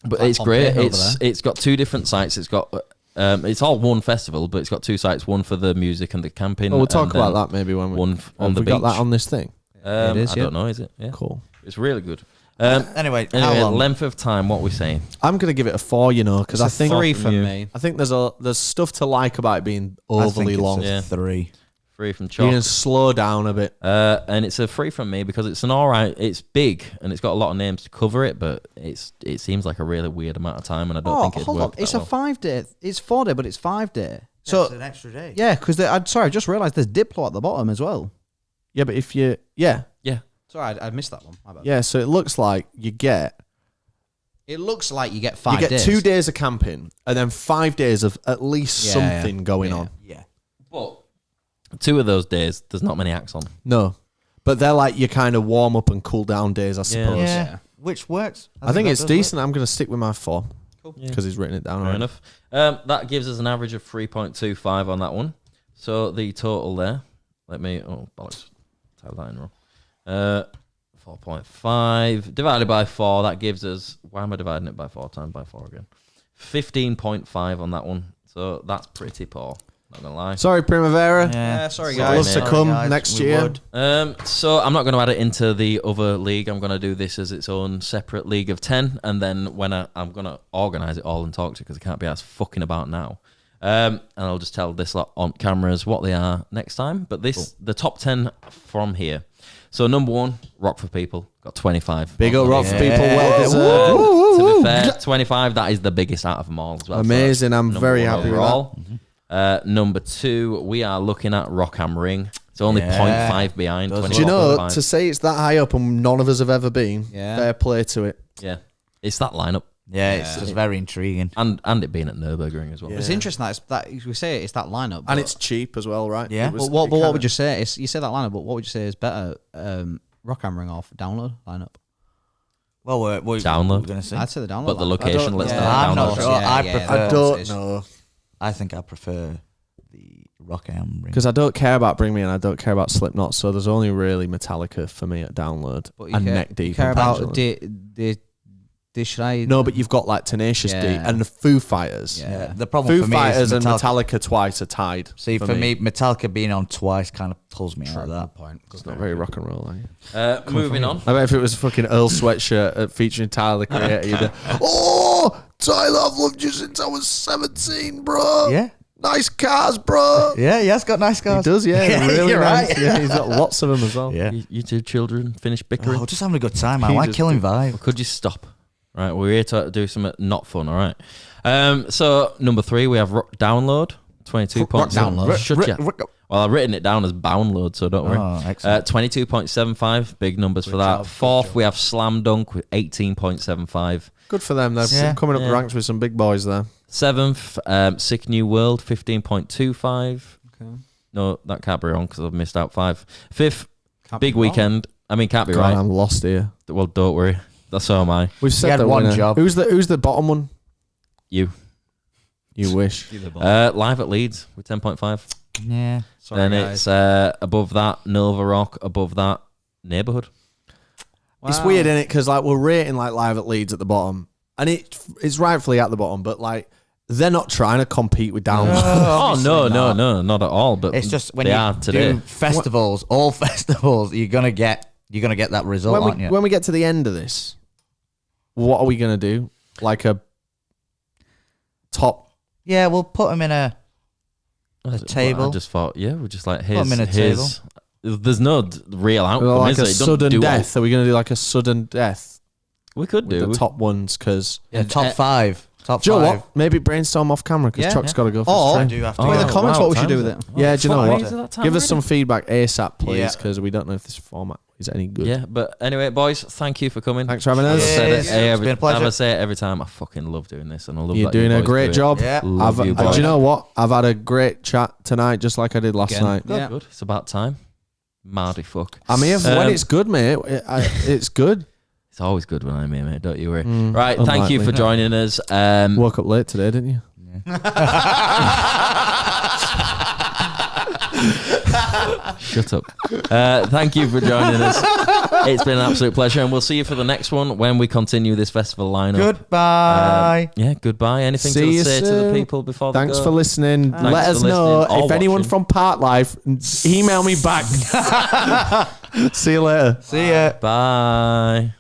But Like it's on great. Pit over It's got 2 different sites. It's got it's all one festival, but it's got 2 sites. One for the music and the camping. Oh, we'll talk and about then that maybe when we One on have the we beach. got that on this thing. It is, I yeah. don't know. Is it? Yeah, Cool. it's really good. Anyway, how Anyway, long? length of time. What we saying? I'm going to give it a 4. You know, because I think 3 from from you. me. I think there's stuff to like about it being I think overly it's long. a Yeah. 3. 3 from You Choc. can slow down a bit. And it's a 3 from me because it's an alright. It's big and it's got a lot of names to cover it, but it seems like a really weird amount of time, and I don't think it's hold on. worked. It's that a well. 5 day. It's 4 day, but it's 5 day. So an extra day. yeah, because I'm sorry, I just realised there's Diplo at the bottom as well. Yeah, but if you Sorry, I missed that one. My bad. yeah, so it looks like you get It looks like you get 5 you get days. 2 days of camping and then 5 days of at least Yeah, something yeah. going Yeah. on. Yeah. But 2 of those days, there's not many acts on. No, but they're like your kind of warm up and cool down days, I suppose. Yeah. Yeah. Which works. I think that it's does decent. I'm going to stick with my 4 Yeah. because he's written it down. Fair Right. enough. That gives us an average of 3.25 on that one. So the total there, let me, oh, bollocks, type that in wrong. 4.5 divided by 4, that gives us, why am I dividing it by 4 times by 4 again? 15.5 on that one. So that's pretty poor, not going to lie. Sorry, Primavera. Yeah, sorry, Sorry, guys. mate. to come guys, next we year. would. So I'm not going to add it into the other league. I'm going to do this as its own separate league of 10, and then when I'm going to organise it all and talk to you because I can't be asked fucking about now. And I'll just tell this lot on cameras what they are next time. But the top 10 from here. So number 1, Rock for People, got 25. Big up rock for Yeah. people. Well deserved. To be fair, 25, that is the biggest out of them all as well. So Amazing. that's I'm number very 1 happy with overall. Number 2, we are looking at Rock Am Ring. It's only Yeah. 0.5 behind. Does 25. Do you know, 25. to say it's that high up and none of us have ever been, Yeah. fair play to it. Yeah, it's that lineup. Yeah, it's just very intriguing. And it being at Nürburgring as well. Yeah. It's interesting that we say it's that lineup, And but- it's cheap as well, right? Yeah. It was- But what it kinda- would you say? You say that lineup, but what would you say is better? Rock Am Ring off download lineup. Well, we're Download. going to see. I'd say the download. But the lineup. location, I let's don't- not I'm download. not sure. I prefer- I don't it's- know. I think I prefer the Rock Am Ring. Because I don't care about Bring Me and I don't care about Slipknot, so there's only really Metallica for me at download But you and care, Neck Deep. You care and about Pendulum. the Shrine. No, but you've got like Tenacious D Yeah. and the Foo Fighters. Yeah. Yeah, the problem Foo for me Fighters is and Metallica. Metallica twice are tied. See, for me, Metallica being on twice kind of pulls me out of that. point. it's not very rock and roll. Are you? Moving on. I bet if it was a fucking Earl sweatshirt featuring Tyler the Creator, you'd oh, Tyler, I've loved you since I was 17, bro. Yeah. Nice cars, bro. Yeah, he has got nice He cars. does, yeah. Really you're nice. right. Yeah, he's got lots of them as well. Yeah. You 2 children finish bickering. Oh, just having a good time, man. He Like just killing did. vibe. Could you stop? Right, we're here to do something not fun, all right? So, number 3, we have Rock Download, 22 points. Download. Shut ya. Well, I've written it down as Boundload, so don't worry. Oh, excellent. 22.75, big numbers for that. Fourth, we have Slam Dunk with 18.75. Good for them. They're Yeah. coming up Yeah. ranks with some big boys there. 7th, Sick New World, 15.25. Okay. No, that can't be wrong because I've missed out 5. 5th, Big weekend. I mean, can't be God, right. I'm lost here. Well, don't worry. That's so am I. We've said had the one winner. job. Who's the bottom one? You. You wish. Live at Leeds with 10.5. Yeah. Sorry, Then guys. it's above that Nova Rock, above that Neighbourhood. It's Wow. weird, isn't it? Because like we're rating like Live at Leeds at the bottom, and it's rightfully at the bottom, but like they're not trying to compete with down. Oh no, not at all. But It's just when they you are today. do festivals, all festivals, you're gonna get that result, aren't you? When we get to the end of this, what are we gonna do? Like a top. Yeah, we'll put them in a table. I just thought, yeah, we're just like Put 'em in a his. There's no real outcome, Like is a it? It doesn't sudden do death. Are we gonna do like a sudden death We could with do. the top ones? Because Yeah, top five. do you know what? Maybe brainstorm off camera because Yeah. Chuck's got to go for Or the do have to put in the Oh, comments wow, what we should do time's with up. it. Yeah, do you know Fuck, what? is it that time Give us already? some feedback ASAP, please, Yeah. because we don't know if this format is any good. Yeah, but anyway, boys, thank you for coming. Thanks for having As I us. said Yes, it's been a pleasure. I say it every time. I fucking love doing this, and I love You're that doing you a boys great do it. job. Yeah. Love you, do boys. you know what? I've had a great chat tonight, just like I did last Again. night. Yeah. Good. It's about time. Mardy fuck. I'm here for when Um, it's good, mate. It's good. It's always good when I'm here, mate. Don't you worry. Right. Thank you unlikely. for joining us. Woke up late today, didn't you? Shut up. Thank you for joining us. It's been an absolute pleasure, and we'll see you for the next one when we continue this festival lineup. Goodbye. Yeah, goodbye. Anything See to you say to the soon. people before they Thanks go? for listening. Thanks Let for us know listening or if anyone watching. from Park Life, email me back. See you later. See ya. Bye.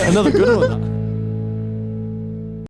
Another good one.